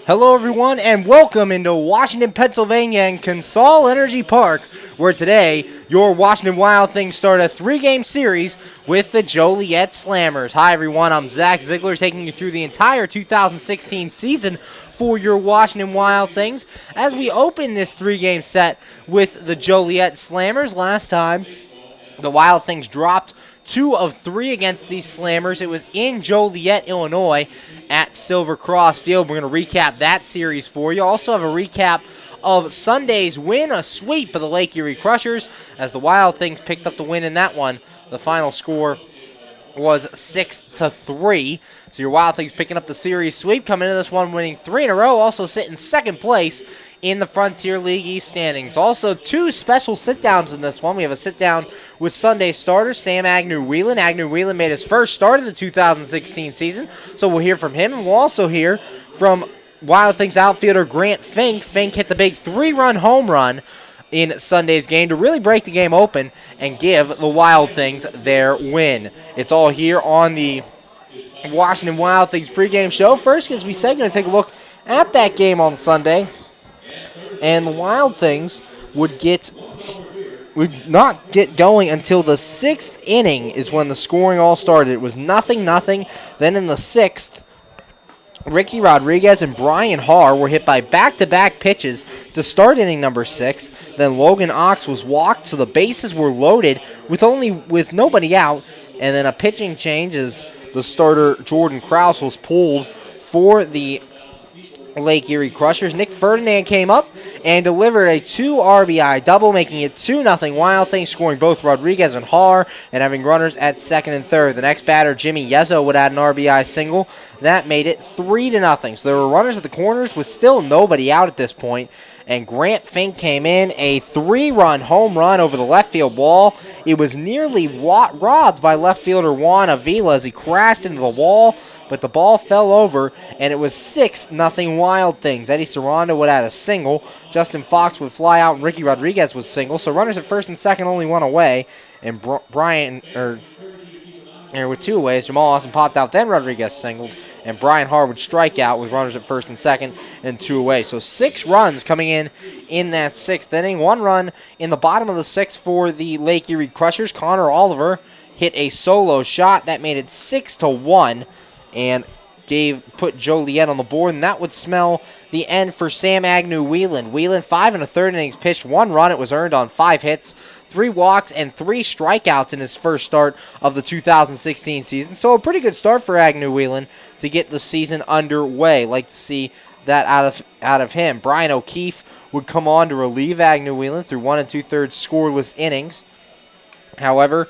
Hello, everyone, and welcome into Washington, Pennsylvania and Consol Energy Park, where today your Washington Wild Things start a three-game series with the Joliet Slammers. Hi, everyone. I'm Zach Ziegler, taking you through the entire 2016 season for your Washington Wild Things as we open this three-game set with the Joliet Slammers. Last time, the Wild Things dropped 2 of 3 against these Slammers. It was in Joliet, Illinois at Silver Cross Field. We're going to recap that series for you. Also have a recap of Sunday's win, a sweep of the Lake Erie Crushers, as the Wild Things picked up the win in that one. The final score was 6-3. So your Wild Things picking up the series sweep, coming into this one winning 3 in a row, also sitting second place in the Frontier League East standings. Also, 2 special sit-downs in this one. We have a sit-down with Sunday's starter, Sam Agnew-Whelan. Agnew-Whelan made his first start of the 2016 season, so we'll hear from him, and we'll also hear from Wild Things outfielder Grant Fink. Fink hit the big 3-run home run in Sunday's game to really break the game open and give the Wild Things their win. It's all here on the Washington Wild Things pregame show. First, as we said, going to take a look at that game on Sunday. And the Wild Things would not get going until the 6th inning is when the scoring all started. It was 0-0. Then in the 6th, Ricky Rodriguez and Brian Haar were hit by back-to-back pitches to start inning number 6. Then Logan Ox was walked, so the bases were loaded with nobody out. And then a pitching change as the starter Jordan Krause was pulled for the Lake Erie Crushers. Nick Ferdinand came up and delivered a 2 RBI double, making it 2-0 Wild Things, scoring both Rodriguez and Haar and having runners at second and third. The next batter, Jimmy Yezzo, would add an RBI single. That made it 3-0. So there were runners at the corners with still nobody out at this point. And Grant Fink came in, a 3-run home run over the left field wall. It was nearly robbed by left fielder Juan Avila as he crashed into the wall, but the ball fell over, and it was 6-0 Wild Things. Eddie Saranda would add a single. Justin Fox would fly out, and Ricky Rodriguez was single. So runners at first and second, only one away. And with 2 aways, Jamal Austin popped out, then Rodriguez singled, and Brian Haar would strike out with runners at first and second and 2 away. So 6 runs coming in that 6th inning. 1 run in the bottom of the 6th for the Lake Erie Crushers. Connor Oliver hit a solo shot. That made it 6-1 and put Joliet on the board, and that would smell the end for Sam Agnew-Whelan. Whelan, 5 1/3 innings pitched, 1 run. It was earned on 5 hits, 3 walks, and 3 strikeouts in his first start of the 2016 season. So a pretty good start for Agnew-Whelan to get the season underway. Like to see that out of him. Brian O'Keefe would come on to relieve Agnew-Whelan through 1 2/3 scoreless innings. However,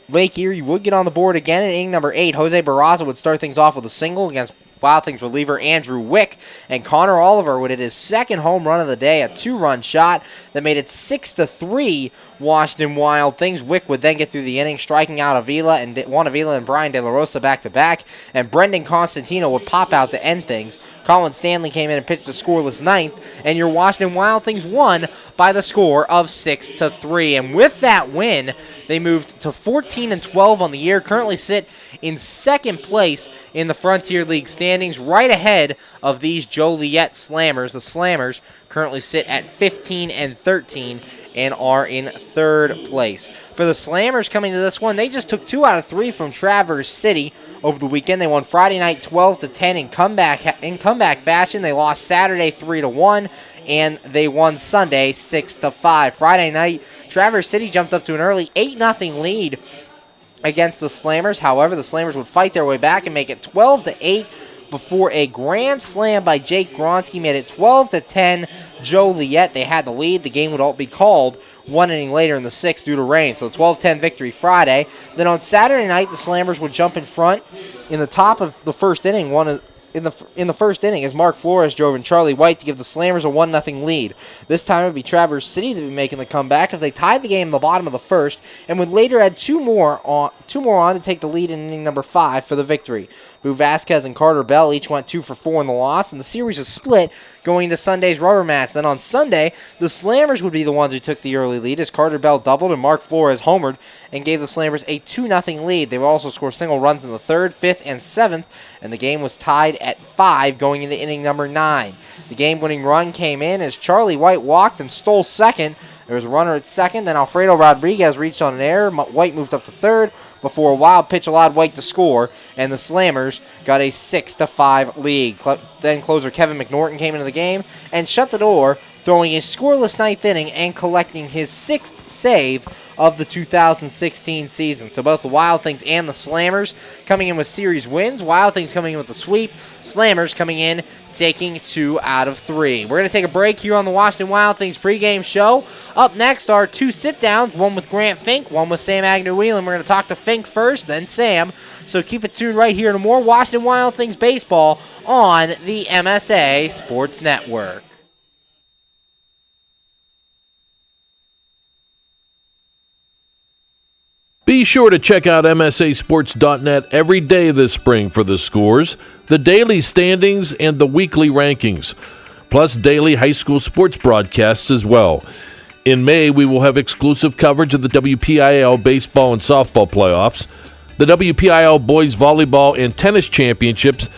Lake Erie would get on the board again in inning number 8. Jose Barraza would start things off with a single against Wild Things reliever Andrew Wick, and Connor Oliver would hit his second home run of the day, a 2-run shot that made it 6-3 Washington Wild Things. Wick would then get through the inning, striking out Juan Avila and Brian De La Rosa back-to-back, and Brendan Constantino would pop out to end things. Colin Stanley came in and pitched a scoreless 9th, and your Washington Wild Things won by the score of 6-3. And with that win, they moved to 14-12 on the year, currently sit in second place in the Frontier League standings, right ahead of these Joliet Slammers. The Slammers currently sit at 15-13 and are in third place. For the Slammers coming to this one, they just took 2 out of 3 from Traverse City over the weekend. They won Friday night 12-10 in comeback fashion. They lost Saturday 3-1, and they won Sunday 6-5. Friday night, Traverse City jumped up to an early 8-0 lead against the Slammers. However, the Slammers would fight their way back and make it 12-8 before a grand slam by Jake Gronsky made it 12-10 Joliet. They had the lead. The game would all be called 1 inning later in the 6th due to rain. So 12-10 victory Friday. Then on Saturday night, the Slammers would jump in front in the top of the first inning. In the first inning, as Mark Flores drove in Charlie White to give the Slammers a 1-0 lead. This time it would be Traverse City that would be making the comeback as they tied the game in the bottom of the first and would later add two more on to take the lead in inning number 5 for the victory. Boo Vasquez and Carter Bell each went 2 for 4 in the loss, and the series was split going into Sunday's rubber match. Then on Sunday, the Slammers would be the ones who took the early lead as Carter Bell doubled and Mark Flores homered and gave the Slammers a 2-0 lead. They would also score single runs in the 3rd, 5th, and 7th, and the game was tied at 5 going into inning number 9. The game-winning run came in as Charlie White walked and stole second. There was a runner at second, then Alfredo Rodriguez reached on an error. White moved up to third before a wild pitch allowed White to score, and the Slammers got a 6-5 lead. Then closer Kevin McNorton came into the game and shut the door, throwing a scoreless 9th inning and collecting his 6th save of the 2016 season. So both the Wild Things and the Slammers coming in with series wins. Wild Things coming in with a sweep. Slammers coming in taking 2 out of 3. We're going to take a break here on the Washington Wild Things pregame show. Up next are 2 sit-downs, one with Grant Fink, one with Sam Agnew-Whelan. We're going to talk to Fink first, then Sam. So keep it tuned right here to more Washington Wild Things baseball on the MSA Sports Network. Be sure to check out MSASports.net every day this spring for the scores, the daily standings, and the weekly rankings, plus daily high school sports broadcasts as well. In May, we will have exclusive coverage of the WPIAL baseball and softball playoffs, the WPIAL boys volleyball and tennis championships,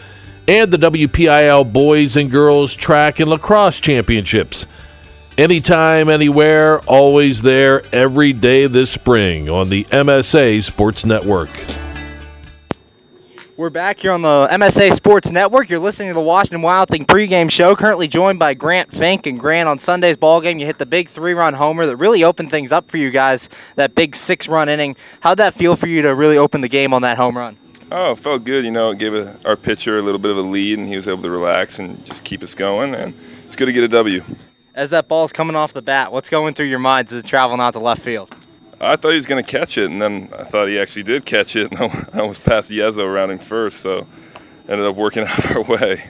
and the WPIAL boys and girls track and lacrosse championships. Anytime, anywhere, always there, every day this spring on the MSA Sports Network. We're back here on the MSA Sports Network. You're listening to the Washington Wild Thing pregame show, currently joined by Grant Fink. And Grant, on Sunday's ballgame, you hit the big 3-run homer that really opened things up for you guys, that big 6-run inning. How'd that feel for you to really open the game on that home run? Oh, it felt good. It gave our pitcher a little bit of a lead, and he was able to relax and just keep us going. And it's good to get a W. As that ball's coming off the bat, what's going through your mind as it's traveling out to left field? I thought he was going to catch it, and then I thought he actually did catch it, and I almost passed Yezo around him first, so ended up working out our way.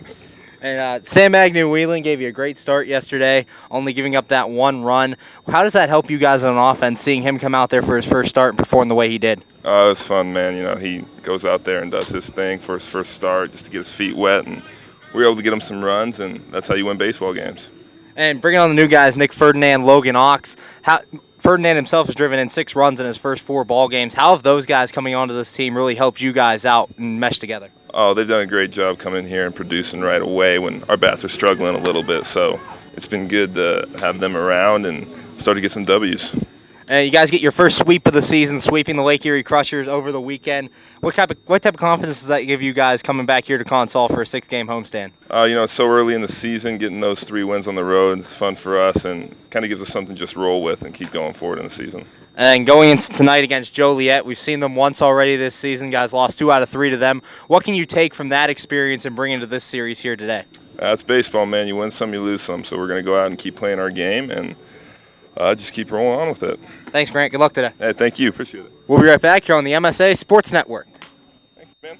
And Sam Agnew-Whelan gave you a great start yesterday, only giving up that 1 run. How does that help you guys on offense, seeing him come out there for his first start and perform the way he did? It was fun, man. He goes out there and does his thing for his first start just to get his feet wet, and we were able to get him some runs, and that's how you win baseball games. And bringing on the new guys, Nick Ferdinand, Logan Ox. Ferdinand himself has driven in 6 runs in his first 4 ball games. How have those guys coming onto this team really helped you guys out and mesh together? Oh, they've done a great job coming here and producing right away when our bats are struggling a little bit. So it's been good to have them around and start to get some W's. And you guys get your first sweep of the season, sweeping the Lake Erie Crushers over the weekend. What type of confidence does that give you guys coming back here to Consol for a 6-game homestand? It's so early in the season, getting those 3 wins on the road is fun for us and kind of gives us something to just roll with and keep going forward in the season. And going into tonight against Joliet, we've seen them once already this season. Guys lost 2 out of 3 to them. What can you take from that experience and bring into this series here today? It's baseball, man. You win some, you lose some. So we're going to go out and keep playing our game and just keep rolling on with it. Thanks, Grant. Good luck today. Hey, thank you. Appreciate it. We'll be right back here on the MSA Sports Network. Thanks, man.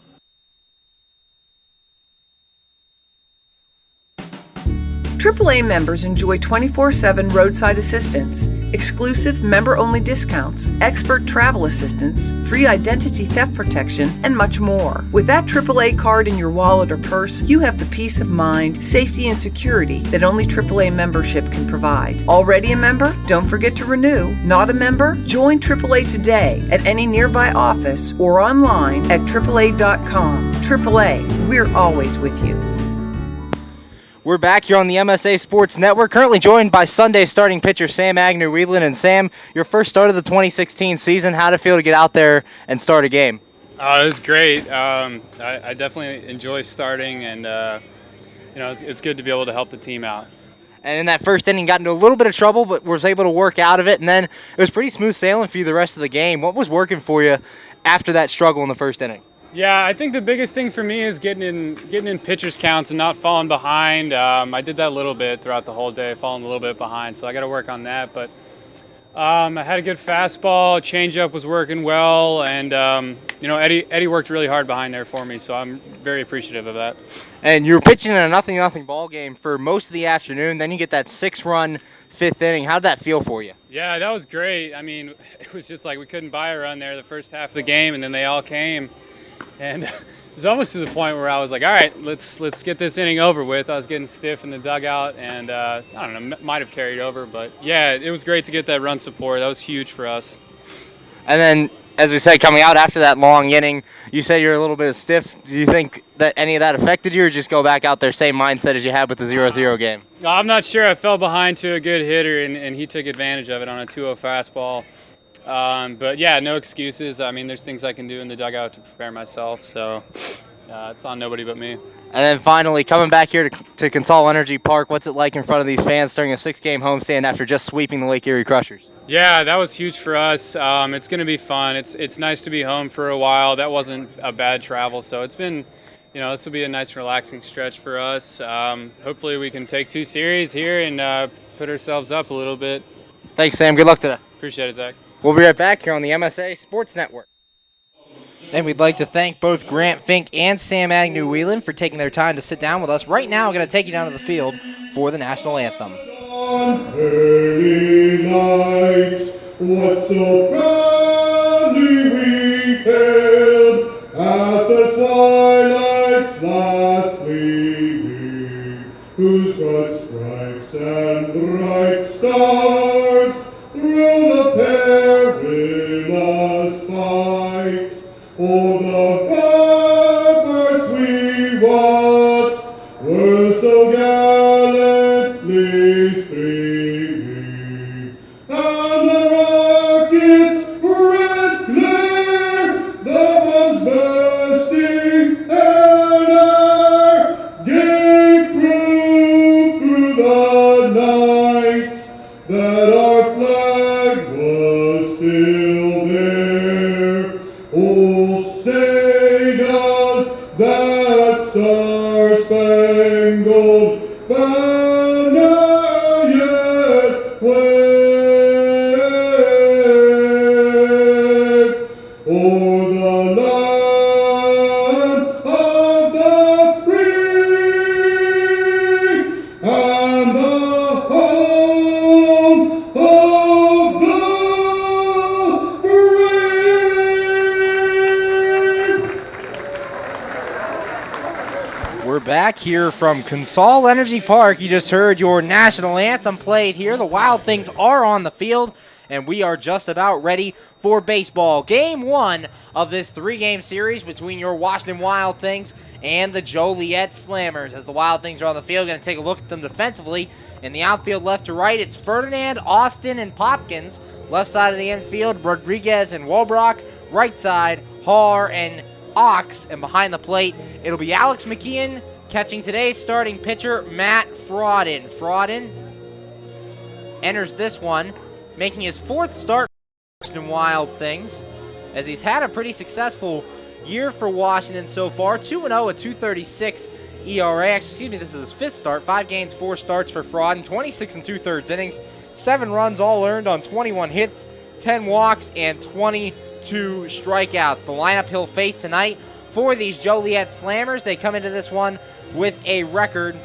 AAA members enjoy 24/7 roadside assistance, exclusive member-only discounts, expert travel assistance, free identity theft protection, and much more. With that AAA card in your wallet or purse, you have the peace of mind, safety, and security that only AAA membership can provide. Already a member? Don't forget to renew. Not a member? Join AAA today at any nearby office or online at AAA.com. AAA, we're always with you. We're back here on the MSA Sports Network, currently joined by Sunday starting pitcher Sam Agnew-Whelan. And Sam, your first start of the 2016 season, how'd it feel to get out there and start a game? It was great. I definitely enjoy starting, and it's good to be able to help the team out. And in that first inning, got into a little bit of trouble, but was able to work out of it. And then it was pretty smooth sailing for you the rest of the game. What was working for you after that struggle in the first inning? Yeah, I think the biggest thing for me is getting in pitchers counts and not falling behind. I did that a little bit throughout the whole day, falling a little bit behind, so I got to work on that. But I had a good fastball, changeup was working well, and Eddie worked really hard behind there for me, so I'm very appreciative of that. And you were pitching in a 0-0 ball game for most of the afternoon. Then you get that 6-run 5th inning. How'd that feel for you? Yeah, that was great. I mean, it was just like we couldn't buy a run there the first half of the game, and then they all came. and it was almost to the point where I was like, all right, let's get this inning over with. I was getting stiff in the dugout, and I don't know, might have carried over, but yeah, it was great to get that run support. That was huge for us. And then, as we said, coming out after that long inning, you said you're a little bit stiff. Do you think that any of that affected you, or just go back out there same mindset as you had with the 0-0 game? I'm not sure. I fell behind to a good hitter, and he took advantage of it on a 2-0 fastball. But yeah, no excuses. I mean, there's things I can do in the dugout to prepare myself, so it's on nobody but me. And then finally, coming back here to Consol Energy Park, what's it like in front of these fans during a 6-game homestand after just sweeping the Lake Erie Crushers? Yeah, that was huge for us. It's going to be fun. It's nice to be home for a while. That wasn't a bad travel, so it's been, this will be a nice relaxing stretch for us. Hopefully we can take 2 series here and put ourselves up a little bit. Thanks, Sam. Good luck today. Appreciate it, Zach. We'll be right back here on the MSA Sports Network. And we'd like to thank both Grant Fink and Sam Agnew-Whelan for taking their time to sit down with us. Right now, I'm going to take you down to the field for the national anthem. Early night, what so proudly we hailed at the twilight's last gleaming, whose broad stripes and bright stars through the perilous fight, oh, the ramparts we watched were so gallantly streaming, and the rockets' red glare, the bombs bursting in air, gave proof through the night that our flag was still there. Oh, say does that star-spangled banner yet wave o'er the land of the free and the home of the brave. We're back here from Consol Energy Park. You just heard your national anthem played here. The Wild Things are on the field, and we are just about ready for baseball. Game 1 of this 3-game series between your Washington Wild Things and the Joliet Slammers. As the Wild Things are on the field, going to take a look at them defensively. In the outfield, left to right, it's Ferdinand, Austin, and Popkins. Left side of the infield, Rodriguez and Wobrock. Right side, Haar and Ox, and behind the plate, it'll be Alex McKeon catching today's starting pitcher, Matt Frodden. Frodden enters this one, making his 4th start for Washington Wild Things, as he's had a pretty successful year for Washington so far. 2-0, a 2.36 ERA. Excuse me, this is his 5th start. 5 games, 4 starts for Frodden. 26 2/3 innings, 7 runs all earned on 21 hits, 10 walks, and 22 strikeouts. The lineup he'll face tonight for these Joliet Slammers. They come into this one with a record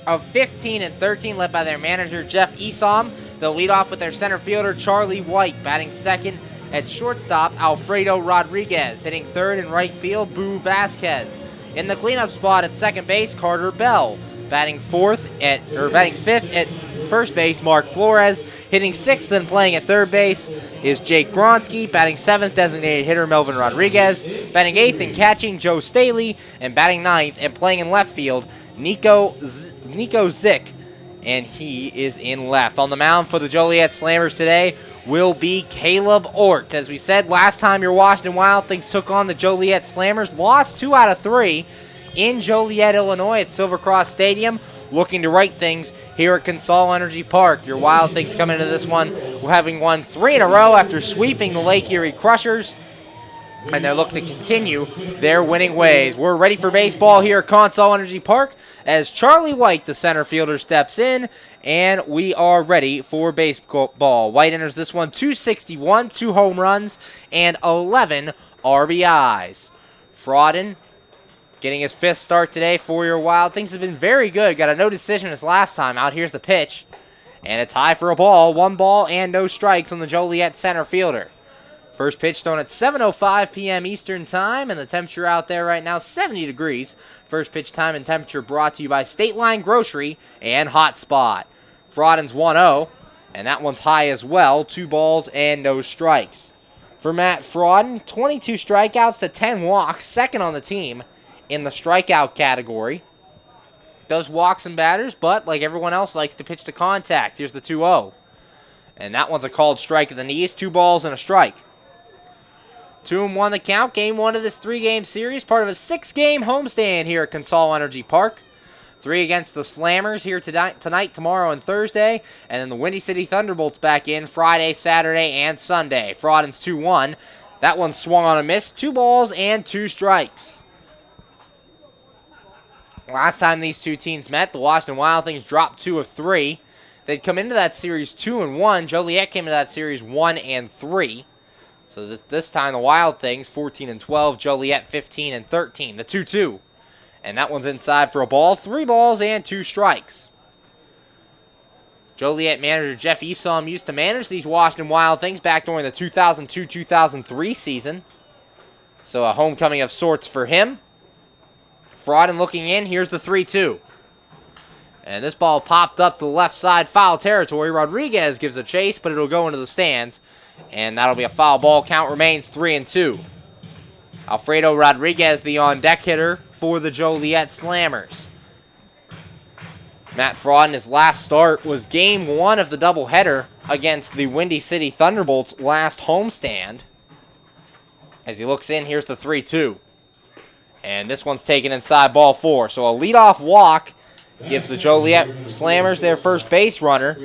of 15-13, led by their manager, Jeff Esom. They'll lead off with their center fielder, Charlie White, batting second. At shortstop, Alfredo Rodriguez. Hitting third and right field, Boo Vasquez. In the cleanup spot at second base, Carter Bell. Batting fifth at first base, Mark Flores. Hitting 6th and playing at third base is Jake Gronsky. Batting 7th, designated hitter Melvin Rodriguez. Batting 8th and catching, Joe Staley. And batting 9th and playing in left field, Nico Zick. And he is in left. On the mound for the Joliet Slammers today will be Caleb Ort. As we said last time your Washington Wild Things took on the Joliet Slammers, lost 2 out of 3 in Joliet, Illinois at Silver Cross Stadium. Looking to right things here at Consol Energy Park. Your Wild Things coming into this one having won 3 in a row after sweeping the Lake Erie Crushers, and they're looking to continue their winning ways. We're ready for baseball here at Consol Energy Park as Charlie White, the center fielder, steps in, and we are ready for baseball. White enters this one 261, 2 home runs, and 11 RBIs. Frodden getting his 5th start today for your Wild Things. Has been very good. Got a no decision his last time out. Here's the pitch, and it's high for a ball. 1 ball and no strikes on the Joliet center fielder. First pitch thrown at 7:05 p.m. Eastern Time, and the temperature out there right now, 70 degrees. First pitch time and temperature brought to you by State Line Grocery and Hot Spot. Frodden's 1-0, and that one's high as well. 2 balls and no strikes. For Matt Frodden, 22 strikeouts to 10 walks, second on the team in the strikeout category. Does walk some batters, but like everyone else likes to pitch to contact. Here's the 2-0. And that one's a called strike at the knees, 2 balls and a strike. 2-1 the count. Game 1 of this 3-game series, part of a 6-game homestand here at Consol Energy Park. 3 against the Slammers here tonight, tomorrow, and Thursday. And then the Windy City Thunderbolts back in Friday, Saturday, and Sunday. Frodden's 2-1. That one swung on a miss. 2 balls and 2 strikes. Last time these two teams met, the Washington Wild Things dropped 2 of 3. They'd come into that series 2-1. Joliet came into that series 1-3. So this time the Wild Things 14-12, Joliet 15-13. The 2-2. And that one's inside for a ball. 3 balls and 2 strikes. Joliet manager Jeff Esom used to manage these Washington Wild Things back during the 2002-2003 season. So a homecoming of sorts for him. Frodden looking in. Here's the 3-2. And this ball popped up to the left side, foul territory. Rodriguez gives a chase, but it'll go into the stands. And that'll be a foul ball. Count remains 3-2. Alfredo Rodriguez, the on-deck hitter for the Joliet Slammers. Matt Frodden, his last start was game 1 of the doubleheader against the Windy City Thunderbolts last homestand. As he looks in, here's the 3-2. And this one's taken inside, ball 4. So a leadoff walk gives the Joliet Slammers their first base runner.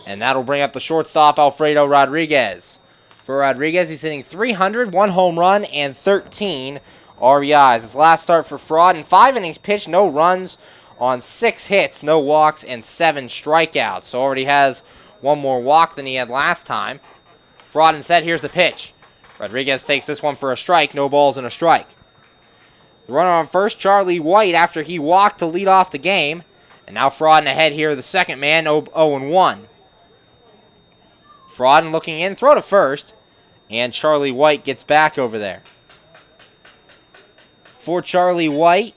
And that'll bring up the shortstop, Alfredo Rodriguez. For Rodriguez, he's hitting .300, 1 home run, and 13 RBIs. His last start for Frodden, 5 innings pitched, no runs on 6 hits, no walks, and 7 strikeouts. So already has 1 more walk than he had last time. Frodden said, here's the pitch. Rodriguez takes this one for a strike, no balls and a strike. The runner on first, Charlie White, after he walked to lead off the game. And now Frodden ahead here, the second man, 0-1. Frodden looking in, throw to first, and Charlie White gets back over there. For Charlie White,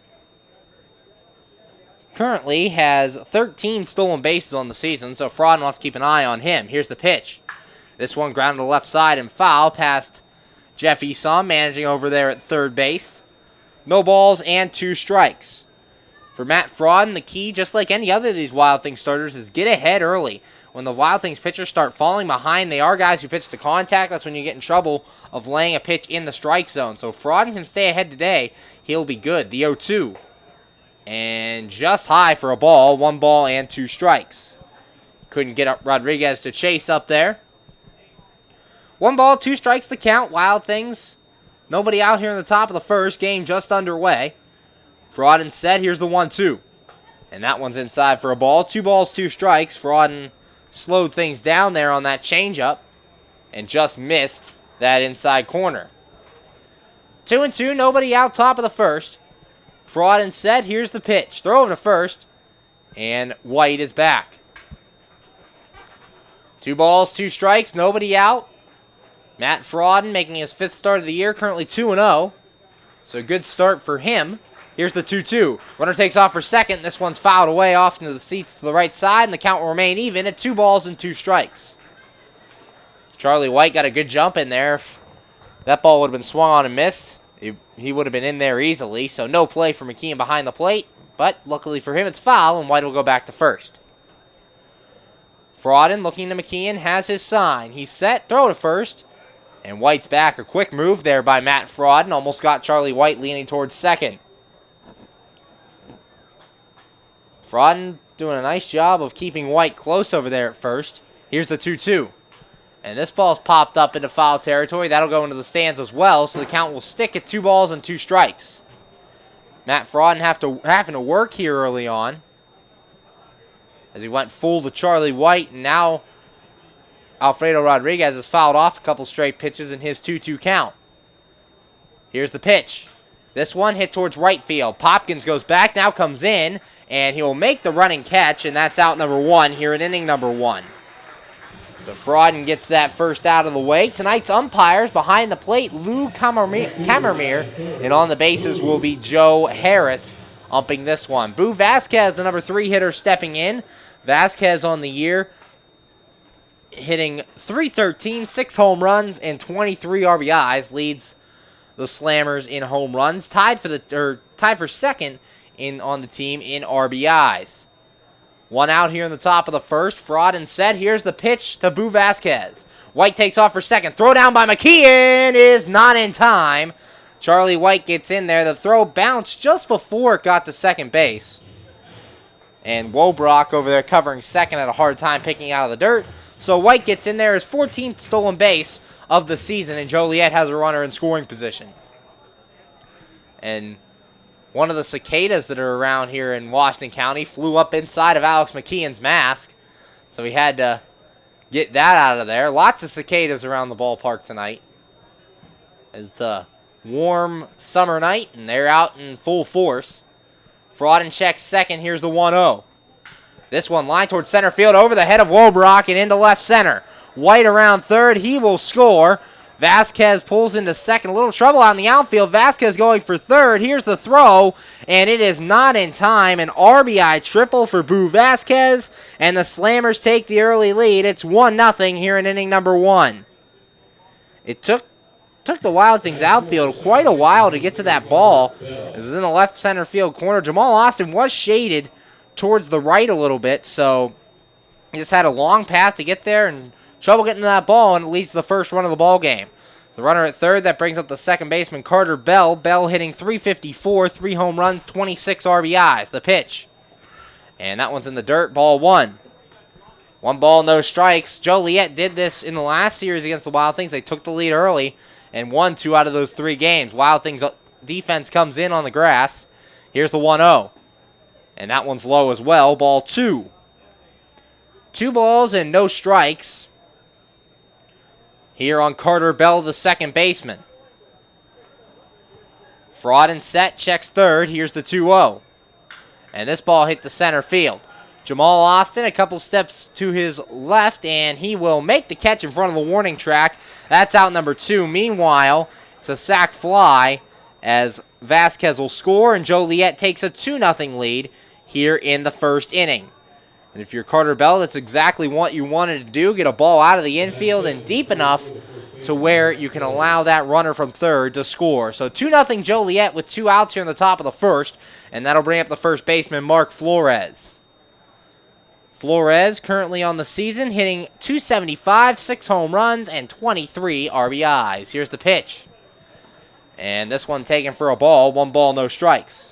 currently has 13 stolen bases on the season, so Frodden wants to keep an eye on him. Here's the pitch. This one grounded to the left side and foul past Jeff Esom, managing over there at third base. No balls and 2 strikes. For Matt Frodden, the key, just like any other of these Wild Things starters, is get ahead early. When the Wild Things pitchers start falling behind, they are guys who pitch to contact. That's when you get in trouble of laying a pitch in the strike zone. So if Frodden can stay ahead today, he'll be good. The 0-2. And just high for a ball. 1 ball and 2 strikes. Couldn't get up Rodriguez to chase up there. 1 ball, 2 strikes the count. Wild Things. Nobody out here in the top of the first. Game just underway. Frodden set. Here's the 1-2. And that one's inside for a ball. 2 balls, 2 strikes. Frodden slowed things down there on that changeup and just missed that inside corner. 2-2, nobody out top of the first. Frodden set, here's the pitch. Throw over to first, and White is back. 2 balls, 2 strikes, nobody out. Matt Frodden making his 5th start of the year, currently 2-0. So a good start for him. Here's the 2-2. Runner takes off for second. This one's fouled away off into the seats to the right side, and the count will remain even at 2 balls and 2 strikes. Charlie White got a good jump in there. If that ball would have been swung on and missed, he would have been in there easily. So no play for McKeon behind the plate, but luckily for him, it's foul, and White will go back to first. Frodden looking to McKeon, has his sign. He's set, throw to first, and White's back. A quick move there by Matt Frodden. Almost got Charlie White leaning towards second. Frodden doing a nice job of keeping White close over there at first. Here's the 2-2. And this ball's popped up into foul territory. That'll go into the stands as well, so the count will stick at 2 balls and 2 strikes. Matt Frodden having to work here early on as he went full to Charlie White, and now Alfredo Rodriguez has fouled off a couple straight pitches in his 2-2 count. Here's the pitch. This one hit towards right field. Popkins goes back, now comes in, and he will make the running catch, and that's out number 1 here in inning number 1. So Frauden gets that first out of the way. Tonight's umpires behind the plate, Lou Kammermere, and on the bases will be Joe Harris umping this one. Boo Vasquez, the number 3 hitter, stepping in. Vasquez on the year, hitting .313, 6 home runs, and 23 RBIs, leads the Slammers in home runs, tied for second on the team in RBIs. One out here in the top of the first. Frauden set. Here's the pitch to Boo Vasquez. White takes off for second. Throw down by McKeon is not in time. Charlie White gets in there. The throw bounced just before it got to second base. And Wobrock over there covering second had a hard time picking out of the dirt. So White gets in there, his 14th stolen base of the season, and Joliet has a runner in scoring position. And one of the cicadas that are around here in Washington County flew up inside of Alex McKeon's mask. So he had to get that out of there. Lots of cicadas around the ballpark tonight. It's a warm summer night, and they're out in full force. Frauden checks second. Here's the 1-0. This one line towards center field over the head of Wobrock and into left center. White around third. He will score. Vasquez pulls into second. A little trouble out in the outfield. Vasquez going for third. Here's the throw, and it is not in time. An RBI triple for Boo Vasquez, and the Slammers take the early lead. It's 1-0 here in inning number 1. It took the Wild Things outfield quite a while to get to that ball. It was in the left center field corner. Jamal Austin was shaded towards the right a little bit, so he just had a long path to get there and trouble getting to that ball, and it leads to the first run of the ball game. The runner at third, that brings up the second baseman, Carter Bell. Bell hitting .354, 3 home runs, 26 RBIs. The pitch. And that one's in the dirt, ball 1. 1 ball, no strikes. Joliet did this in the last series against the Wild Things. They took the lead early and won 2 out of those 3 games. Wild Things defense comes in on the grass. Here's the 1-0. And that one's low as well, ball 2. 2 balls and no strikes here on Carter Bell, the second baseman. Frauden set, checks third. Here's the 2-0. And this ball hit the center field. Jamal Austin a couple steps to his left, and he will make the catch in front of the warning track. That's out number 2. Meanwhile, it's a sac fly as Vasquez will score, and Joliet takes a 2-0 lead here in the first inning. And if you're Carter Bell, that's exactly what you wanted to do, get a ball out of the infield and deep enough to where you can allow that runner from third to score. So 2-0 Joliet with 2 outs here in the top of the first, and that'll bring up the first baseman, Mark Flores. Flores currently on the season, hitting .275, 6 home runs, and 23 RBIs. Here's the pitch. And this one taken for a ball, 1 ball, no strikes.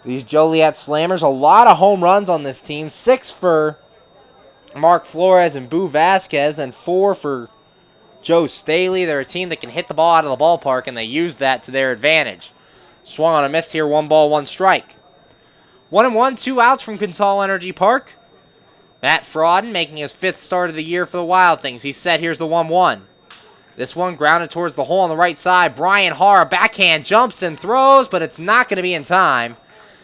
These Joliet Slammers, a lot of home runs on this team. 6 for Mark Flores and Boo Vasquez, and 4 for Joe Staley. They're a team that can hit the ball out of the ballpark, and they use that to their advantage. Swung on a miss here, 1 ball, 1 strike. 1-1, 2 outs from Consol Energy Park. Matt Frauden making his 5th start of the year for the Wild Things. He's set. Here's the 1-1. This one grounded towards the hole on the right side. Brian Harr, backhand, jumps and throws, but it's not going to be in time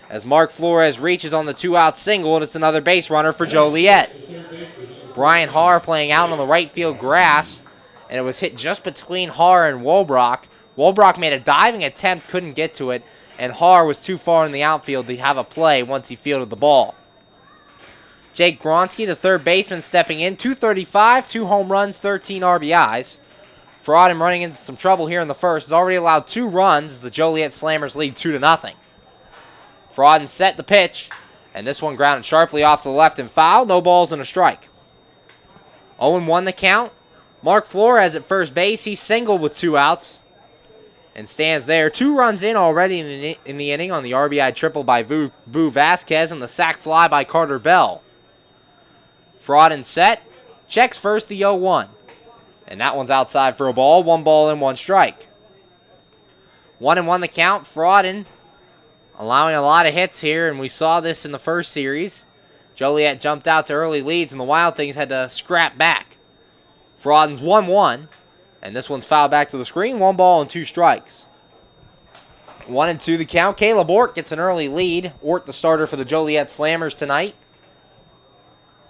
as Mark Flores reaches on the 2-out single, and it's another base runner for Joliet. Brian Harr playing out on the right field grass, and it was hit just between Harr and Wobrock. Wobrock made a diving attempt, couldn't get to it, and Harr was too far in the outfield to have a play once he fielded the ball. Jake Gronsky, the third baseman, stepping in. .235, 2 home runs, 13 RBIs. Frauden running into some trouble here in the first. Has already allowed 2 runs as the Joliet Slammers lead 2-0. Frauden set the pitch, and this one grounded sharply off to the left and foul. No balls and a strike. 0-1 the count. Mark Flores at first base. He singled with 2 outs and stands there. 2 runs in already in the inning on the RBI triple by Boo Vasquez and the sac fly by Carter Bell. Frauden set, checks first the 0-1. And that one's outside for a ball. 1 ball and 1 strike. 1-1 the count. Frauden allowing a lot of hits here, and we saw this in the first series. Joliet jumped out to early leads, and the Wild Things had to scrap back. Frauden's 1-1, and this one's fouled back to the screen. 1 ball and 2 strikes. 1-2 the count. Caleb Ort gets an early lead. Ort, the starter for the Joliet Slammers tonight.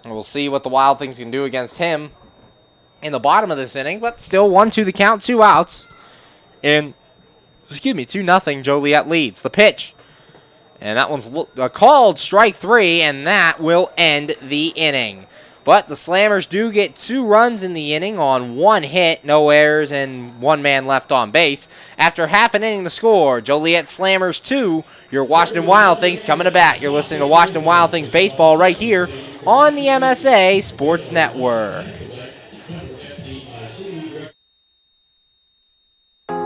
And we'll see what the Wild Things can do against him in the bottom of this inning, but still 1-2 the count, 2 outs. And, 2-0, Joliet leads. The pitch. And that one's called strike 3, and that will end the inning. But the Slammers do get 2 runs in the inning on 1 hit, no errors, and 1 man left on base. After half an inning, the score, Joliet Slammers 2, your Washington Wild Things coming to bat. You're listening to Washington Wild Things baseball right here on the MSA Sports Network.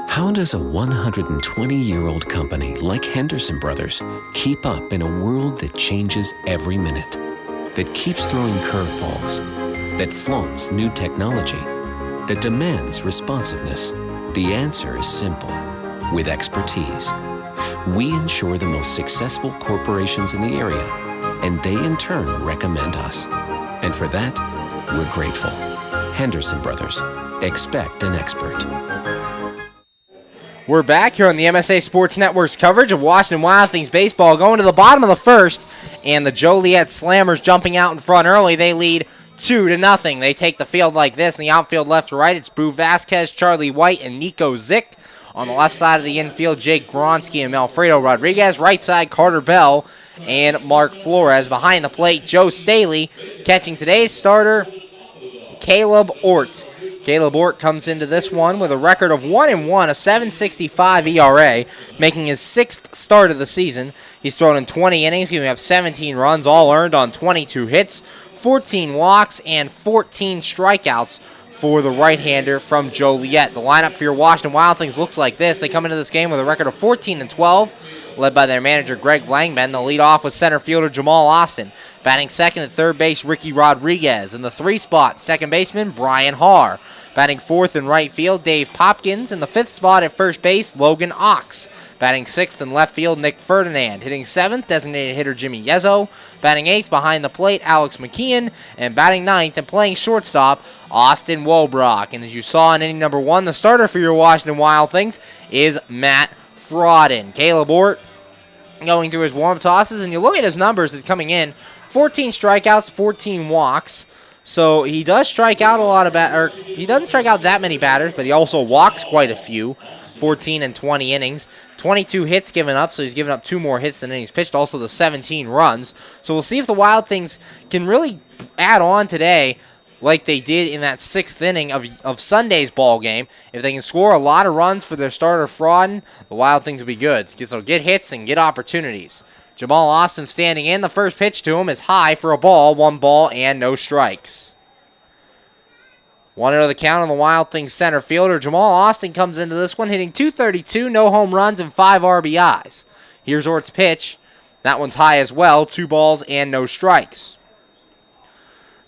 How does a 120-year-old company like Henderson Brothers keep up in a world that changes every minute, that keeps throwing curveballs, that flaunts new technology, that demands responsiveness? The answer is simple. With expertise. We insure the most successful corporations in the area, and they in turn recommend us. And for that, we're grateful. Henderson Brothers. Expect an expert. We're back here on the MSA Sports Network's coverage of Washington Wild Things baseball, going to the bottom of the first, and the Joliet Slammers jumping out in front early. They lead 2-0. They take the field like this. In the outfield left to right, it's Boo Vasquez, Charlie White, and Nico Zick. On the left side of the infield, Jake Gronsky and Malfredo Rodriguez. Right side, Carter Bell and Mark Flores. Behind the plate, Joe Staley. Catching today's starter, Caleb Ort. Caleb Ort comes into this one with a record of 1-1, a 7.65 ERA, making his 6th start of the season. He's thrown in 20 innings, giving up 17 runs, all earned on 22 hits, 14 walks, and 14 strikeouts for the right-hander from Joliet. The lineup for your Washington Wild Things looks like this. They come into this game with a record of 14-12, led by their manager Greg Langman. They'll lead off with center fielder Jamal Austin. Batting second at third base, Ricky Rodriguez. In the 3 spot, second baseman Brian Haar. Batting fourth in right field, Dave Popkins. In the 5th spot at first base, Logan Ox. Batting 6th in left field, Nick Ferdinand. Hitting 7th, designated hitter Jimmy Yezzo. Batting 8th behind the plate, Alex McKeon. And batting 9th and playing shortstop, Austin Wobrock. And as you saw in inning number 1, the starter for your Washington Wild Things is Matt Frodden. Caleb Ort going through his warm tosses, and you look at his numbers that's coming in. 14 strikeouts, 14 walks. So he does strike out a lot of he doesn't strike out that many batters, but he also walks quite a few. 14 and 20 innings. 22 hits given up, so he's given up 2 more hits than innings pitched. Also the 17 runs. So we'll see if the Wild Things can really add on today like they did in that 6th inning of Sunday's ball game. If they can score a lot of runs for their starter Frodden, the Wild Things will be good. So get hits and get opportunities. Jamal Austin standing in. The first pitch to him is high for a ball. 1 ball and no strikes. 1-0 the count on the Wild Things center fielder. Jamal Austin comes into this one hitting .232, no home runs, and 5 RBIs. Here's Ort's pitch. That one's high as well. 2 balls and no strikes.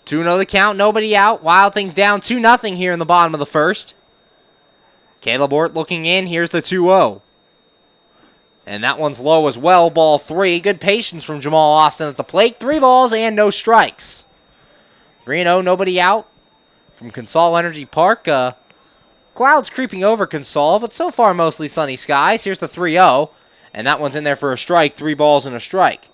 2-0 the count, nobody out. Wild Things down 2-0 here in the bottom of the first. Caleb Ort looking in. Here's the 2-0. And that one's low as well, ball 3. Good patience from Jamal Austin at the plate. 3 balls and no strikes. 3-0, nobody out from Consol Energy Park. Clouds creeping over Consol, but so far mostly sunny skies. Here's the 3-0, and that one's in there for a strike. 3 balls and a strike.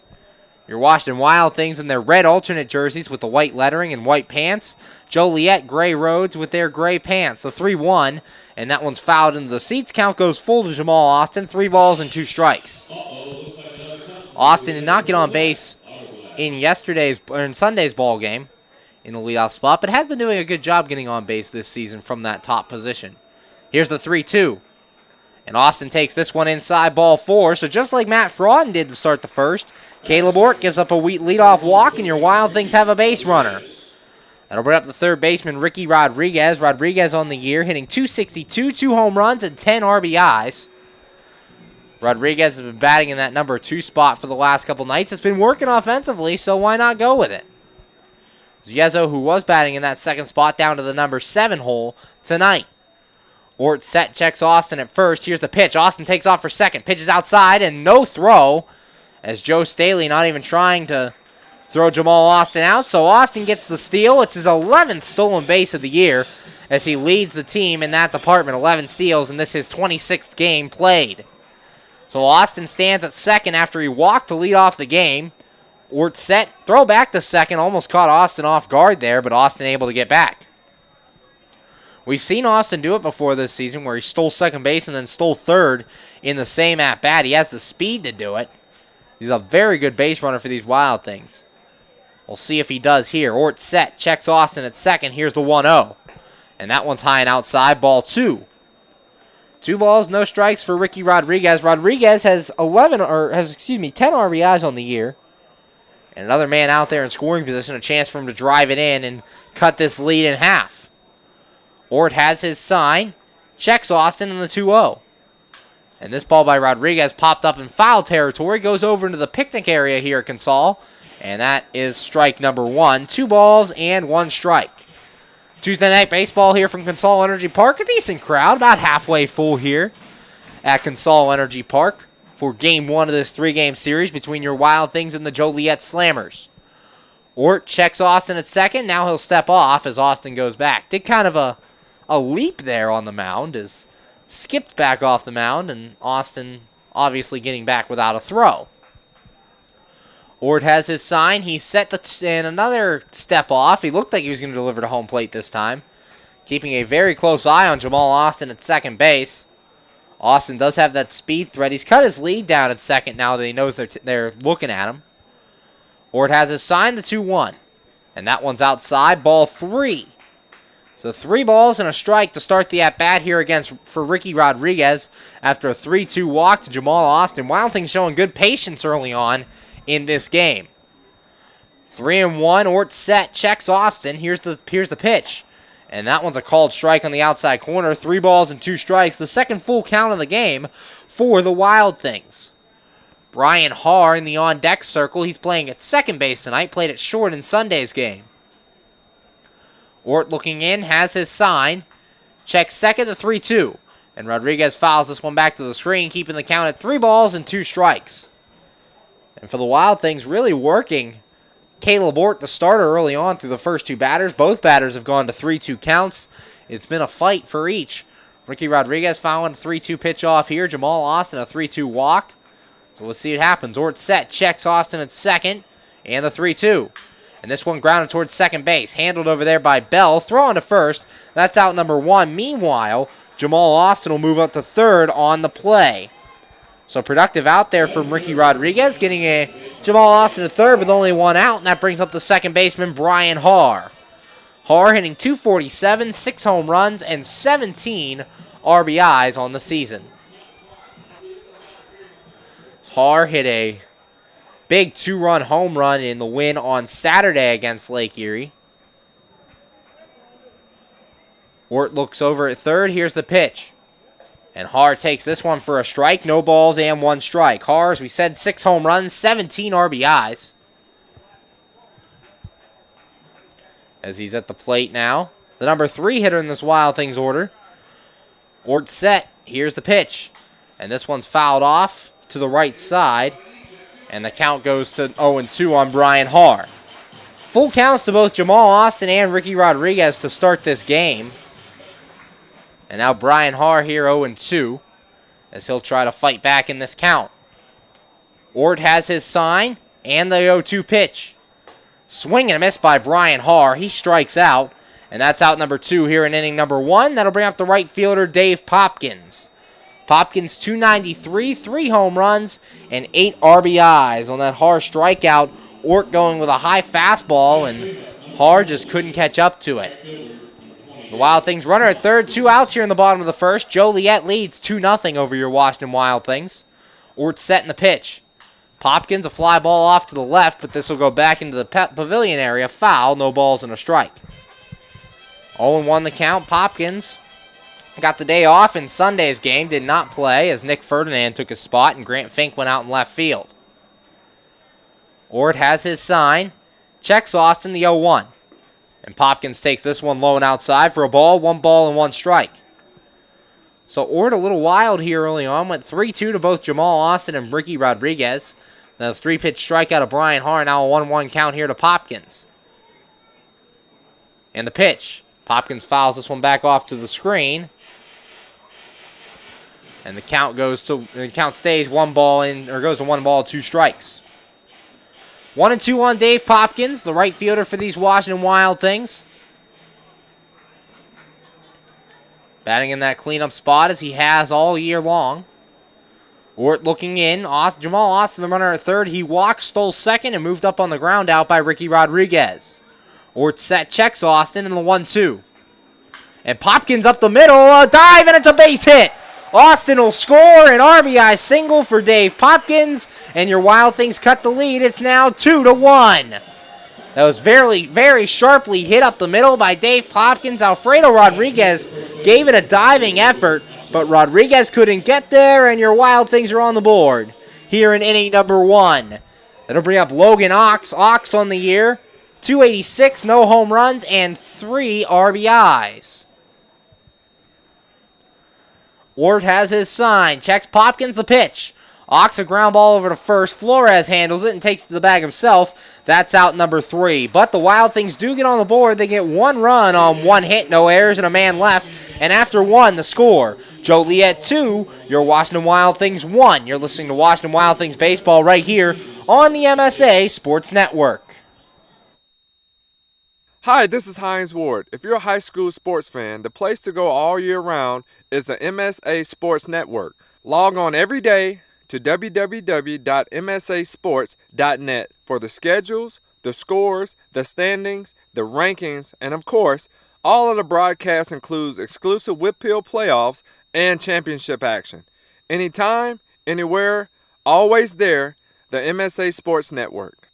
Your Washington Wild Things in their red alternate jerseys with the white lettering and white pants. Joliet gray roads with their gray pants. The 3-1, and that one's fouled into the seats. Count goes full to Jamal Austin. 3 balls and 2 strikes. Austin did not get on base in Sunday's ball game in the leadoff spot, but has been doing a good job getting on base this season from that top position. Here's the 3-2. And Austin takes this one inside, ball 4. So just like Matt Frodden did to start the first, Caleb Ort gives up a leadoff walk, and your Wild Things have a base runner. That'll bring up the third baseman, Ricky Rodriguez. Rodriguez on the year, hitting .262, 2 home runs, and 10 RBIs. Rodriguez has been batting in that number 2 spot for the last couple nights. It's been working offensively, so why not go with it? Yezzo, who was batting in that 2nd spot, down to the number 7 hole tonight. Ort set checks Austin at first. Here's the pitch. Austin takes off for second. Pitches outside and no throw, as Joe Staley not even trying to throw Jamal Austin out. So Austin gets the steal. It's his 11th stolen base of the year as he leads the team in that department. 11 steals, and this is his 26th game played. So Austin stands at second after he walked to lead off the game. Ort set, throw back to second, almost caught Austin off guard there, but Austin able to get back. We've seen Austin do it before this season where he stole second base and then stole third in the same at-bat. He has the speed to do it. He's a very good base runner for these Wild Things. We'll see if he does here. Ort set, checks Austin at second. Here's the 1-0. And that one's high and outside, ball 2. 2 balls, no strikes for Ricky Rodriguez. Rodriguez has 10 RBIs on the year. And another man out there in scoring position, a chance for him to drive it in and cut this lead in half. Ort has his sign, checks Austin in the 2-0. And this ball by Rodriguez popped up in foul territory, goes over into the picnic area here at Consol. And that is strike number 1. 2 balls and 1 strike. Tuesday night baseball here from Consol Energy Park. A decent crowd, about halfway full here at Consol Energy Park for game 1 of this 3-game series between your Wild Things and the Joliet Slammers. Ort checks Austin at second. Now he'll step off as Austin goes back. Did kind of a leap there on the mound as skipped back off the mound, and Austin obviously getting back without a throw. Ort has his sign. He's set and another step off. He looked like he was going to deliver to home plate this time. Keeping a very close eye on Jamal Austin at second base. Austin does have that speed threat. He's cut his lead down at second now that he knows they're looking at him. Ort has his sign, the 2-1. And that one's outside, ball 3. So 3 balls and a strike to start the at-bat here for Ricky Rodriguez after a 3-2 walk to Jamal Austin. Wild Things showing good patience early on in this game. 3-1, Ort set, checks Austin. Here's the pitch. And that one's a called strike on the outside corner. 3 balls and 2 strikes. The second full count of the game for the Wild Things. Brian Haar in the on-deck circle. He's playing at second base tonight. Played it short in Sunday's game. Ort looking in, has his sign. Checks second, the 3-2. And Rodriguez fouls this one back to the screen, keeping the count at 3 balls and 2 strikes. And for the Wild Things, really working Caleb Ort, the starter, early on through the first 2 batters. Both batters have gone to 3-2 counts. It's been a fight for each. Ricky Rodriguez fouling a 3-2 pitch off here. Jamal Austin a 3-2 walk. So we'll see what happens. Ort set, checks Austin at second, and the 3-2. And this one grounded towards second base. Handled over there by Bell. Throwing to first. That's out number 1. Meanwhile, Jamal Austin will move up to third on the play. So productive out there from Ricky Rodriguez. Getting a Jamal Austin to third with only 1 out. And that brings up the second baseman, Brian Haar. Haar hitting .247, 6 home runs, and 17 RBIs on the season. Haar hit a big 2-run home run in the win on Saturday against Lake Erie. Ort looks over at third. Here's the pitch. And Haar takes this one for a strike. No balls and 1 strike. Haar, as we said, 6 home runs, 17 RBIs. As he's at the plate now. The number 3 hitter in this Wild Things order. Ort set. Here's the pitch. And this one's fouled off to the right side. And the count goes to 0-2 on Brian Haar. Full counts to both Jamal Austin and Ricky Rodriguez to start this game. And now Brian Haar here 0-2 as he'll try to fight back in this count. Ort has his sign and the 0-2 pitch. Swing and a miss by Brian Haar. He strikes out. And that's out number 2 here in inning number 1. That'll bring up the right fielder, Dave Popkins. Popkins, .293, 3 home runs, and 8 RBIs on that Haar strikeout. Ort going with a high fastball, and Haar just couldn't catch up to it. The Wild Things runner at third, 2 outs here in the bottom of the first. Joliet leads 2-0 over your Washington Wild Things. Ort set in the pitch. Popkins, a fly ball off to the left, but this will go back into the pavilion area. Foul, no balls and a strike. 0-1 the count. Popkins got the day off in Sunday's game, did not play as Nick Ferdinand took his spot and Grant Fink went out in left field. Ort has his sign, checks Austin the 0-1. And Popkins takes this one low and outside for a ball, 1 ball and 1 strike. So Ort a little wild here early on, went 3-2 to both Jamal Austin and Ricky Rodriguez. Then a 3-pitch strikeout of Brian Haar, now a 1-1 count here to Popkins. And the pitch. Popkins fouls this one back off to the screen. And the count stays 1 ball in, or goes to 1 ball, 2 strikes. 1-2 on Dave Popkins, the right fielder for these Washington Wild Things. Batting in that cleanup spot as he has all year long. Ort looking in. Jamal Austin, the runner at third. He walked, stole second, and moved up on the ground out by Ricky Rodriguez. Ort checks Austin in the 1-2. And Popkins up the middle, a dive, and it's a base hit. Austin will score an RBI single for Dave Popkins, and your Wild Things cut the lead. It's now 2-1. That was very, very sharply hit up the middle by Dave Popkins. Alfredo Rodriguez gave it a diving effort, but Rodriguez couldn't get there, and your Wild Things are on the board here in inning number 1. That'll bring up Logan Ox. Ox on the year, 286, no home runs, and 3 RBIs. Ort has his sign, checks Popkins the pitch. Ox a ground ball over to first. Flores handles it and takes it to the bag himself. That's out number 3. But the Wild Things do get on the board. They get 1 run on 1 hit, no errors, and a man left. And after 1, the score. Joliet 2, your Washington Wild Things 1. You're listening to Washington Wild Things baseball right here on the MSA Sports Network. Hi, this is Hines Ward. If you're a high school sports fan, the place to go all year round is the MSA Sports Network. Log on every day to www.msasports.net for the schedules, the scores, the standings, the rankings, and of course, all of the broadcasts includes exclusive Whitfill playoffs and championship action. Anytime, anywhere, always there, the MSA Sports Network.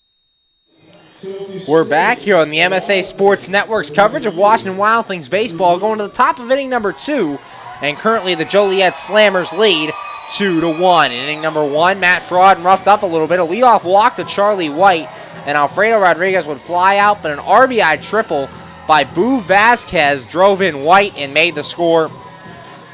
We're back here on the MSA Sports Network's coverage of Washington Wild Things baseball, going to the top of inning number 2, and currently the Joliet Slammers lead 2-1. In inning number 1, Matt Fraud roughed up a little bit. A leadoff walk to Charlie White, and Alfredo Rodriguez would fly out, but an RBI triple by Boo Vasquez drove in White and made the score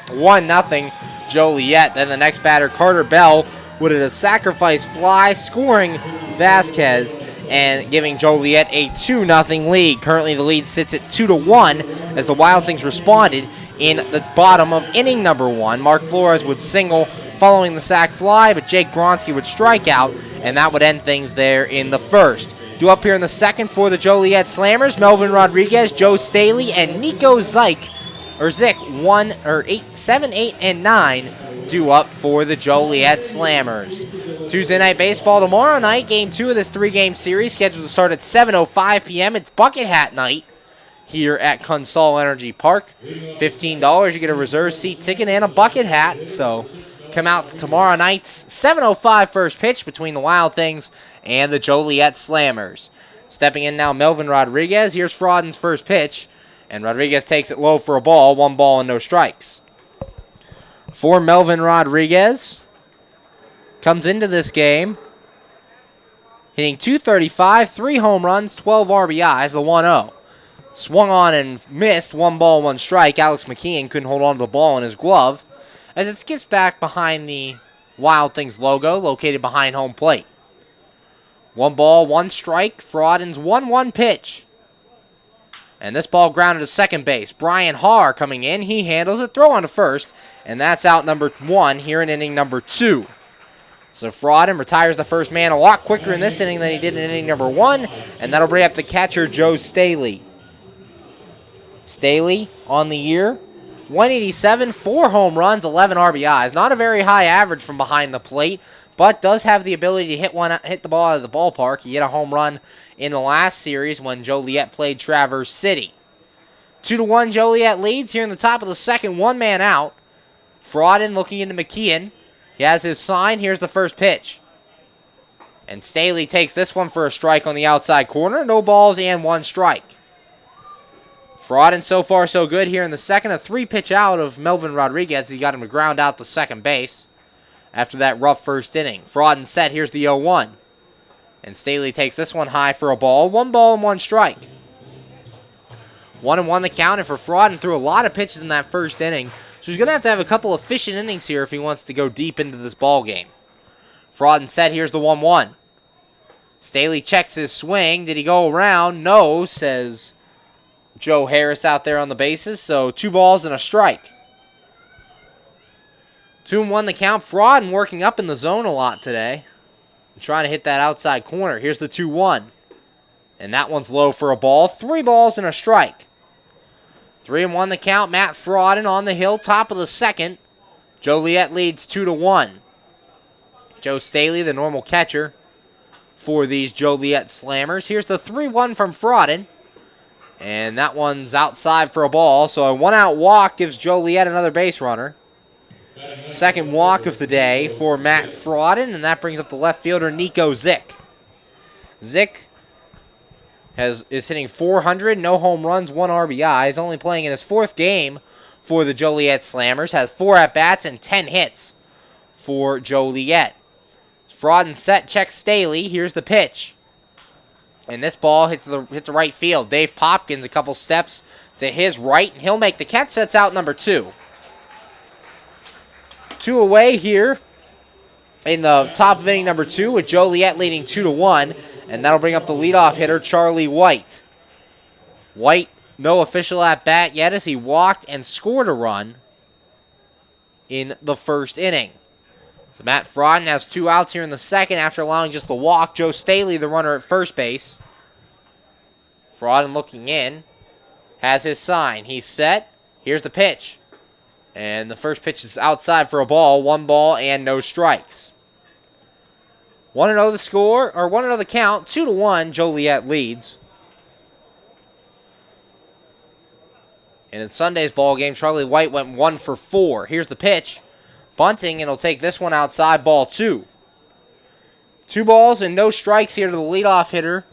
1-0 Joliet. Then the next batter, Carter Bell, would have a sacrifice fly, scoring Vasquez and giving Joliet a 2-0 lead. Currently the lead sits at 2-1 as the Wild Things responded in the bottom of inning number 1. Mark Flores would single following the sac fly, but Jake Gronsky would strike out, and that would end things there in the first. Due up here in the second for the Joliet Slammers, Melvin Rodriguez, Joe Staley, and Nico Zik, 7, 8, and 9 due up for the Joliet Slammers. Tuesday night baseball tomorrow night, game 2 of this 3-game series, scheduled to start at 7:05 p.m. It's Bucket Hat Night here at Consol Energy Park. $15, you get a reserve seat ticket and a bucket hat, so come out to tomorrow night's 7:05 first pitch between the Wild Things and the Joliet Slammers. Stepping in now, Melvin Rodriguez. Here's Frodden's first pitch, and Rodriguez takes it low for a ball, 1 ball and no strikes. For Melvin Rodriguez, comes into this game hitting .235, 3 home runs, 12 RBIs, the 1-0. Swung on and missed, 1 ball, 1 strike. Alex McKeon couldn't hold on to the ball in his glove as it skips back behind the Wild Things logo located behind home plate. 1 ball, 1 strike. Frodden's 1-1 pitch. And this ball grounded to second base. Brian Haar coming in. He handles it. Throw on to first. And that's out number 1 here in inning number 2. So Frodden retires the first man a lot quicker in this inning than he did in inning number 1. And that'll bring up the catcher, Joe Staley. Staley on the year, 187, 4 home runs, 11 RBIs. Not a very high average from behind the plate, but does have the ability to hit the ball out of the ballpark. He hit a home run in the last series when Joliet played Traverse City. 2-1 Joliet leads here in the top of the second, 1 man out. Frodden looking into McKeon. He has his sign. Here's the first pitch. And Staley takes this one for a strike on the outside corner. No balls and 1 strike. Frodden so far so good here in the second. A 3-pitch out of Melvin Rodriguez. He got him to ground out to second base after that rough first inning. Frodden set. Here's the 0-1. And Staley takes this one high for a ball. 1 ball and 1 strike. 1-1 the count, and for Frodden threw a lot of pitches in that first inning. So he's going to have a couple efficient innings here if he wants to go deep into this ball game. Frodden set. Here's the 1-1. Staley checks his swing. Did he go around? No, says Joe Harris out there on the bases. So 2 balls and a strike. 2-1 the count. Frodden working up in the zone a lot today. trying to hit that outside corner. Here's the 2-1. And that one's low for a ball. 3 balls and a strike. 3-1 the count. Matt Frodden on the hill, top of the second. Joliet leads 2-1. Joe Staley, the normal catcher for these Joliet Slammers. Here's the 3-1 from Frodden. And that one's outside for a ball. So a 1-out walk gives Joliet another base runner. Second walk of the day for Matt Frodden, and that brings up the left fielder Nico Zick. Zick is hitting .400, no home runs, 1 RBI. He's only playing in his 4th game for the Joliet Slammers. Has 4 at-bats and 10 hits for Joliet. Frodden set, checks Staley. Here's the pitch. And this ball hits the right field. Dave Popkins a couple steps to his right, and he'll make the catch. That's out number 2. 2 away here in the top of inning number 2 with Joliet leading 2-1. And that'll bring up the leadoff hitter, Charlie White. White, no official at-bat yet as he walked and scored a run in the first inning. So Matt Frodden has 2 outs here in the second after allowing just the walk. Joe Staley, the runner at first base. Frodden looking in, has his sign. He's set. Here's the pitch. And the first pitch is outside for a ball. 1 ball and no strikes. 1-0 the score, or 1-0 the count. 2-1, Joliet leads. And in Sunday's ball game, Charlie White went 1 for 4. Here's the pitch. Bunting, and he'll take this one outside, ball 2. 2 balls and no strikes here to the leadoff hitter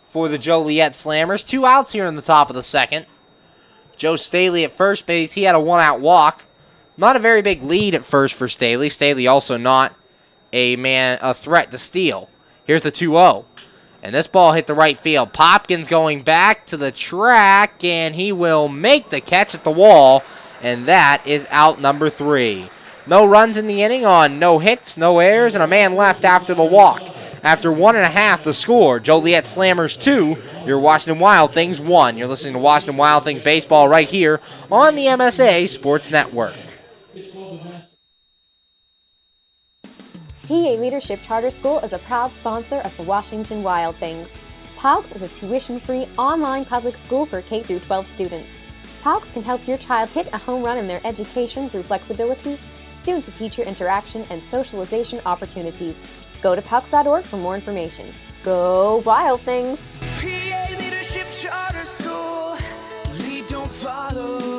for the Joliet Slammers. 2 outs here in the top of the second. Joe Staley at first base, he had a 1-out walk. Not a very big lead at first for Staley. Staley also not a threat to steal. Here's the 2-0. And this ball hit the right field. Popkins going back to the track, and he will make the catch at the wall, and that is out number 3. No runs in the inning on no hits, no errors, and a man left after the walk. After 1.5 the score, Joliet Slammers 2, your Washington Wild Things 1. You're listening to Washington Wild Things baseball right here on the MSA Sports Network. PA Leadership Charter School is a proud sponsor of the Washington Wild Things. PALCS is a tuition-free online public school for K-12 students. PALCS can help your child hit a home run in their education through flexibility, student-to-teacher interaction, and socialization opportunities. Go to PALCS.org for more information. Go Wild Things! PA Leadership Charter School, lead, don't follow.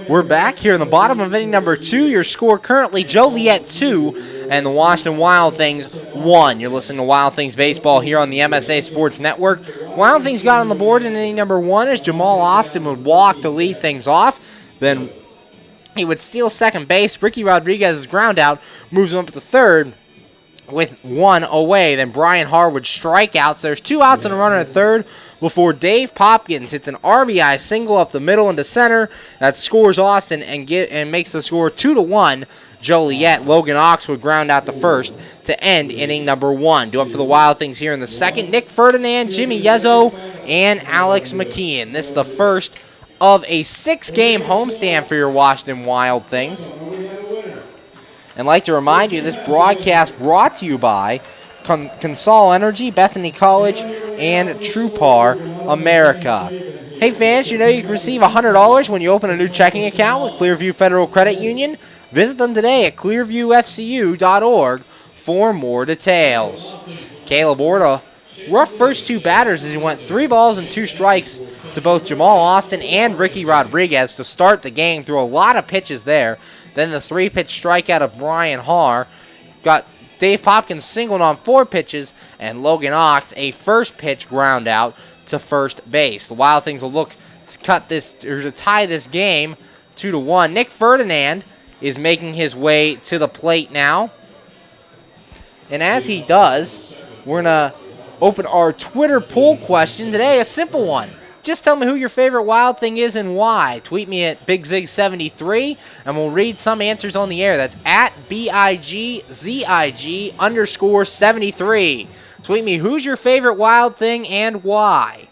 We're back here in the bottom of inning number 2. Your score currently Joliet 2 and the Washington Wild Things 1. You're listening to Wild Things Baseball here on the MSA Sports Network. Wild Things got on the board in inning number 1 as Jamal Austin would walk to lead things off. Then he would steal second base. Ricky Rodriguez's ground out moves him up to third with 1 away. Then Brian Harwood strike out. So there's 2 outs and a runner at third before Dave Popkins hits an RBI single up the middle into center. That scores Austin and makes the score 2-1. Joliet. Logan Ox would ground out the first to end inning number 1. Do up for the Wild Things here in the second. Nick Ferdinand, Jimmy Yezzo, and Alex McKeon. This is the first of a 6-game homestand for your Washington Wild Things. And I'd like to remind you, this broadcast brought to you by Consol Energy, Bethany College, and TruePar America. Hey fans, you know you can receive $100 when you open a new checking account with Clearview Federal Credit Union. Visit them today at clearviewfcu.org for more details. Caleb Orta, rough first 2 batters as he went 3 balls and 2 strikes to both Jamal Austin and Ricky Rodriguez to start the game through a lot of pitches there. Then the 3-pitch strikeout of Brian Harr got Dave Popkins singled on 4 pitches, and Logan Ox a first pitch ground out to first base. The Wild Things will look to tie this game 2-1. Nick Ferdinand is making his way to the plate now. And as he does, we're going to open our Twitter poll question today, a simple one. Just tell me who your favorite Wild Thing is and why. Tweet me at BigZig73, and we'll read some answers on the air. That's at BIGZIG_73. Tweet me who's your favorite Wild Thing and why.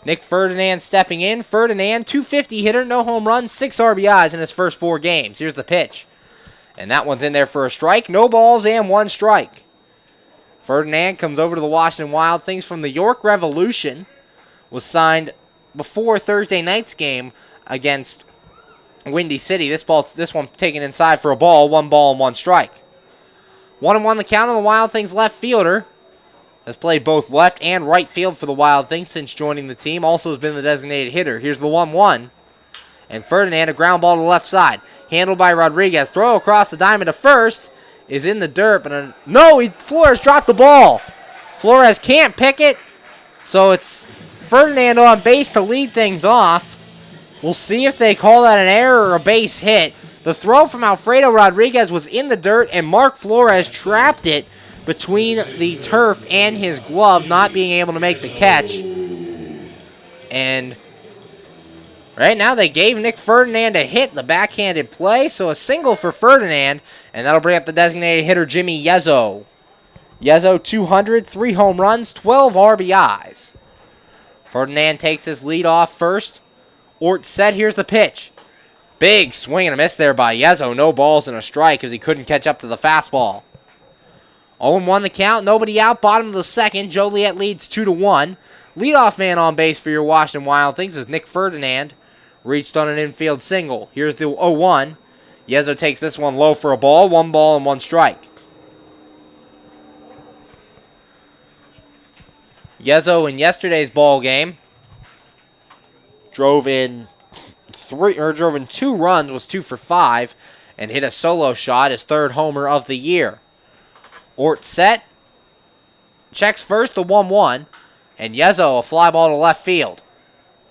Nick Ferdinand stepping in. Ferdinand, 250 hitter, no home runs, 6 RBIs in his first 4 games. Here's the pitch. And that one's in there for a strike. No balls and 1 strike. Ferdinand comes over to the Washington Wild Things from the York Revolution. Was signed before Thursday night's game against Windy City. This one taken inside for a ball. 1 ball and 1 strike. 1-1 the count on the Wild Things left fielder. Has played both left and right field for the Wild Things since joining the team. Also has been the designated hitter. Here's the 1-1. And Ferdinand, a ground ball to the left side. Handled by Rodriguez. Throw across the diamond to first. Is in the dirt. But Flores dropped the ball. Flores can't pick it. So it's Ferdinand on base to lead things off. We'll see if they call that an error or a base hit. The throw from Alfredo Rodriguez was in the dirt, and Mark Flores trapped it between the turf and his glove, not being able to make the catch. And right now they gave Nick Ferdinand a hit, the backhanded play, so a single for Ferdinand, and that'll bring up the designated hitter, Jimmy Yezzo. Yezzo, 200, 3 home runs, 12 RBIs. Ferdinand takes his lead off first. Ort set, here's the pitch. Big swing and a miss there by Yezzo. No balls and a strike as he couldn't catch up to the fastball. 0-1 the count, nobody out, bottom of the second. Joliet leads 2-1. Leadoff man on base for your Washington Wild Things is Nick Ferdinand. Reached on an infield single. Here's the 0-1. Yezzo takes this one low for a ball. 1 ball and 1 strike. Yezzo in yesterday's ball game drove in 2 runs, was 2 for 5, and hit a solo shot, his 3rd homer of the year. Ort set, checks first, the 1-1, and Yezzo a fly ball to left field.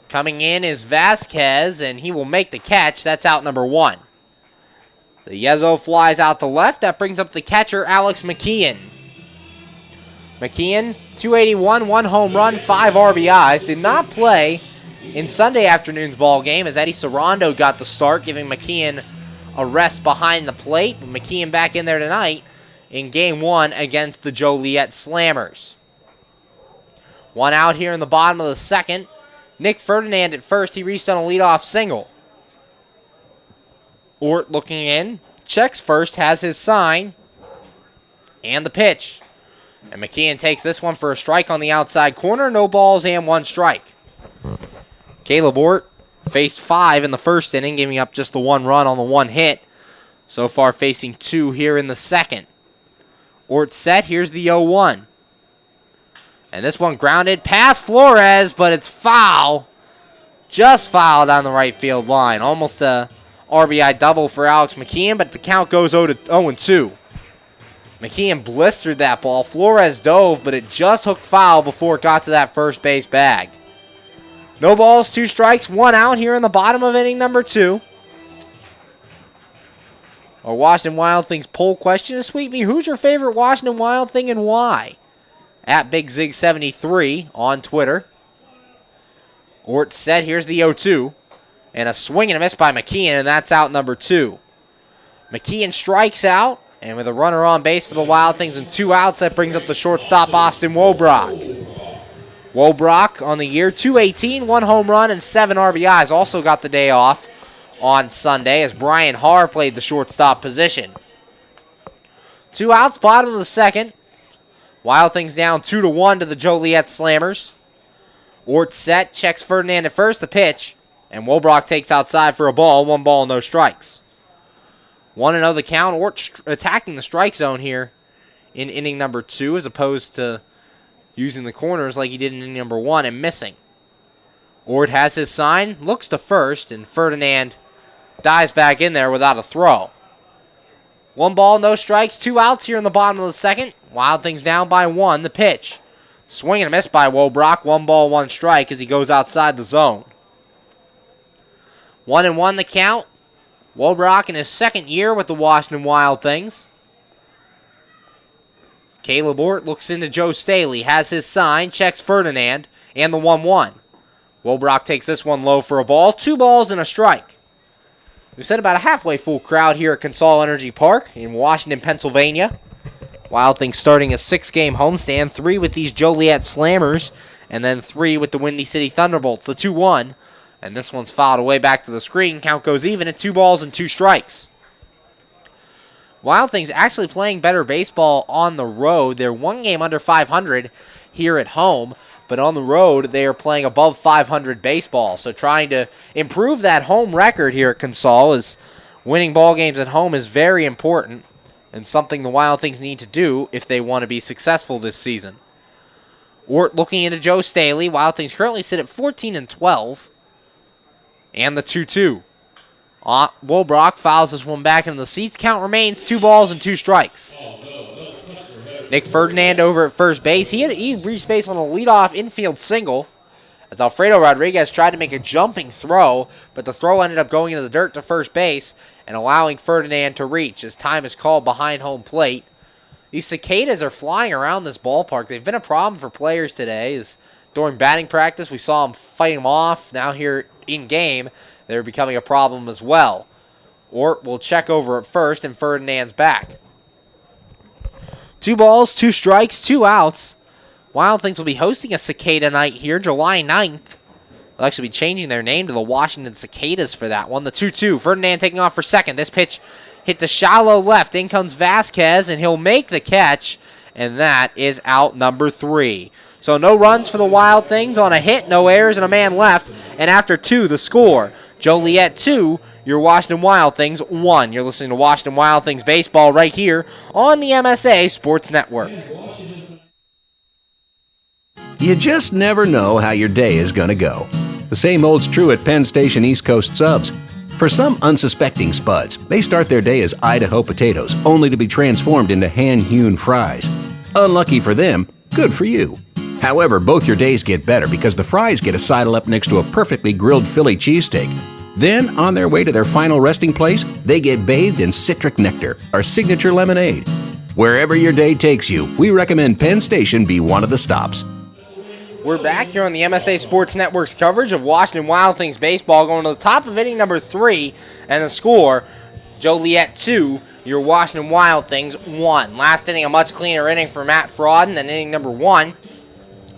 Coming in is Vasquez, and he will make the catch. That's out number 1. The Yezzo flies out to left. That brings up the catcher, Alex McKeon. McKeon, 281, 1 home run, 5 RBIs. Did not play in Sunday afternoon's ball game as Eddie Sarando got the start, giving McKeon a rest behind the plate. But McKeon back in there tonight in Game 1 against the Joliet Slammers. 1 out here in the bottom of the second. Nick Ferdinand at first. He reached on a leadoff single. Ort looking in. Checks first. Has his sign. And the pitch. And McKeon takes this one for a strike on the outside corner. No balls and 1 strike. Caleb Ort faced 5 in the first inning, giving up just the 1 run on the 1 hit. So far facing 2 here in the second. Ort set. Here's the 0-1. And this one grounded past Flores, but it's foul. Just foul down the right field line. Almost a RBI double for Alex McKeon, but the count goes 0-2. McKeon blistered that ball. Flores dove, but it just hooked foul before it got to that first base bag. No balls, 2 strikes, 1 out here in the bottom of inning number 2. Our Washington Wild Things poll question is, Sweet Me, who's your favorite Washington Wild Thing and why? At BigZig73 on Twitter. Ort set, here's the 0-2. And a swing and a miss by McKeon, and that's out number 2. McKeon strikes out, and with a runner on base for the Wild Things and 2 outs, that brings up the shortstop, Austin Wobrock. Wobrock on the year, 218, 1 home run, and 7 RBIs. Also got the day off on Sunday as Brian Harr played the shortstop position. 2 outs, bottom of the second. Wild Things down 2-1 to the Joliet Slammers. Ort set, checks Ferdinand at first, the pitch, and Wobrock takes outside for a ball, 1 ball, no strikes. 1-0 the count. Ort attacking the strike zone here in inning number 2 as opposed to using the corners like he did in inning number 1 and missing. Ort has his sign, looks to first, and Ferdinand dives back in there without a throw. 1 ball, no strikes, 2 outs here in the bottom of the second. Wild Things down by 1, the pitch. Swing and a miss by Wobrock, 1 ball, 1 strike as he goes outside the zone. 1-1 the count. Wobrock in his second year with the Washington Wild Things. Caleb Ort looks into Joe Staley, has his sign, checks Ferdinand, and the 1-1. Wobrock takes this one low for a ball, 2 balls and a strike. We've said about a halfway full crowd here at Consol Energy Park in Washington, Pennsylvania. Wild Things starting a 6-game homestand, 3 with these Joliet Slammers and then 3 with the Windy City Thunderbolts, the 2-1. And this one's fouled away back to the screen. Count goes even at 2 balls and 2 strikes. Wild Things actually playing better baseball on the road. They're 1 game under 500 here at home, but on the road they are playing above 500 baseball. So trying to improve that home record here at Consol, as winning ball games at home is very important and something the Wild Things need to do if they want to be successful this season. Ort looking into Joe Staley. Wild Things currently sit at 14-12. And the 2-2. Wilbrock fouls this one back into the seats. Count remains 2 balls and 2 strikes. Nick Ferdinand over at first base. He reached base on a leadoff infield single as Alfredo Rodriguez tried to make a jumping throw, but the throw ended up going into the dirt to first base and allowing Ferdinand to reach as time is called behind home plate. These cicadas are flying around this ballpark. They've been a problem for players today. As during batting practice, we saw them fighting them off. Now here in game, they're becoming a problem as well. Ort will check over at first, and Ferdinand's back. 2 balls, 2 strikes, 2 outs. Wild Things will be hosting a cicada night here, July 9th. They'll actually be changing their name to the Washington Cicadas for that one. The 2-2. Ferdinand taking off for second. This pitch hit the shallow left. In comes Vasquez, and he'll make the catch, and that is out number 3. So no runs for the Wild Things on a hit, no errors, and a man left. And after 2, the score. Joliet 2, your Washington Wild Things 1. You're listening to Washington Wild Things baseball right here on the MSA Sports Network. You just never know how your day is going to go. The same holds true at Penn Station East Coast Subs. For some unsuspecting spuds, they start their day as Idaho potatoes, only to be transformed into hand-hewn fries. Unlucky for them, good for you. However, both your days get better because the fries get a sidle up next to a perfectly grilled Philly cheesesteak. Then, on their way to their final resting place, they get bathed in citric nectar, our signature lemonade. Wherever your day takes you, we recommend Penn Station be one of the stops. We're back here on the MSA Sports Network's coverage of Washington Wild Things baseball, going to the top of inning number 3, and the score, Joliet 2, your Washington Wild Things 1. Last inning, a much cleaner inning for Matt Frauden than inning number 1,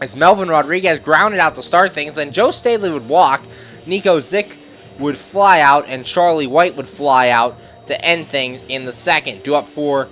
as Melvin Rodriguez grounded out to start things. Then Joe Staley would walk, Nico Zick would fly out, and Charlie White would fly out to end things in the second. Due up for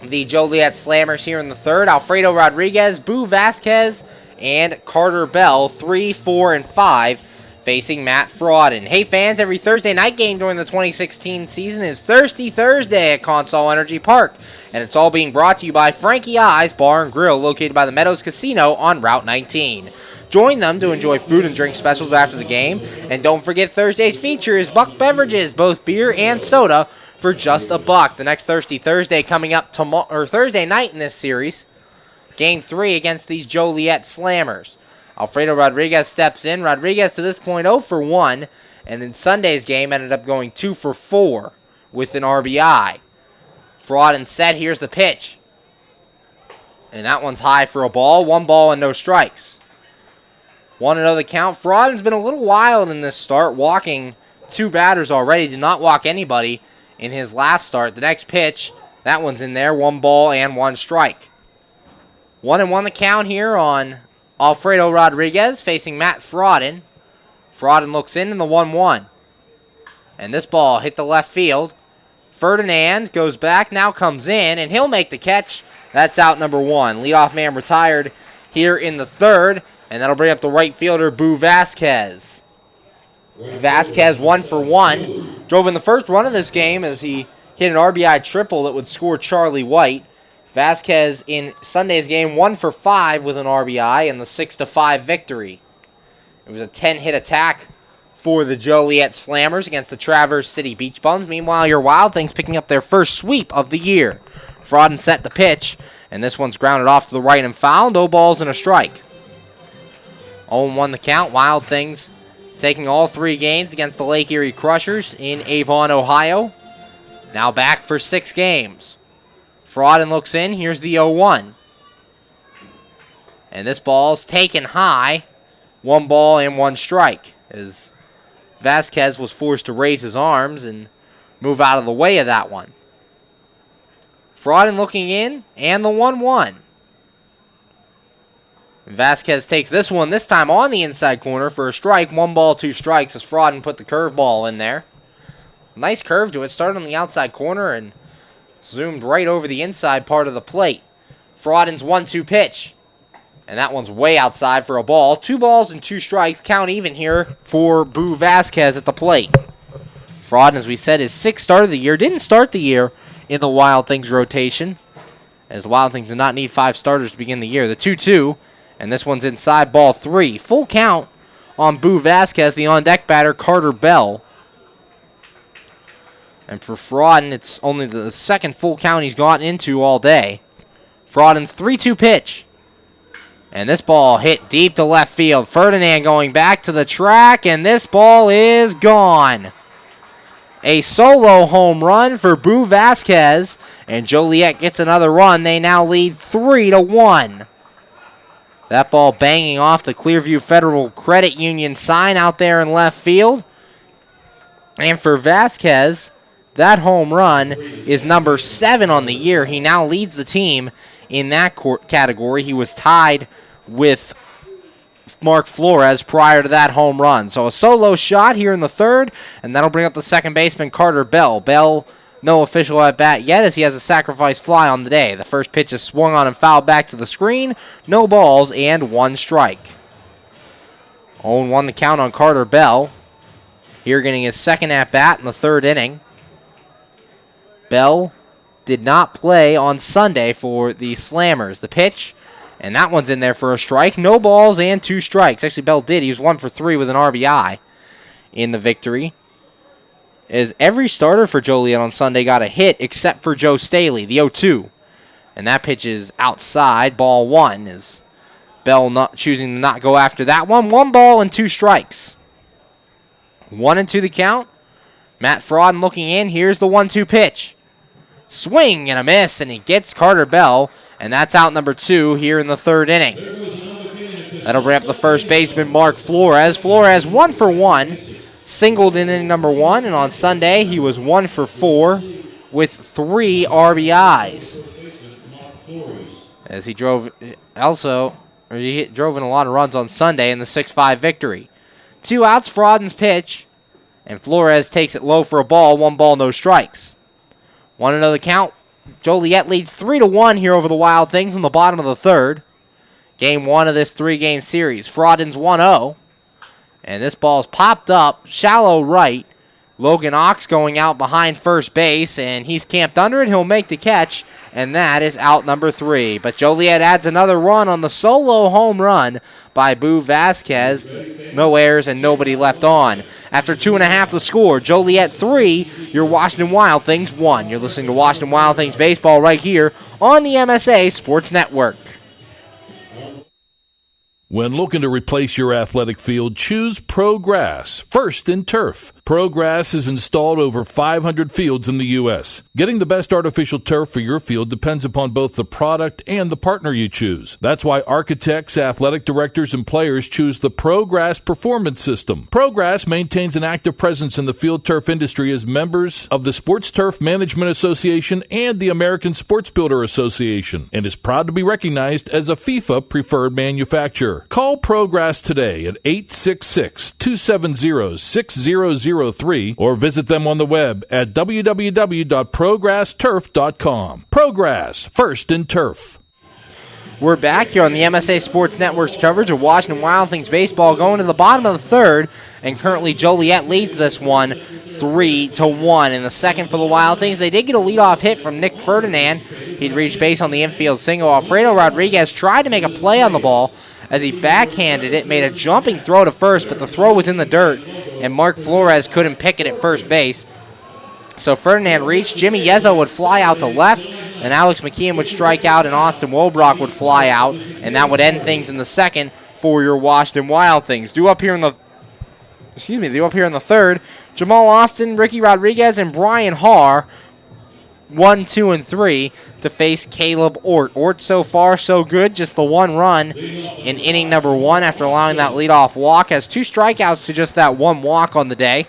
the Joliet Slammers here in the third, Alfredo Rodriguez, Boo Vasquez, and Carter Bell, 3, 4, and 5, facing Matt Frauden. Hey fans, every Thursday night game during the 2016 season is Thirsty Thursday at Consol Energy Park, and it's all being brought to you by Frankie Eyes Bar and Grill, located by the Meadows Casino on Route 19. Join them to enjoy food and drink specials after the game, and don't forget Thursday's feature is Buck Beverages, both beer and soda, for just $1. The next Thirsty Thursday coming up Thursday night in this series, Game 3 against these Joliet Slammers. Alfredo Rodriguez steps in. Rodriguez to this point 0 for 1, and in Sunday's game ended up going 2 for 4 with an RBI. Frauden set. Here's the pitch, and that one's high for a ball. 1 ball and no strikes. 1-0 the count. Frauden's been a little wild in this start, walking 2 batters already. Did not walk anybody in his last start. The next pitch, that one's in there. 1 ball and 1 strike. 1-1 the count here on Alfredo Rodriguez facing Matt Frauden. Frauden looks in the 1-1. And this ball hit the left field. Ferdinand goes back, now comes in, and he'll make the catch. That's out number 1. Leadoff man retired here in the third, and that'll bring up the right fielder, Boo Vasquez. Vasquez 1 for 1. Drove in the first run of this game as he hit an RBI triple that would score Charlie White. Vasquez in Sunday's game 1 for 5 with an RBI and the 6-5 victory. It was a 10-hit attack for the Joliet Slammers against the Traverse City Beach Bums. Meanwhile, your Wild Things picking up their first sweep of the year. Frauden set the pitch, and this one's grounded off to the right and foul. No balls and a strike. 0-1 the count. Wild Things taking all 3 games against the Lake Erie Crushers in Avon, Ohio. Now back for 6 games. Frauden looks in. Here's the 0-1. And this ball's taken high. 1 ball and 1 strike, as Vasquez was forced to raise his arms and move out of the way of that one. Frauden looking in, and the 1-1. Vasquez takes this one, this time on the inside corner for a strike. 1 ball, 2 strikes as Frauden put the curveball in there. Nice curve to it. Started on the outside corner and zoomed right over the inside part of the plate. Frauden's 1-2 pitch. And that one's way outside for a ball. 2 balls and 2 strikes. Count even here for Boo Vasquez at the plate. Frauden, as we said, his 6th start of the year. Didn't start the year in the Wild Things rotation, as the Wild Things did not need 5 starters to begin the year. The 2-2. And this one's inside, ball 3. Full count on Boo Vasquez, the on-deck batter, Carter Bell. And for Frauden, it's only the 2nd full count he's gotten into all day. Frauden's 3-2 pitch. And this ball hit deep to left field. Ferdinand going back to the track, and this ball is gone. A solo home run for Boo Vasquez, and Joliet gets another run. They now lead 3-1. That ball banging off the Clearview Federal Credit Union sign out there in left field. And for Vasquez, that home run is number 7 on the year. He now leads the team in that category. He was tied with Mark Flores prior to that home run. So a solo shot here in the 3rd, and that'll bring up the second baseman, Carter Bell. Bell, no official at bat yet, as he has a sacrifice fly on the day. The first pitch is swung on and fouled back to the screen. No balls and 1 strike. 0-1 the count on Carter Bell. Here getting his 2nd at bat in the 3rd inning. Bell did not play on Sunday for the Slammers. The pitch, and that one's in there for a strike. No balls and 2 strikes. Actually, Bell did. He was 1 for 3 with an RBI in the victory. As every starter for Joliet on Sunday got a hit except for Joe Staley, the 0-2. And that pitch is outside, ball 1, as Bell not choosing to not go after that one. 1 ball and 2 strikes. 1-2 the count. Matt Frauden looking in. Here's the 1-2 pitch. Swing and a miss, and he gets Carter Bell, and that's out number 2 here in the 3rd inning. That'll bring up the first baseman, Mark Flores. Flores 1 for 1. Singled in inning number 1, and on Sunday he was 1 for 4 with 3 RBIs. As he drove in a lot of runs on Sunday in the 6-5 victory. 2 outs, Frauden's pitch, and Flores takes it low for a ball. 1 ball, no strikes. 1-0 the count. Joliet leads 3-1 here over the Wild Things in the bottom of the 3rd. Game 1 of this 3-game series. Frauden's 1-0. And this ball's popped up, shallow right. Logan Ox going out behind first base, and he's camped under it. He'll make the catch, and that is out number 3. But Joliet adds another run on the solo home run by Boo Vasquez. No errors and nobody left on. After 2.5 the score, Joliet 3, your Washington Wild Things 1. You're listening to Washington Wild Things baseball right here on the MSA Sports Network. When looking to replace your athletic field, choose ProGrass, first in turf. ProGrass has installed over 500 fields in the U.S. Getting the best artificial turf for your field depends upon both the product and the partner you choose. That's why architects, athletic directors, and players choose the ProGrass Performance System. ProGrass maintains an active presence in the field turf industry as members of the Sports Turf Management Association and the American Sports Builder Association, and is proud to be recognized as a FIFA preferred manufacturer. Call ProGrass today at 866-270-6003 or visit them on the web at www.progressturf.com. ProGrass, first in turf. We're back here on the MSA Sports Network's coverage of Washington Wild Things baseball going to the bottom of the 3rd, and currently Joliet leads this one 3-1. In the 2nd for the Wild Things, they did get a leadoff hit from Nick Ferdinand. He'd reached base on the infield single. Alfredo Rodriguez tried to make a play on the ball as he backhanded it, made a jumping throw to first, but the throw was in the dirt, and Mark Flores couldn't pick it at first base. So Ferdinand reached. Jimmy Yezzo would fly out to left, and Alex McKeon would strike out, and Austin Wobrock would fly out, and that would end things in the 2nd for your Washington Wild Things. Due up here in the 3rd, Jamal Austin, Ricky Rodriguez, and Brian Haar, 1, 2, and 3 to face Caleb Ort. Ort so far so good, just the 1 run in inning number 1 after allowing that leadoff walk. Has 2 strikeouts to just that 1 walk on the day.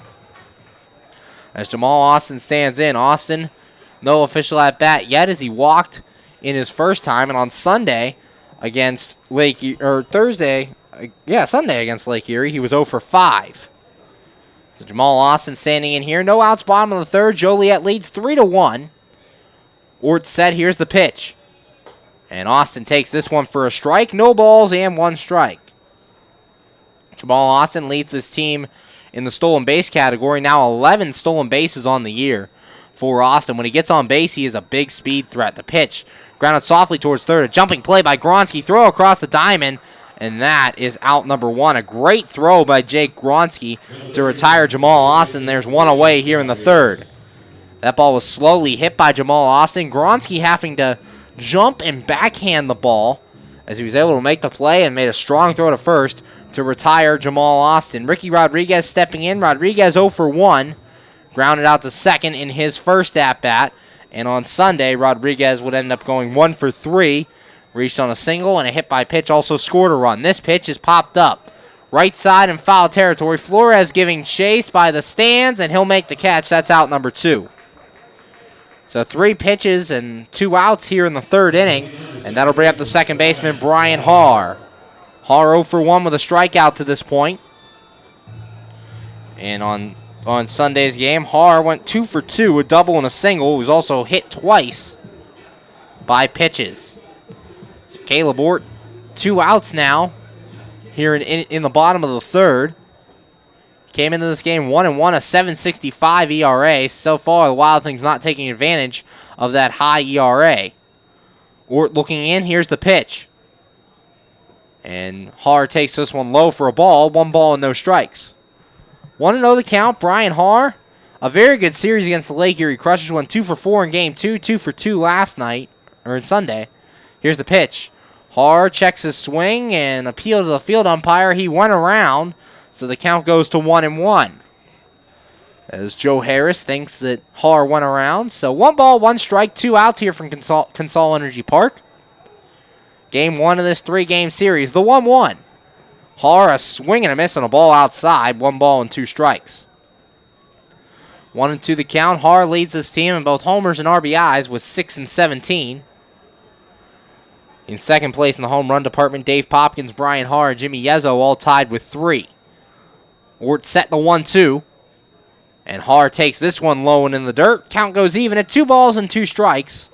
As Jamal Austin stands in. Austin, no official at bat yet as he walked in his first time, and on Sunday against Sunday against Lake Erie. He was 0 for 5. So Jamal Austin standing in here. No outs, bottom of the third. Joliet leads 3-1. Ort set. Here's the pitch. And Austin takes this one for a strike. No balls and 1 strike. Jamal Austin leads this team in the stolen base category. Now 11 stolen bases on the year for Austin. When he gets on base, he is a big speed threat. The pitch grounded softly towards third. A jumping play by Gronsky. Throw across the diamond. And that is out number 1. A great throw by Jake Gronsky to retire Jamal Austin. There's 1 away here in the third. That ball was slowly hit by Jamal Austin. Gronsky having to jump and backhand the ball as he was able to make the play and made a strong throw to first to retire Jamal Austin. Ricky Rodriguez stepping in. Rodriguez 0 for 1. Grounded out to second in his first at-bat. And on Sunday, Rodriguez would end up going 1 for 3. Reached on a single and a hit by pitch. Also scored a run. This pitch is popped up. Right side in foul territory. Flores giving chase by the stands, and he'll make the catch. That's out number 2. So 3 pitches and 2 outs here in the third inning. And that'll bring up the second baseman, Brian Haar. Haar 0 for 1 with a strikeout to this point. And on Sunday's game, Haar went 2 for 2, a double and a single. He was also hit twice by pitches. So Caleb Ort, 2 outs now here in the bottom of the third. Came into this game 1-1, a 7.65 ERA. So far, the Wild Things not taking advantage of that high ERA. Ort looking in. Here's the pitch. And Haar takes this one low for a ball. 1 ball and no strikes. 1-0 the count. Brian Haar, a very good series against the Lake Erie Crushers. Went 2 for 4 in game 2, 2 for 2 last night, or Sunday. Here's the pitch. Haar checks his swing and appeal to the field umpire. He went around, so the count goes to 1-1. As Joe Harris thinks that Haar went around. So 1 ball, 1 strike, 2 outs here from Consol Energy Park. Game 1 of this 3-game series, the 1-1. Haar a swing and a miss on a ball outside. 1 ball and 2 strikes. 1-2 the count. Haar leads this team in both homers and RBIs with 6 and 17. In second place in the home run department, Dave Popkins, Brian Haar, and Jimmy Yezzo all tied with 3. Ort set the 1-2. And Haar takes this one low and in the dirt. Count goes even at 2 balls and 2 strikes.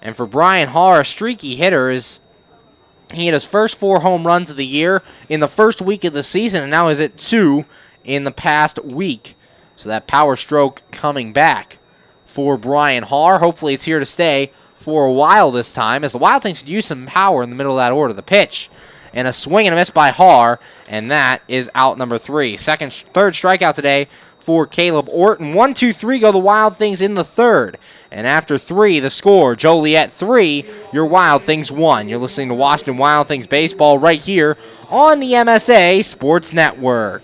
And for Brian Haar, a streaky hitter, he hit his first 4 home runs of the year in the first week of the season, and now is at 2 in the past week. So that power stroke coming back for Brian Haar. Hopefully it's here to stay for a while this time, as the Wild Things could use some power in the middle of that order. The pitch and a swing and a miss by Haar, and that is out number 3. Third strikeout today for Caleb Ort. And 1-2-3 go the Wild Things in the third. And after 3, the score, Joliet 3, your Wild Things 1. You're listening to Washington Wild Things Baseball right here on the MSA Sports Network.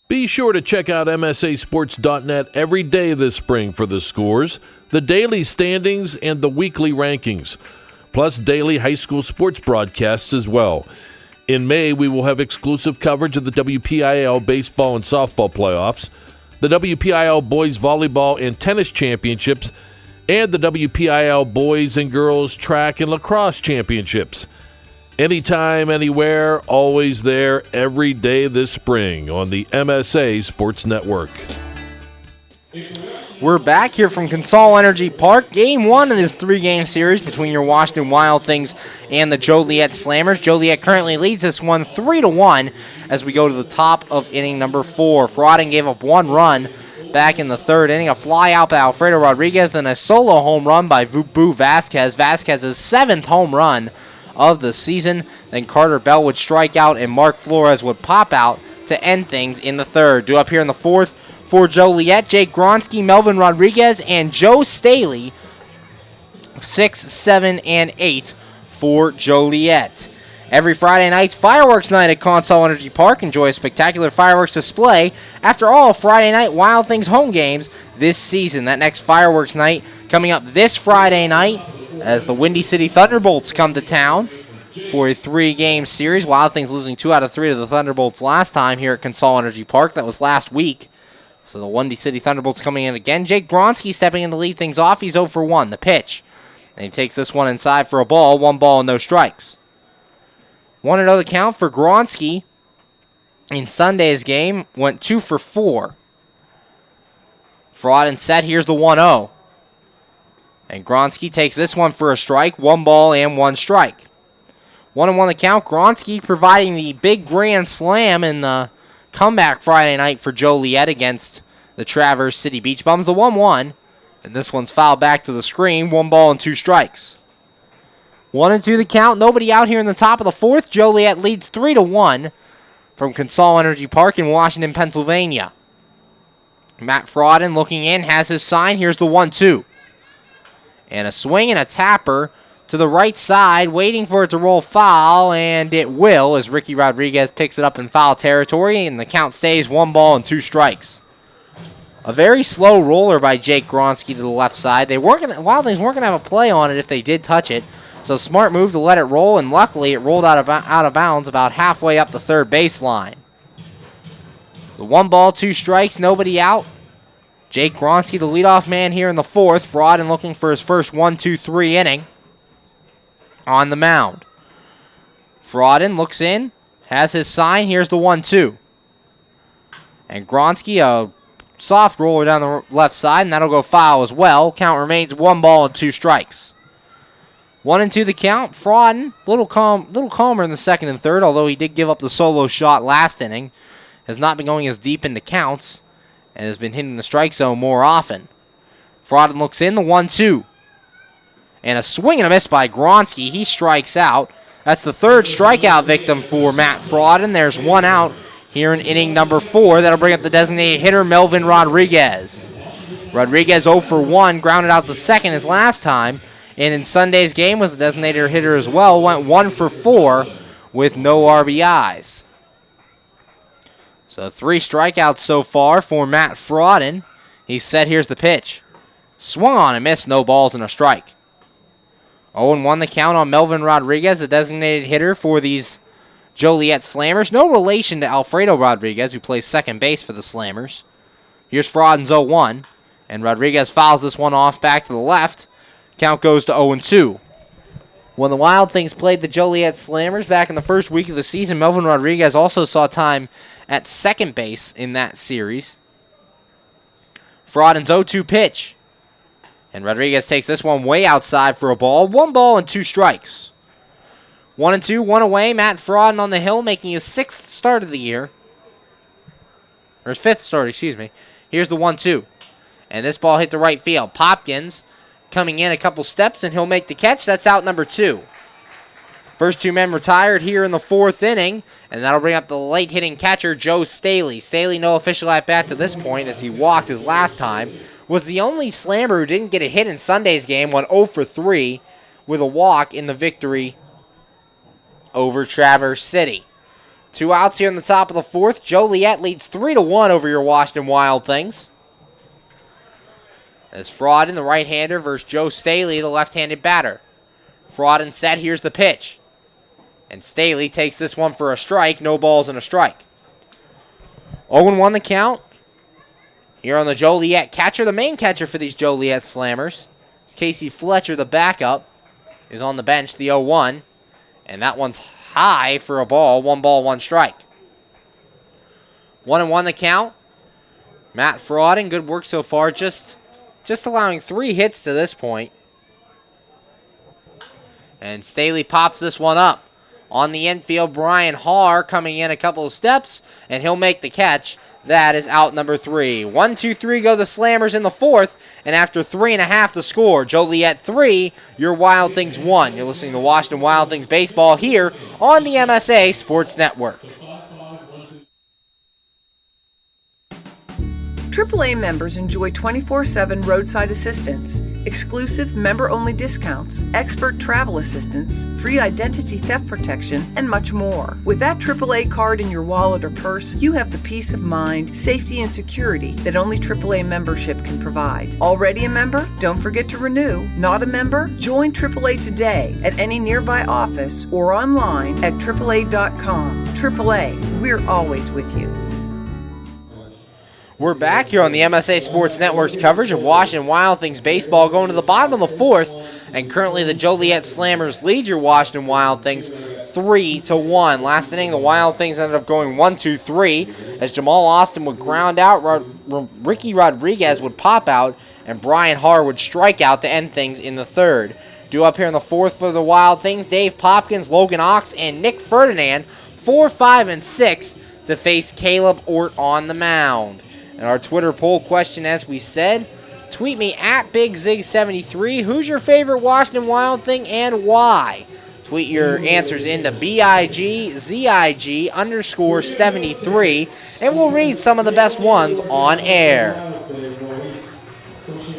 Be sure to check out MSASports.net every day this spring for the scores, the daily standings, and the weekly rankings, plus daily high school sports broadcasts as well. In May, we will have exclusive coverage of the WPIAL baseball and softball playoffs, the WPIAL boys volleyball and tennis championships, and the WPIAL boys and girls track and lacrosse championships. Anytime, anywhere, always there, every day this spring on the MSA Sports Network. We're back here from Consol Energy Park. Game 1 of this 3-game series between your Washington Wild Things and the Joliet Slammers. Joliet currently leads this one 3-1 as we go to the top of inning number 4. Frauding gave up 1 run back in the third inning. A fly out by Alfredo Rodriguez, then a solo home run by Boo Vasquez. Vasquez's 7th home run of the season. Then Carter Bell would strike out and Mark Flores would pop out to end things in the third. Due up here in the fourth for Joliet, Jake Gronsky, Melvin Rodriguez, and Joe Staley. 6, 7, and 8 for Joliet. Every Friday night's fireworks night at Consol Energy Park. Enjoy a spectacular fireworks display after all Friday night Wild Things home games this season. That next fireworks night coming up this Friday night as the Windy City Thunderbolts come to town for a 3-game series. Wild Things losing 2 out of 3 to the Thunderbolts last time here at Consol Energy Park. That was last week. So the Lundy City Thunderbolts coming in again. Jake Bronski stepping in to lead things off. He's 0 for 1. The pitch. And he takes this one inside for a ball. 1 ball and no strikes. 1-0 the count for Gronski. In Sunday's game, went 2 for 4. Fraud and set. Here's the 1-0. And Gronski takes this one for a strike. 1 ball and 1 strike. 1-1 the count. Gronski providing the big grand slam in the comeback Friday night for Joliet against the Traverse City Beach Bums. The 1-1. And this one's fouled back to the screen. 1 ball and 2 strikes. 1-2 the count. Nobody out here in the top of the 4th. Joliet leads 3-1 from Consol Energy Park in Washington, Pennsylvania. Matt Frauden looking in, has his sign. Here's the 1-2. And a swing and a tapper to the right side, waiting for it to roll foul, and it will as Ricky Rodriguez picks it up in foul territory, and the count stays 1 ball and 2 strikes. A very slow roller by Jake Gronski to the left side. Wild Things weren't going to have a play on it if they did touch it, so smart move to let it roll, and luckily it rolled out of bounds about halfway up the third baseline. The 1 ball, 2 strikes, nobody out. Jake Gronski, the leadoff man here in the 4th. Fraud and looking for his first 1-2-3 inning on the mound. Frauden looks in, has his sign. Here's the 1-2. And Gronski, a soft roller down the left side, and that'll go foul as well. Count remains 1 ball and 2 strikes. 1-2 the count. Frauden, little calmer in the 2nd and 3rd, although he did give up the solo shot last inning. Has not been going as deep into counts and has been hitting the strike zone more often. Frauden looks in, the 1-2. And a swing and a miss by Gronski. He strikes out. That's the 3rd strikeout victim for Matt Frauden. There's 1 out here in inning number 4. That'll bring up the designated hitter, Melvin Rodriguez. Rodriguez 0 for 1, grounded out the 2nd his last time. And in Sunday's game was the designated hitter as well. Went 1 for 4 with no RBIs. So 3 strikeouts so far for Matt Frauden. He's set. Here's the pitch. Swung on and missed. No balls and a strike. 0-1 the count on Melvin Rodriguez, the designated hitter for these Joliet Slammers. No relation to Alfredo Rodriguez, who plays second base for the Slammers. Here's Frauden's 0-1. And Rodriguez fouls this one off back to the left. Count goes to 0-2. When the Wild Things played the Joliet Slammers back in the first week of the season, Melvin Rodriguez also saw time at second base in that series. Frauden's 0-2 pitch. And Rodriguez takes this one way outside for a ball. 1 ball and 2 strikes. 1-2, 1 away. Matt Frauden on the hill making his 6th start of the year. Or his 5th start, excuse me. Here's the 1-2. And this ball hit the right field. Popkins coming in a couple steps, and he'll make the catch. That's out number 2. First 2 men retired here in the 4th inning, and that'll bring up the late-hitting catcher, Joe Staley. Staley, no official at-bat to this point, as he walked his last time. Was the only Slammer who didn't get a hit in Sunday's game, went 0 for 3 with a walk in the victory over Traverse City. 2 outs here in the top of the 4th. Joliet leads 3-1 over your Washington Wild Things. As Frauden, the right-hander, versus Joe Staley, the left-handed batter. Frauden set. Here's the pitch. And Staley takes this one for a strike. No balls and a strike. 0-1 the count. Here on the Joliet catcher, the main catcher for these Joliet Slammers. It's Casey Fletcher, the backup, is on the bench, the 0-1. And that one's high for a ball. 1 ball, 1 strike. 1-1 the count. Matt Frauden, good work so far. Just allowing 3 hits to this point. And Staley pops this one up. On the infield, Brian Haar coming in a couple of steps, and he'll make the catch. That is out number 3. 1, 2, 3 go the Slammers in the 4th, and after 3.5 the score. Joliet 3, your Wild Things 1. You're listening to Washington Wild Things baseball here on the MSA Sports Network. AAA members enjoy 24/7 roadside assistance, exclusive member-only discounts, expert travel assistance, free identity theft protection, and much more. With that AAA card in your wallet or purse, you have the peace of mind, safety, and security that only AAA membership can provide. Already a member? Don't forget to renew. Not a member? Join AAA today at any nearby office or online at AAA.com. AAA, we're always with you. We're back here on the MSA Sports Network's coverage of Washington Wild Things baseball, going to the bottom of the fourth, and currently the Joliet Slammers lead your Washington Wild Things 3-1. Last inning, the Wild Things ended up going 1-2-3 as Jamal Austin would ground out, Ricky Rodriguez would pop out, and Brian Harr would strike out to end things in the third. Due up here in the fourth for the Wild Things, Dave Popkins, Logan Ox, and Nick Ferdinand, 4, 5, and 6 to face Caleb Ort on the mound. And our Twitter poll question, as we said, tweet me at BigZig73. Who's your favorite Washington Wild Thing and why? Tweet your answers into BIGZIG_73, and we'll read some of the best ones on air.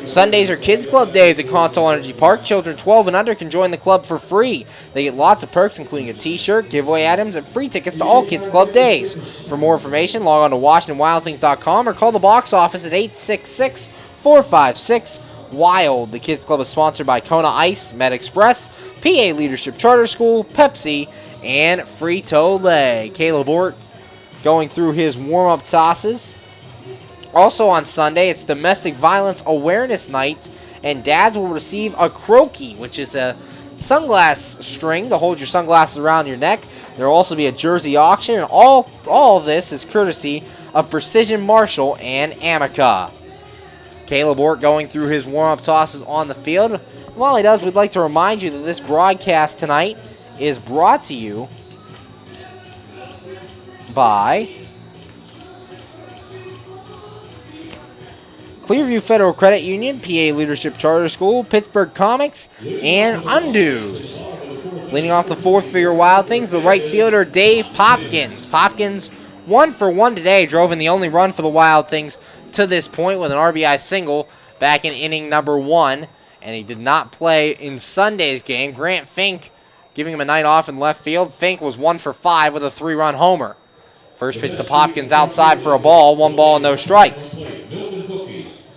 Sundays are Kids Club days at Consol Energy Park. Children 12 and under can join the club for free. They get lots of perks, including a t-shirt, giveaway items, and free tickets to all Kids Club days. For more information, log on to WashingtonWildThings.com or call the box office at 866-456-WILD. The Kids Club is sponsored by Kona Ice, Med Express, PA Leadership Charter School, Pepsi, and Frito-Lay. Caleb Ort going through his warm-up tosses. Also on Sunday, it's Domestic Violence Awareness Night, and dads will receive a croaky, which is a sunglass string to hold your sunglasses around your neck. There will also be a jersey auction, and all of this is courtesy of Precision Marshall and Amica. Caleb Ort going through his warm-up tosses on the field. While he does, we'd like to remind you that this broadcast tonight is brought to you by Clearview Federal Credit Union, PA Leadership Charter School, Pittsburgh Comics, and Undoes. Leading off the fourth for your Wild Things, the right fielder Dave Popkins. Popkins, 1 for 1 today, drove in the only run for the Wild Things to this point with an RBI single back in inning number 1, and he did not play in Sunday's game. Grant Fink giving him a night off in left field. Fink was 1 for 5 with a 3-run homer. First pitch to Popkins outside for a ball, 1 ball and no strikes.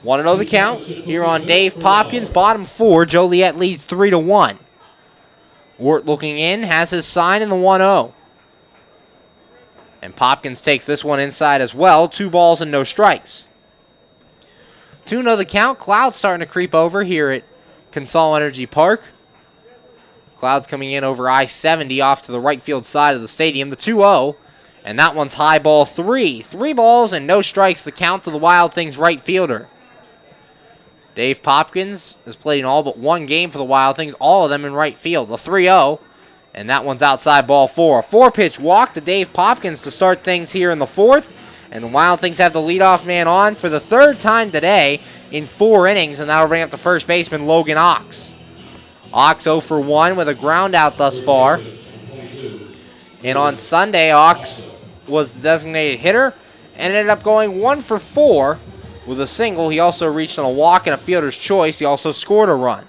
1-0 the count here on Dave Popkins. Bottom 4, Joliet leads 3-1. Ort looking in, has his sign in the 1-0. And Popkins takes this one inside as well. 2 balls and no strikes. 2-0 the count. Clouds starting to creep over here at Consol Energy Park. Clouds coming in over I-70 off to the right field side of the stadium. The 2-0. And that one's high ball 3. 3 balls and no strikes, the count to the Wild Things right fielder. Dave Popkins has played in all but 1 game for the Wild Things, all of them in right field. The 3-0, and that one's outside ball 4. A 4-pitch walk to Dave Popkins to start things here in the fourth, and the Wild Things have the leadoff man on for the 3rd time today in 4 innings, and that'll bring up the first baseman Logan Ox. Ox 0 for 1 with a ground out thus far. And on Sunday, Ox was the designated hitter and ended up going 1 for 4 with a single. He also reached on a walk and a fielder's choice. He also scored a run.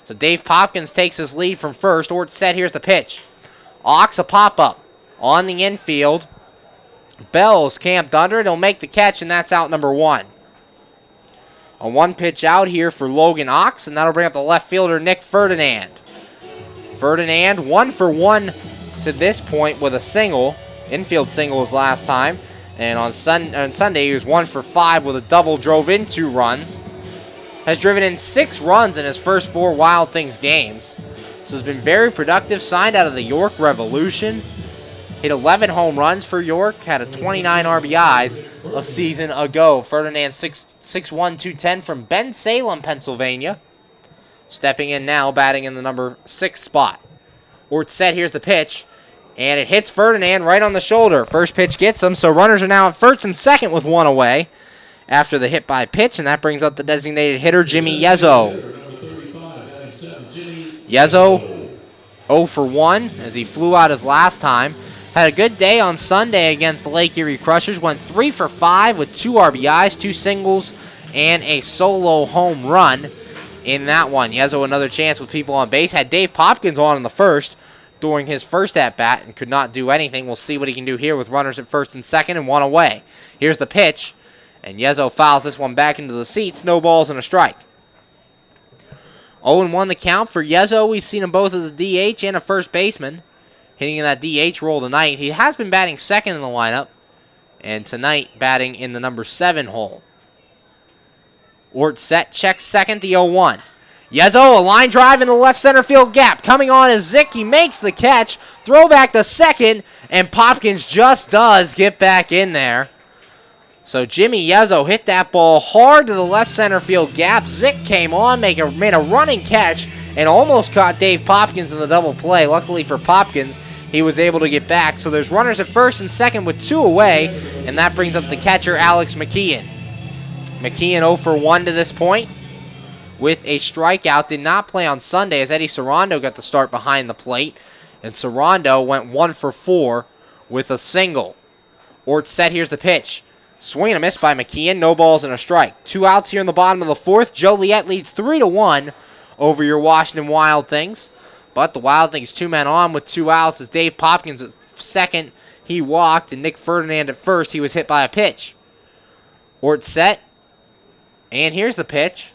So Dave Popkins takes his lead from first. Ort set, here's the pitch. Ox a pop-up on the infield. Bell's camped under it. He'll make the catch, and that's out number 1. A 1-pitch out here for Logan Ox, and that'll bring up the left fielder Nick Ferdinand. Ferdinand 1 for 1 to this point with a single. Infield single was last time. And on Sunday, he was 1 for 5 with a double, drove in 2 runs. Has driven in 6 runs in his first 4 Wild Things games. So has been very productive. Signed out of the York Revolution. Hit 11 home runs for York. Had a 29 RBIs a season ago. Ferdinand 6'1", 210 from Ben Salem, Pennsylvania. Stepping in now, batting in the number 6 spot. Ort set, here's the pitch. And it hits Ferdinand right on the shoulder. First pitch gets him, so runners are now at first and second with 1 away after the hit by pitch, and that brings up the designated hitter, Jimmy Yezzo. Yezzo 0 for 1 as he flew out his last time. Had a good day on Sunday against the Lake Erie Crushers. Went 3 for 5 with 2 RBIs, 2 singles, and a solo home run in that one. Yezzo another chance with people on base. Had Dave Popkins on in the first during his first at-bat and could not do anything. We'll see what he can do here with runners at first and second and 1 away. Here's the pitch, and Yezzo fouls this one back into the seats. No balls and a strike. 0-1 the count for Yezzo. We've seen him both as a DH and a first baseman, hitting in that DH role tonight. He has been batting second in the lineup, and tonight batting in the number 7 hole. Ort set, checks second, the 0-1. Yezo, a line drive in the left center field gap. Coming on is Zick. He makes the catch. Throw back to second, and Popkins just does get back in there. So Jimmy Yezo hit that ball hard to the left center field gap. Zick came on, made a running catch, and almost caught Dave Popkins in the double play. Luckily for Popkins, he was able to get back. So there's runners at first and second with 2 away, and that brings up the catcher, Alex McKeon. McKeon 0 for 1 to this point with a strikeout. Did not play on Sunday as Eddie Sarando got the start behind the plate, and Sarando went 1 for 4 with a single. Ort set, here's the pitch. Swing and a miss by McKeon, no balls and a strike. 2 outs here in the bottom of the 4th. Joliet leads 3-1 over your Washington Wild Things. But the Wild Things 2 men on with 2 outs as Dave Popkins at second. He walked, and Nick Ferdinand at first. He was hit by a pitch. Ort set, and here's the pitch.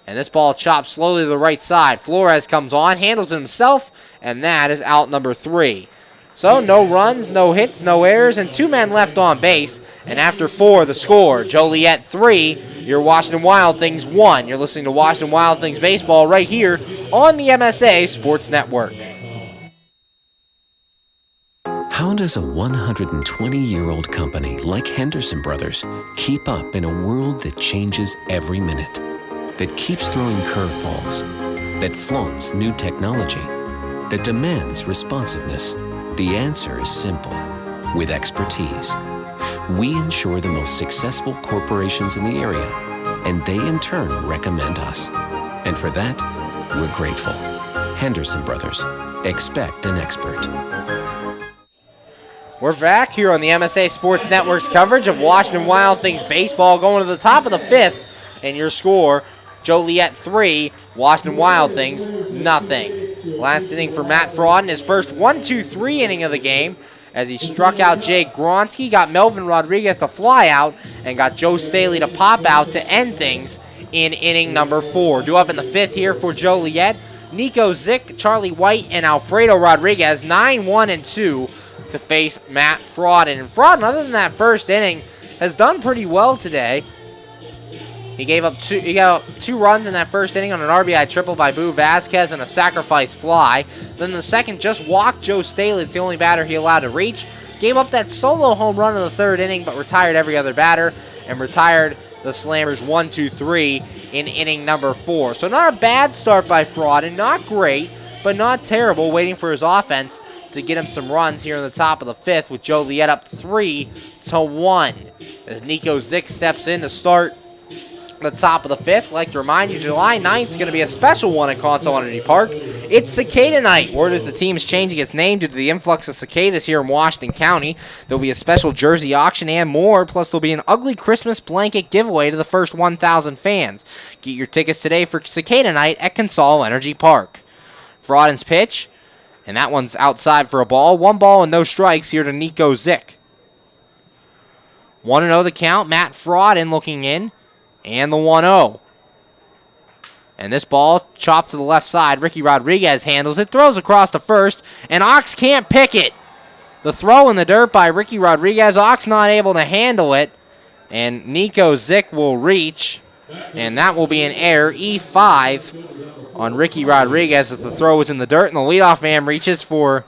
And this ball chops slowly to the right side. Flores comes on, handles it himself, and that is out number 3. So no runs, no hits, no errors, and 2 men left on base. And after 4, the score, Joliet 3, your Washington Wild Things 1. You're listening to Washington Wild Things baseball right here on the MSA Sports Network. How does a 120-year-old company like Henderson Brothers keep up in a world that changes every minute, that keeps throwing curveballs, that flaunts new technology, that demands responsiveness? The answer is simple. With expertise, we ensure the most successful corporations in the area, and they in turn recommend us. And for that, we're grateful. Henderson Brothers. Expect an expert. We're back here on the MSA Sports Network's coverage of Washington Wild Things baseball, going to the top of the 5th, and your score, Joliet 3, Washington Wild Things nothing. Last inning for Matt Frauden, his first 1-2-3 inning of the game, as he struck out Jake Gronsky, got Melvin Rodriguez to fly out, and got Joe Staley to pop out to end things in inning number 4. Due up in the 5th here for Joliet, Nico Zick, Charlie White, and Alfredo Rodriguez, 9-1-2 to face Matt Frauden. And Frauden, other than that first inning, has done pretty well today. He got up 2 runs in that first inning on an RBI triple by Boo Vasquez and a sacrifice fly. Then the second just walked Joe Staley. It's the only batter he allowed to reach. Gave up that solo home run in the 3rd inning, but retired every other batter and retired the Slammers 1-2-3 in inning number 4. So not a bad start by Frauden. Not great, but not terrible, waiting for his offense to get him some runs here in the top of the 5th with Joliet up 3-1. As Nico Zick steps in to start the top of the 5th. I'd like to remind you, July 9th is going to be a special one at Consol Energy Park. It's Cicada Night. Word is the team is changing its name due to the influx of cicadas here in Washington County. There'll be a special jersey auction and more, plus there'll be an ugly Christmas blanket giveaway to the first 1,000 fans. Get your tickets today for Cicada Night at Consol Energy Park. Frauden's pitch, and that one's outside for a ball. 1 ball and no strikes here to Nico Zick. 1-0 the count. Matt Frauden looking in. And the 1-0. And this ball chopped to the left side. Ricky Rodriguez handles it. Throws across to first. And Ox can't pick it. The throw in the dirt by Ricky Rodriguez. Ox not able to handle it. And Nico Zick will reach. And that will be an error. E5 on Ricky Rodriguez as the throw was in the dirt. And the leadoff man reaches for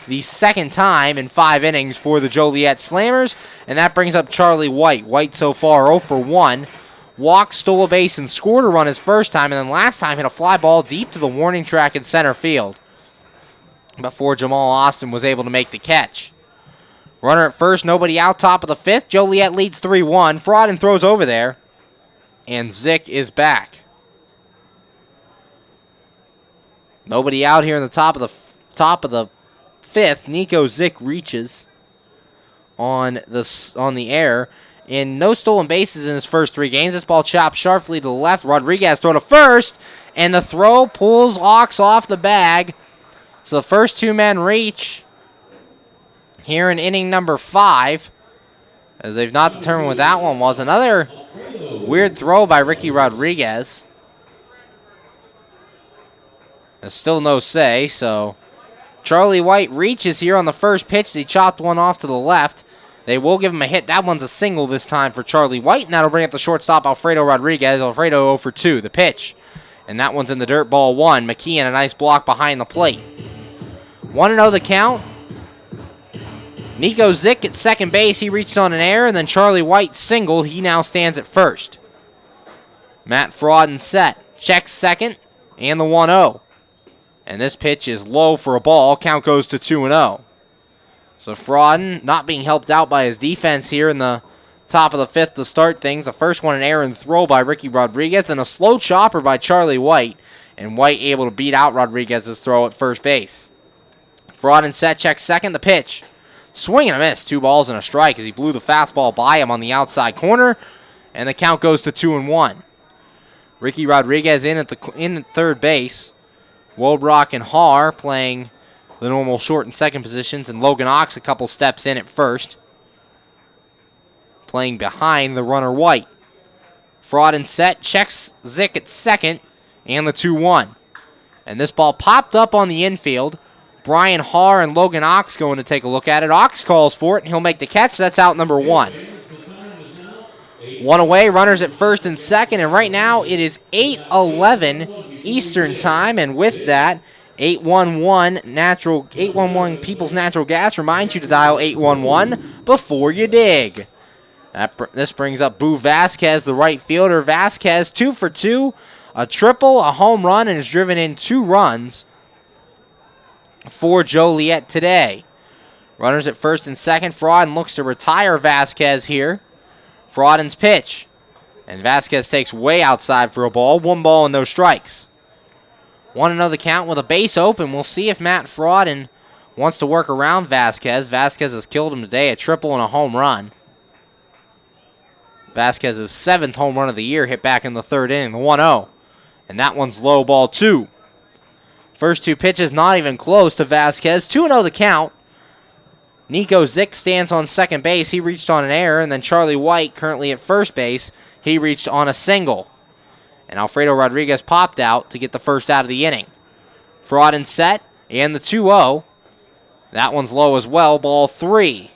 the 2nd time in 5 innings for the Joliet Slammers. And that brings up Charlie White. White so far 0 for 1. Walked, stole a base, and scored a run his first time, and then last time hit a fly ball deep to the warning track in center field before Jamal Austin was able to make the catch. Runner at first, nobody out, top of the 5th. Joliet leads 3-1. Frauden throws over there, and Zick is back. Nobody out here in the top of the 5th. Nico Zick reaches on the air. And no stolen bases in his first 3 games. This ball chopped sharply to the left. Rodriguez throw to first. And the throw pulls Ox off the bag. So the first 2 men reach here in inning number 5. As they've not determined what that one was. Another weird throw by Ricky Rodriguez. There's still no say. So Charlie White reaches here on the first pitch. He chopped one off to the left. They will give him a hit. That one's a single this time for Charlie White, and that'll bring up the shortstop, Alfredo Rodriguez. Alfredo 0 for 2. The pitch, and that one's in the dirt, ball 1. McKeon, a nice block behind the plate. 1-0 the count. Nico Zick at second base. He reached on an error, and then Charlie White singled. He now stands at first. Matt Frodden set. Checks second, and the 1-0. And this pitch is low for a ball. Count goes to 2-0. So Frodden not being helped out by his defense here in the top of the fifth to start things. The first one, an errant throw by Ricky Rodriguez, then a slow chopper by Charlie White, and White able to beat out Rodriguez's throw at first base. Frodden set, checks second, the pitch. Swing and a miss, 2 balls and a strike as he blew the fastball by him on the outside corner, and the count goes to 2-1. Ricky Rodriguez in at third base. Wobrock and Haar playing the normal short and second positions, and Logan Ox a couple steps in at first, playing behind the runner White. Frodden set, checks Zick at second, and the 2-1. And this ball popped up on the infield. Brian Haar and Logan Ox going to take a look at it. Ox calls for it, and he'll make the catch. That's out number 1. 1 away, runners at first and second, and right now it is 8:11 Eastern time, and with that, 811 People's Natural Gas reminds you to dial 811 before you dig. This brings up Boo Vasquez, the right fielder. Vasquez 2 for 2, a triple, a home run, and has driven in 2 runs for Joliet today. Runners at first and second. Frodden looks to retire Vasquez here. Frodden's pitch, and Vasquez takes way outside for a ball. 1 ball and no strikes. 1-0 the count with a base open. We'll see if Matt Frodden wants to work around Vasquez. Vasquez has killed him today, a triple and a home run. Vasquez's 7th home run of the year hit back in the 3rd inning, the 1-0. And that one's low, ball 2. First 2 pitches not even close to Vasquez. 2-0 the count. Nico Zick stands on second base. He reached on an error, and then Charlie White, currently at first base, he reached on a single. And Alfredo Rodriguez popped out to get the first out of the inning. Frodden set, and the 2-0. That one's low as well, ball 3.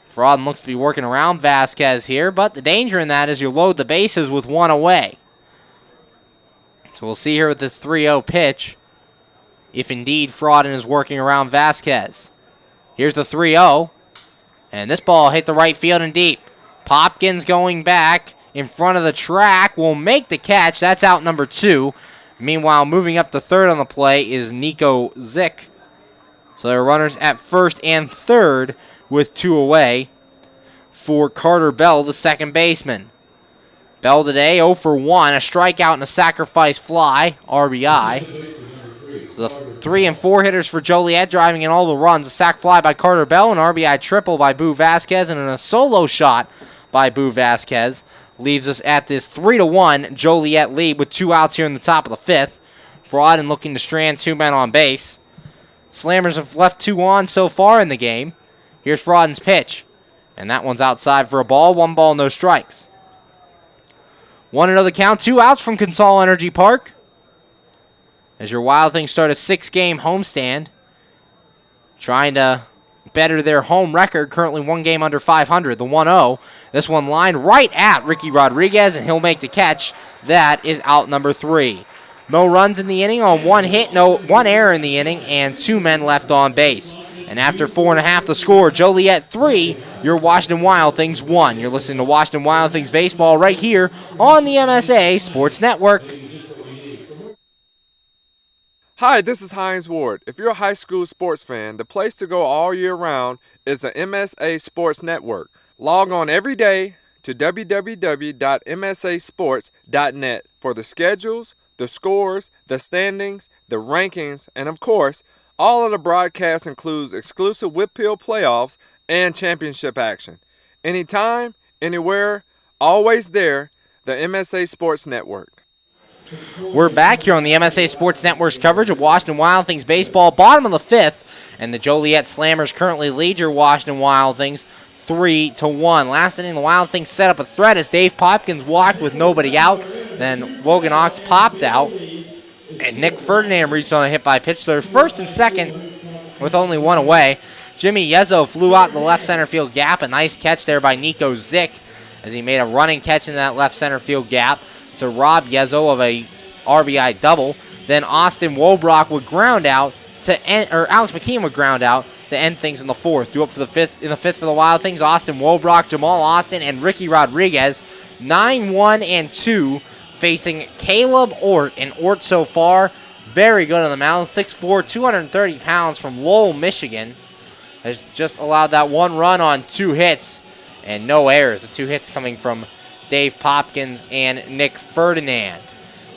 Frodden looks to be working around Vasquez here, but the danger in that is you load the bases with 1 away. So we'll see here with this 3-0 pitch if indeed Frodden is working around Vasquez. Here's the 3-0, and this ball hit the right field and deep. Popkins going back in front of the track will make the catch. That's out number 2. Meanwhile, moving up to third on the play is Nico Zick. So there are runners at first and third with 2 away for Carter Bell, the second baseman. Bell today 0 for 1, a strikeout and a sacrifice fly, RBI. So the 3 and 4 hitters for Joliet driving in all the runs. A sac fly by Carter Bell, an RBI triple by Boo Vasquez, and a solo shot by Boo Vasquez leaves us at this 3-1 Joliet lead with 2 outs here in the top of the 5th. Frodden looking to strand 2 men on base. Slammers have left 2 on so far in the game. Here's Frodden's pitch, and that one's outside for a ball. 1 ball, no strikes. 1-0 the count. 2 outs from Consol Energy Park as your Wild Things start a 6-game homestand, trying to better their home record, currently 1 game under 500, the 1-0. This one lined right at Ricky Rodriguez, and he'll make the catch. That is out number 3. No runs in the inning on 1 hit, 1 error in the inning, and 2 men left on base. And after 4.5 the score, Joliet 3, your Washington Wild Things 1. You're listening to Washington Wild Things baseball right here on the MSA Sports Network. Hi, this is Hines Ward. If you're a high school sports fan, the place to go all year round is the MSA Sports Network. Log on every day to www.msasports.net for the schedules, the scores, the standings, the rankings, and of course, all of the broadcasts includes exclusive Whitfield playoffs and championship action. Anytime, anywhere, always there, the MSA Sports Network. We're back here on the MSA Sports Network's coverage of Washington Wild Things baseball, bottom of the 5th, and the Joliet Slammers currently lead your Washington Wild Things 3-1. Last inning, the Wild Things set up a threat as Dave Popkins walked with nobody out. Then Logan Ox popped out, and Nick Ferdinand reached on a hit by pitch. There's first and second with only 1 away. Jimmy Yezzo flew out the left center field gap. A nice catch there by Nico Zick as he made a running catch in that left center field gap to rob Yezzo of a RBI double. Then Austin Wobrock would ground out to end, or Alex McKeon would ground out to end things in the fourth. Due up for the fifth for the Wild Things, Austin Wobrock, Jamal Austin, and Ricky Rodriguez. 9-1 and 2 facing Caleb Ort. And Ort so far, very good on the mound. 6'4", 230 pounds from Lowell, Michigan. Has just allowed that one run on 2 hits and no errors. The 2 hits coming from Dave Popkins and Nick Ferdinand.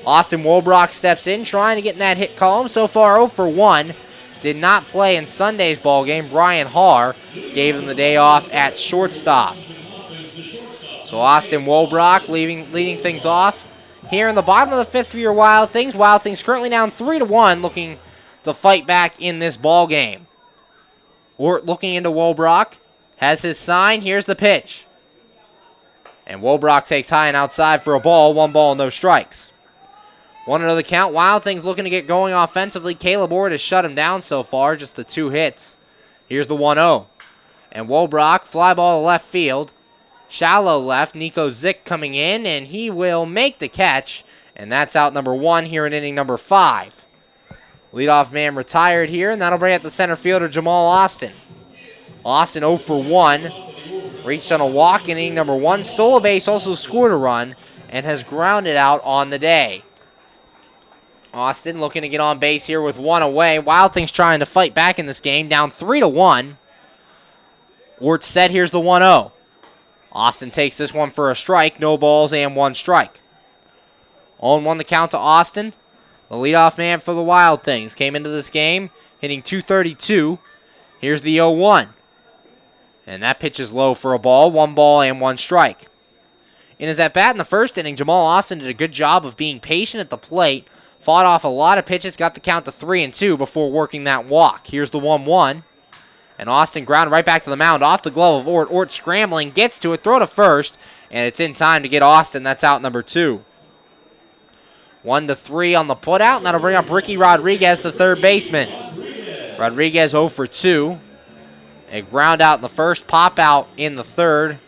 Austin Wobrock steps in, trying to get in that hit column. So far, 0 for 1. Did not play in Sunday's ball game. Brian Haar gave him the day off at shortstop. So Austin Wobrock leading things off here in the bottom of the 5th for your Wild Things. Wild Things currently down 3-1, looking to fight back in this ball game. Ort looking into Wobrock, has his sign. Here's the pitch. And Wobrock takes high and outside for a ball. 1 ball, no strikes. 1-0 the count. Wild Things looking to get going offensively. Caleb Ort has shut him down so far, just the 2 hits. Here's the 1-0. And Wobrock, fly ball to left field. Shallow left. Nico Zick coming in, and he will make the catch. And that's out number 1 here in inning number 5. Leadoff man retired here, and that'll bring out the center fielder, Jamal Austin. Austin 0 for 1. Reached on a walk in inning number 1. Stole a base, also scored a run, and has grounded out on the day. Austin looking to get on base here with 1 away. Wild Things trying to fight back in this game, down 3-1. Ort set, here's the 1-0. Austin takes this one for a strike, no balls and 1 strike. 0-1 the count to Austin. The leadoff man for the Wild Things came into this game hitting .232. Here's the 0-1. And that pitch is low for a ball, 1 ball and 1 strike. In his at-bat in the first inning, Jamal Austin did a good job of being patient at the plate, fought off a lot of pitches, got the count to 3-2 before working that walk. Here's the 1-1. And Austin grounded right back to the mound off the glove of Ort. Ort scrambling, gets to it, throw to first, and it's in time to get Austin. That's out number 2. 1-3 on the putout, and that'll bring up Ricky Rodriguez, the third baseman. Rodriguez 0 for 2. A ground out in the first, pop out in the third.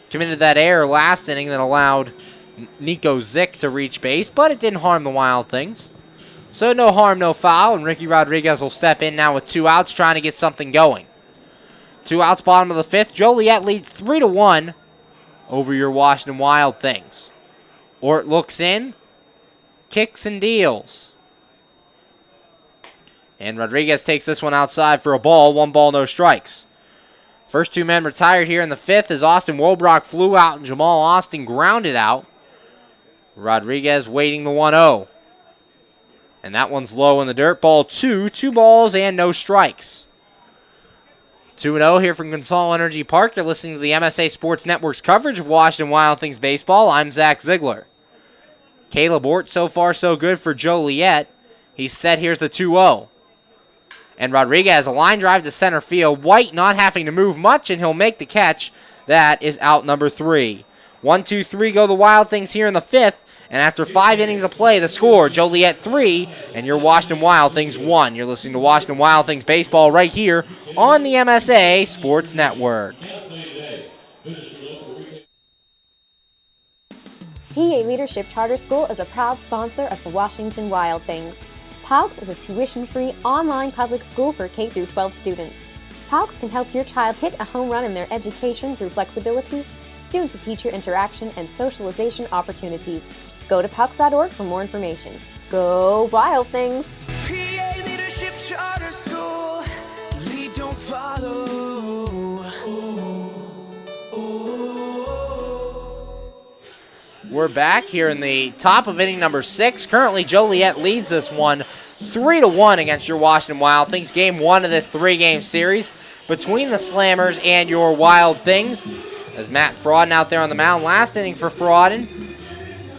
Committed that error last inning that allowed Nico Zick to reach base, but it didn't harm the Wild Things. So no harm, no foul, and Ricky Rodriguez will step in now with 2 outs, trying to get something going. 2 outs, bottom of the 5th. Joliet leads 3-1 over your Washington Wild Things. Ort looks in, kicks and deals. And Rodriguez takes this one outside for a ball. 1 ball, no strikes. First 2 men retired here in the 5th as Austin Wobrock flew out and Jamal Austin grounded out. Rodriguez waiting the 1-0. And that one's low in the dirt. Ball 2. 2 balls and no strikes. 2-0 here from Consol Energy Park. You're listening to the MSA Sports Network's coverage of Washington Wild Things baseball. I'm Zach Ziegler. Caleb Ort, so far so good for Joliet. He's set, here's the 2-0. And Rodriguez, a line drive to center field. White not having to move much, and he'll make the catch. That is out number 3. 1-2-3 go the Wild Things here in the 5th. And after 5 innings of play, the score, Joliet 3 and your Washington Wild Things 1. You're listening to Washington Wild Things baseball right here on the MSA Sports Network. PA Leadership Charter School is a proud sponsor of the Washington Wild Things. PALCS is a tuition-free online public school for K-12 students. PALCS can help your child hit a home run in their education through flexibility, student-to-teacher interaction, and socialization opportunities. Go to PALCS.org for more information. Go Wild Things! PA Leadership Charter School. Lead, don't follow. We're back here in the top of inning number 6. Currently, Joliet leads this one 3-1 against your Washington Wild Things. Game 1 of this 3-game series between the Slammers and your Wild Things. As Matt Frauden out there on the mound. Last inning for Frauden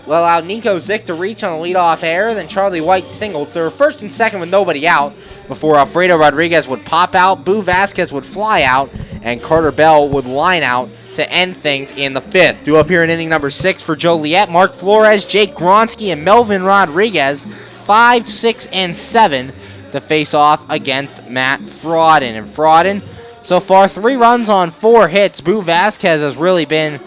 allowed Nico Zick to reach on a leadoff error. Then Charlie White singled. So we're first and second with nobody out before Alfredo Rodriguez would pop out, Boo Vasquez would fly out, and Carter Bell would line out to end things in the 5th. Due up here in inning number 6 for Joliet, Mark Flores, Jake Gronsky, and Melvin Rodriguez, 5, 6, and 7 to face off against Matt Frauden. And Frauden So far, 3 runs on 4 hits. Boo Vasquez has really been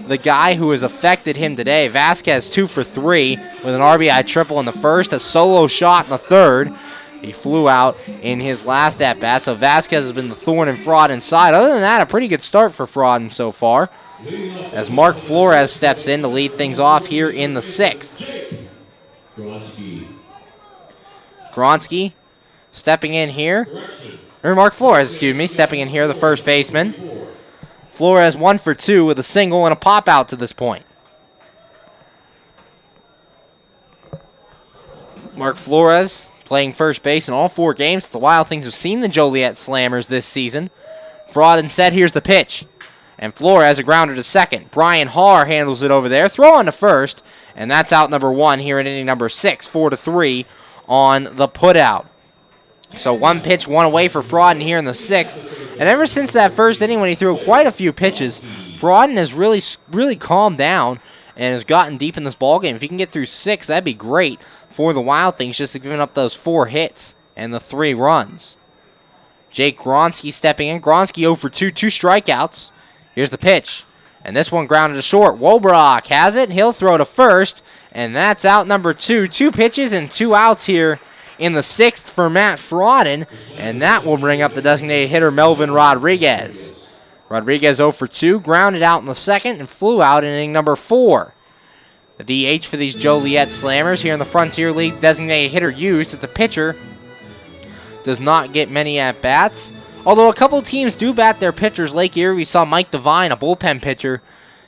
the guy who has affected him today. Vasquez 2 for 3 with an RBI triple in the first, a solo shot in the third. He flew out in his last at-bat, so Vasquez has been the thorn in Fraudon's side. Other than that, a pretty good start for Fraudon so far, as Mark Flores steps in to lead things off here in the 6th. Gronsky stepping in here. Or Mark Flores, excuse me, stepping in here, the first baseman. Flores 1 for 2 with a single and a pop out to this point. Mark Flores playing first base in all 4 games. The Wild Things have seen the Joliet Slammers this season. Fraudon set, here's the pitch. And Flores a grounder to second. Brian Haar handles it over there. Throw on to first. And that's out number 1 here in inning number 6. 4-3 on the putout. So 1 pitch, 1 away for Fraudon here in the 6th. And ever since that first inning when he threw quite a few pitches, Fraudon has really calmed down and has gotten deep in this ballgame. If he can get through 6, that'd be great for the Wild Things, just to give up those 4 hits and the 3 runs. Jake Gronsky stepping in. Gronsky 0 for 2, 2 strikeouts. Here's the pitch. And this one grounded to short. Wobrock has it. He'll throw to first. And that's out number 2. 2 pitches and 2 outs here in the 6th for Matt Fraudon. And that will bring up the designated hitter, Melvin Rodriguez. Rodriguez 0 for 2. Grounded out in the 2nd and flew out in inning number 4. The DH for these Joliet Slammers here in the Frontier League, designated hitter used, that the pitcher does not get many at-bats. Although a couple teams do bat their pitchers. Lake Erie, we saw Mike Devine, a bullpen pitcher,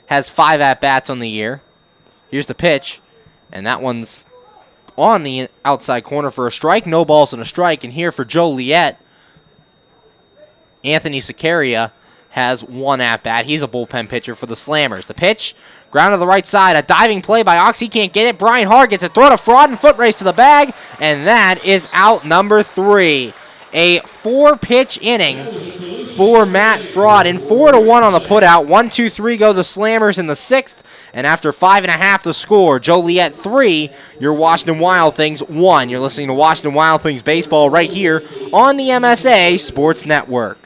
has 5 at-bats on the year. Here's the pitch, and that one's on the outside corner for a strike. No balls and a strike. And here for Joliet, Anthony Sicaria has 1 at-bat. He's a bullpen pitcher for the Slammers. The pitch, ground to the right side. A diving play by Ox. He can't get it. Brian Haar gets a throw to Fraudon. Foot race to the bag. And that is out number 3. A 4-pitch inning for Matt Fraudon. 4-1 on the putout. 1-2-3 go the Slammers in the 6th. And after 5.5 the score, Joliet 3, your Washington Wild Things 1. You're listening to Washington Wild Things baseball right here on the MSA Sports Network.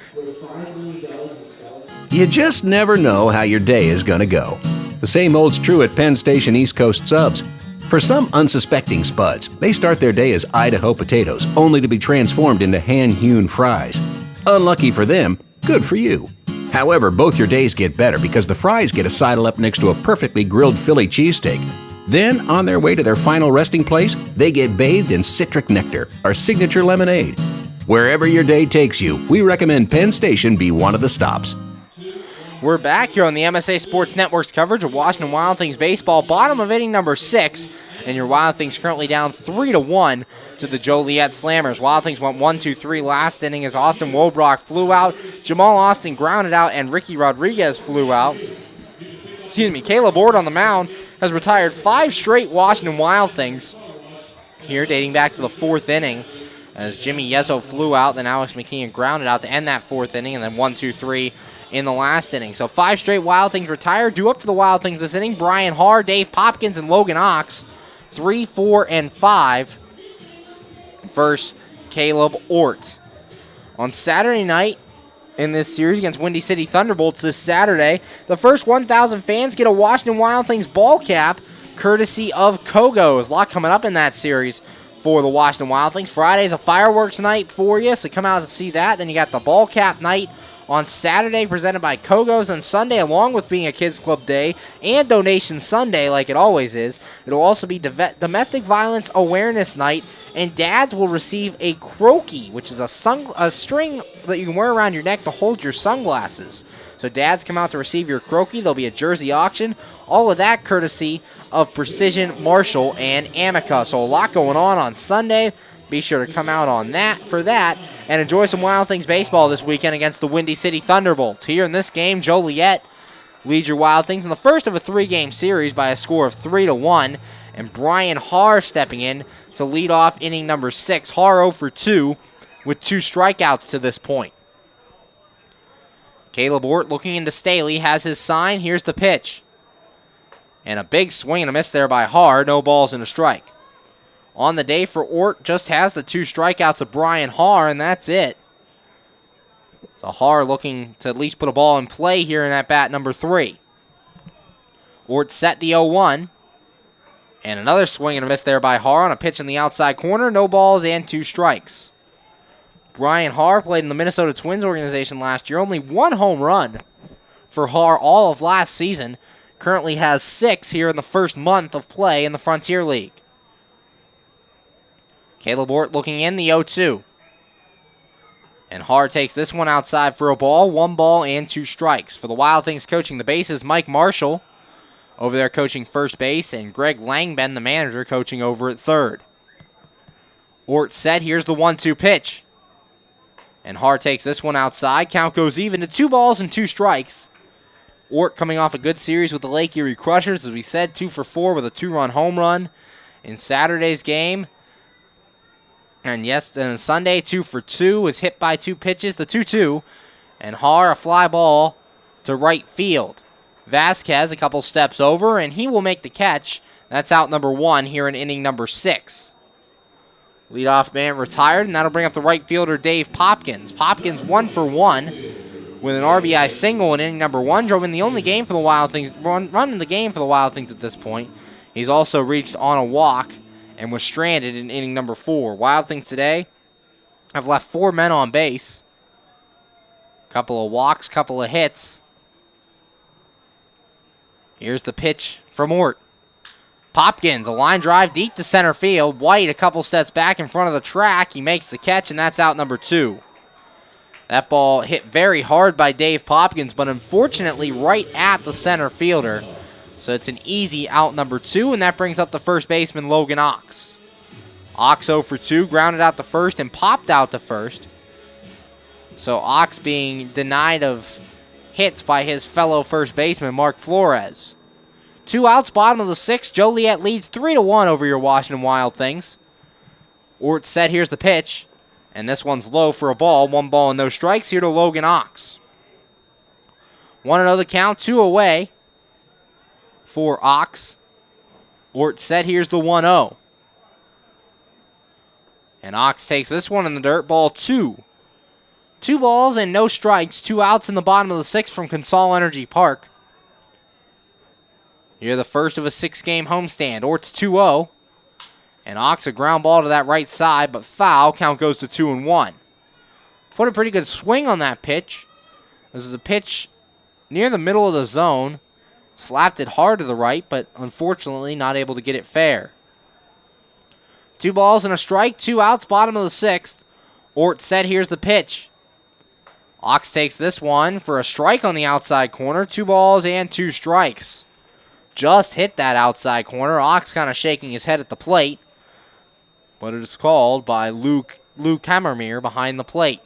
You just never know how your day is going to go. The same holds true at Penn Station East Coast Subs. For some unsuspecting spuds, they start their day as Idaho potatoes, only to be transformed into hand-hewn fries. Unlucky for them, good for you. However, both your days get better because the fries get a sidle up next to a perfectly grilled Philly cheesesteak. Then, on their way to their final resting place, they get bathed in citric nectar, our signature lemonade. Wherever your day takes you, we recommend Penn Station be one of the stops. We're back here on the MSA Sports Network's coverage of Washington Wild Things baseball. Bottom of inning number 6, and your Wild Things currently down 3-1 to the Joliet Slammers. Wild Things went 1-2-3 last inning as Austin Wobrock flew out, Jamal Austin grounded out, and Ricky Rodriguez flew out. Caleb Ord on the mound has retired 5 straight Washington Wild Things here, dating back to the 4th inning, as Jimmy Yezzo flew out, then Alex McKeon grounded out to end that 4th inning, and then 1-2-3 in the last inning. So 5 straight Wild Things retired. Due up for the Wild Things this inning, Brian Haar, Dave Popkins, and Logan Ox. 3, 4, and 5 versus Caleb Ort. On Saturday night in this series against Windy City Thunderbolts this Saturday, the first 1,000 fans get a Washington Wild Things ball cap courtesy of Kogo's. A lot coming up in that series for the Washington Wild Things. Friday's a fireworks night for you, so come out and see that. Then you got the ball cap night on Saturday, presented by Kogo's, and Sunday, along with being a Kids Club Day and Donation Sunday like it always is, it'll also be Domestic Violence Awareness Night, and dads will receive a croaky, which is a string that you can wear around your neck to hold your sunglasses. So dads come out to receive your croaky. There'll be a jersey auction. All of that courtesy of Precision Marshall and Amica. So a lot going on Sunday. Be sure to come out on that for that and enjoy some Wild Things baseball this weekend against the Windy City Thunderbolts. Here in this game, Joliet leads your Wild Things in the first of a 3-game series by a score of 3-1, and Brian Haar stepping in to lead off inning number 6. Haar 0 for 2 with 2 strikeouts to this point. Caleb Ort looking into Staley, has his sign. Here's the pitch. And a big swing and a miss there by Haar. No balls and a strike. On the day for Ort, just has the 2 strikeouts of Brian Haar, and that's it. So Har looking to at least put a ball in play here in at bat number 3. Ort set the 0-1. And another swing and a miss there by Har on a pitch in the outside corner. No balls and 2 strikes. Brian Har played in the Minnesota Twins organization last year. Only 1 home run for Har all of last season. Currently has 6 here in the first month of play in the Frontier League. Caleb Ort looking in the 0-2. And Har takes this one outside for a ball. 1 ball and 2 strikes. For the Wild Things coaching the bases, Mike Marshall over there coaching first base, and Greg Langben, the manager, coaching over at third. Ort set. Here's the 1-2 pitch. And Har takes this one outside. Count goes even to 2 balls and 2 strikes. Ort coming off a good series with the Lake Erie Crushers, as we said, 2 for 4 with a 2-run home run in Saturday's game. And Sunday, 2 for 2, was hit by 2 pitches, the 2-2. And Har, a fly ball to right field. Vasquez a couple steps over, and he will make the catch. That's out number 1 here in inning number 6. Leadoff man retired, and that'll bring up the right fielder Dave Popkins. Popkins 1 for 1 with an RBI single in inning number 1. Drove in the only game for the Wild Things, running the game for the Wild Things at this point. He's also reached on a walk and was stranded in inning number 4. Wild Things today have left 4 men on base. Couple of walks, couple of hits. Here's the pitch from Ort. Popkins, a line drive deep to center field. White a couple steps back in front of the track. He makes the catch, and that's out number 2. That ball hit very hard by Dave Popkins, but unfortunately right at the center fielder. So it's an easy out number 2, and that brings up the first baseman, Logan Ox. Ox 0 for 2, grounded out to first and popped out to first. So Ox being denied of hits by his fellow first baseman, Mark Flores. 2 outs, bottom of the 6th. Joliet leads 3-1 over your Washington Wild Things. Ort set, here's the pitch. And this one's low for a ball. 1 ball and no strikes here to Logan Ox. 1-0 the count, 2 away for Ox. Ort set, here's the 1-0. And Ox takes this one in the dirt, ball 2. 2 balls and no strikes, 2 outs in the bottom of the 6th from Consol Energy Park. You're the first of a 6-game homestand. Ort's 2-0. And Ox a ground ball to that right side, but foul. Count goes to 2-1. Put a pretty good swing on that pitch. This is a pitch near the middle of the zone. Slapped it hard to the right, but unfortunately not able to get it fair. 2 balls and a strike, 2 outs, bottom of the 6th. Ort set, here's the pitch. Ox takes this one for a strike on the outside corner. 2 balls and 2 strikes. Just hit that outside corner. Ox kind of shaking his head at the plate. But it is called by Lou Kammermere behind the plate.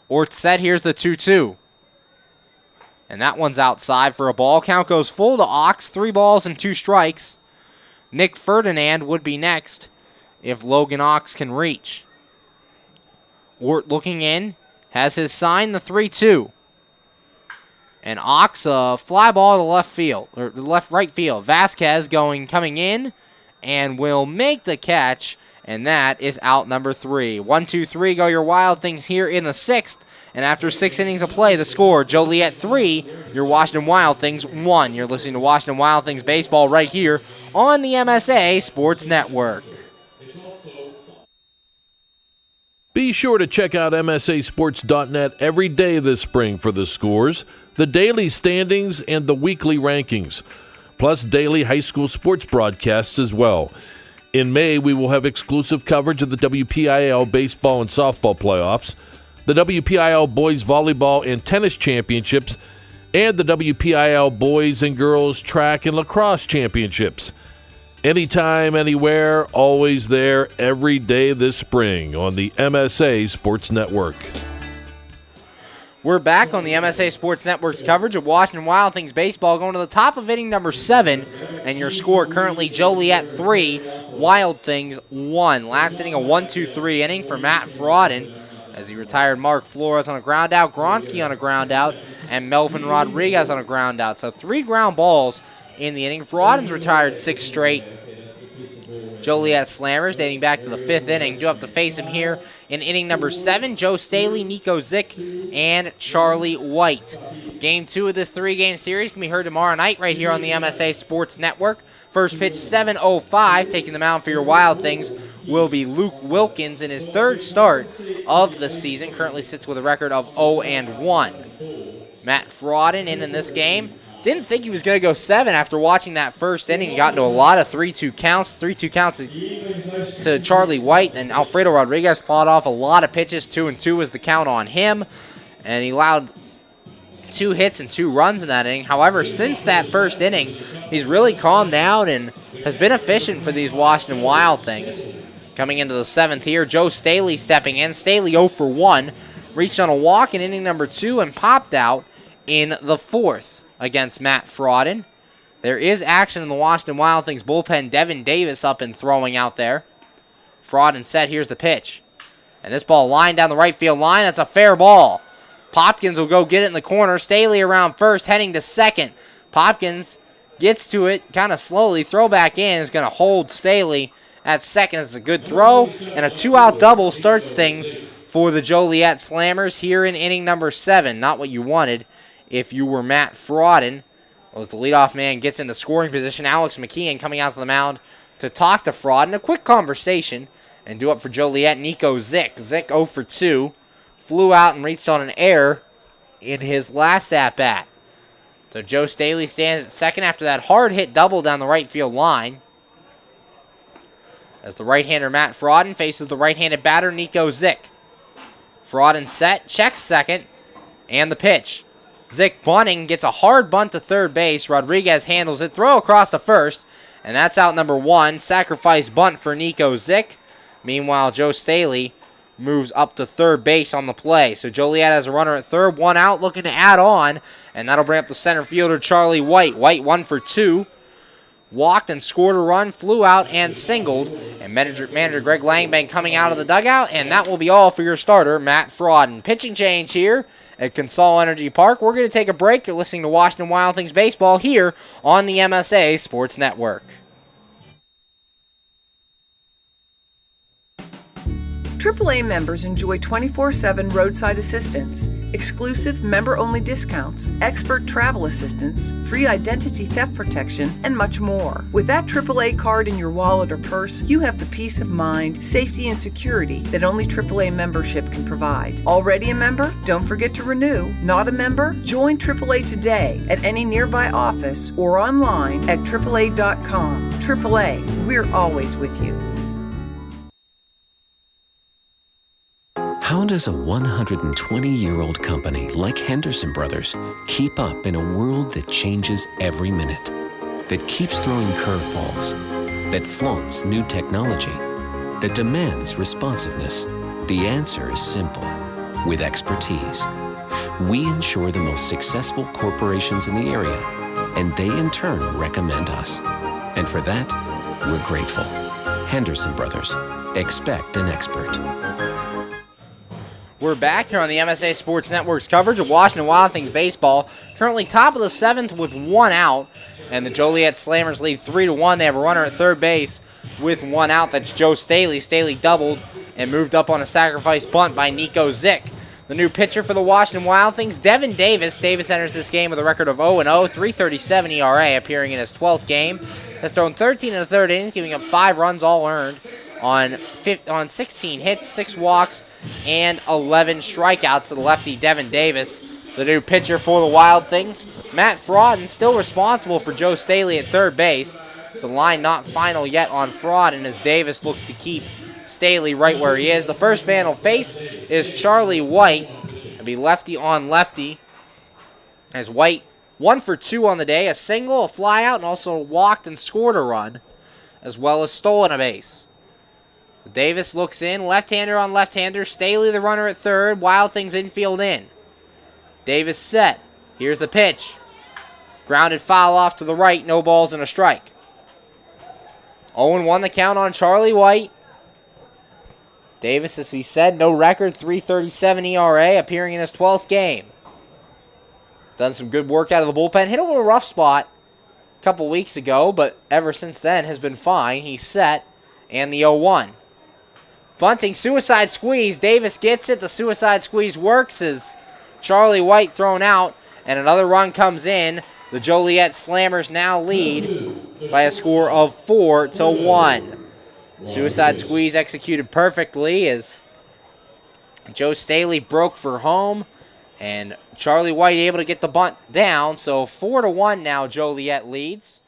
Ort set, here's the 2-2. And that one's outside for a ball. Count goes full to Ox. 3 balls and 2 strikes. Nick Ferdinand would be next if Logan Ox can reach. Ort looking in. Has his sign, the 3-2. And Ox, a fly ball to left field, or right field. Vasquez coming in and will make the catch, and that is out number 3. 1-2-3 go your Wild Things here in the 6th. And after 6 innings of play, the score, Joliet 3, your Washington Wild Things 1. You're listening to Washington Wild Things baseball right here on the MSA Sports Network. Be sure to check out MSASports.net every day this spring for the scores, the daily standings, and the weekly rankings, plus daily high school sports broadcasts as well. In May, we will have exclusive coverage of the WPIAL baseball and softball playoffs, the WPIAL boys volleyball and tennis championships, and the WPIAL boys and girls track and lacrosse championships. Anytime, anywhere, always there, every day this spring on the MSA Sports Network. We're back on the MSA Sports Network's coverage of Washington Wild Things baseball, going to the top of inning number 7, and your score currently Joliet 3, Wild Things 1. Last inning, a 1-2-3 inning for Matt Frodden as he retired Mark Flores on a ground out, Gronsky on a ground out, and Melvin Rodriguez on a ground out. So 3 ground balls in the inning. Frodden's retired 6 straight Joliet Slammers dating back to the 5th inning. Do have to face him here in inning number 7. Joe Staley, Nico Zick, and Charlie White. Game 2 of this 3-game series can be heard tomorrow night right here on the MSA Sports Network. First pitch, 7:05. Taking the mound for your Wild Things will be Luke Wilkins in his 3rd start of the season. Currently sits with a record of 0-1. Matt Frodden in this game. Didn't think he was going to go 7 after watching that first inning. He got into a lot of 3-2 counts. 3-2 counts to Charlie White, and Alfredo Rodriguez fought off a lot of pitches. 2-2 was the count on him, and he allowed 2 hits and 2 runs in that inning. However, since that first inning, he's really calmed down and has been efficient for these Washington Wild Things. Coming into the 7th here, Joe Staley stepping in. Staley 0 for 1. Reached on a walk in inning number 2 and popped out in the 4th against Matt Frodden. There is action in the Washington Wild Things bullpen. Devin Davis up and throwing out there. Frodden set. Here's the pitch. And this ball lined down the right field line. That's a fair ball. Popkins will go get it in the corner. Staley around first, heading to second. Popkins gets to it kind of slowly. Throw back in is going to hold Staley at second. It's a good throw. And a 2-out double starts things for the Joliet Slammers here in inning number 7. Not what you wanted if you were Matt Frodden. Well, as the leadoff man gets into scoring position, Alex McKeon coming out to the mound to talk to Frodden. A quick conversation. And due up for Joliet, Nico Zick. Zick 0 for 2. Flew out and reached on an error in his last at-bat. So Joe Staley stands at second after that hard-hit double down the right field line. As the right-hander Matt Frodden faces the right-handed batter Nico Zick. Frodden set, checks second, and the pitch. Zick bunting, gets a hard bunt to third base. Rodriguez handles it, throw across to first, and that's out number 1. Sacrifice bunt for Nico Zick. Meanwhile, Joe Staley moves up to third base on the play. So Joliet has a runner at third, 1 out, looking to add on, and that'll bring up the center fielder Charlie White. White 1 for 2. Walked and scored a run, flew out and singled. And manager Greg Langbank coming out of the dugout, and that will be all for your starter, Matt Frodden. Pitching change here at Consol Energy Park. We're going to take a break. You're listening to Washington Wild Things Baseball here on the MSA Sports Network. AAA members enjoy 24/7 roadside assistance, exclusive member-only discounts, expert travel assistance, free identity theft protection, and much more. With that AAA card in your wallet or purse, you have the peace of mind, safety, and security that only AAA membership can provide. Already a member? Don't forget to renew. Not a member? Join AAA today at any nearby office or online at AAA.com. AAA, we're always with you. How does a 120-year-old company like Henderson Brothers keep up in a world that changes every minute, that keeps throwing curveballs, that flaunts new technology, that demands responsiveness? The answer is simple. With expertise, we ensure the most successful corporations in the area, and they in turn recommend us. And for that, we're grateful. Henderson Brothers. Expect an expert. We're back here on the MSA Sports Network's coverage of Washington Wild Things baseball. Currently top of the 7th with 1 out, and the Joliet Slammers lead 3-1. They have a runner at third base with 1 out. That's Joe Staley. Staley doubled and moved up on a sacrifice bunt by Nico Zick. The new pitcher for the Washington Wild Things, Devin Davis. Davis enters this game with a record of 0-0, 3.37 ERA, appearing in his 12th game. Has thrown 13 in the 3rd inning, giving up 5 runs all earned on 16 hits, 6 walks, and 11 strikeouts to the lefty Devin Davis. The new pitcher for the Wild Things, Matt Frodden, still responsible for Joe Staley at third base. So the line not final yet on Frodden as Davis looks to keep Staley right where he is. The first man he'll face is Charlie White. It'll be lefty on lefty as White 1 for 2 on the day, a single, a fly out, and also walked and scored a run, as well as stolen a base. Davis looks in, left-hander on left-hander. Staley the runner at third. Wild Things infield in. Davis set. Here's the pitch. Grounded foul off to the right. No balls and a strike. 0-1 the count on Charlie White. Davis, as we said, no record, 3.37 ERA, appearing in his 12th game. He's done some good work out of the bullpen. Hit a little rough spot a couple weeks ago, but ever since then has been fine. He's set, and the 0-1. Bunting, suicide squeeze. Davis gets it. The suicide squeeze works as Charlie White thrown out, and another run comes in. The Joliet Slammers now lead by a score of 4-1. Suicide squeeze executed perfectly as Joe Staley broke for home, and Charlie White able to get the bunt down. So 4-1 now Joliet leads.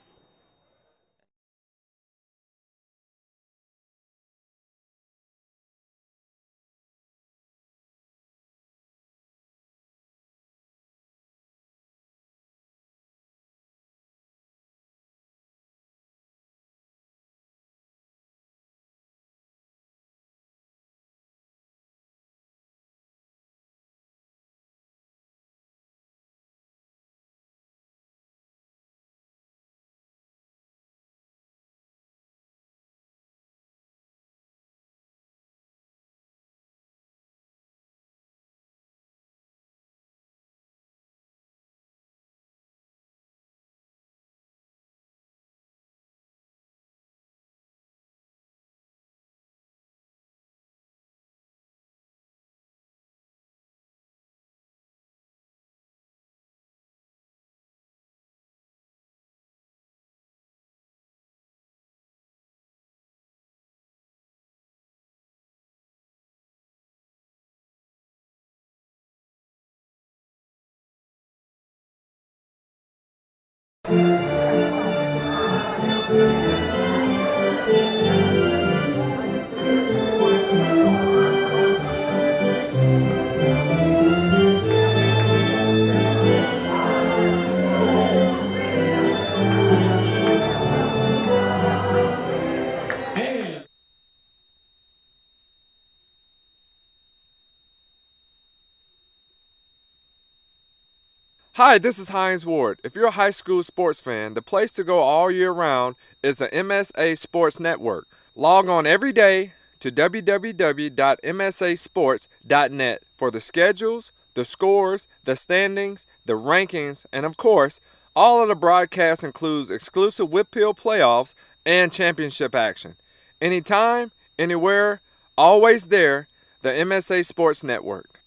Hi, this is Hines Ward. If you're a high school sports fan, the place to go all year round is the MSA Sports Network. Log on every day to www.msasports.net for the schedules, the scores, the standings, the rankings, and of course, all of the broadcasts includes exclusive Whitfield playoffs and championship action. Anytime, anywhere, always there, the MSA Sports Network.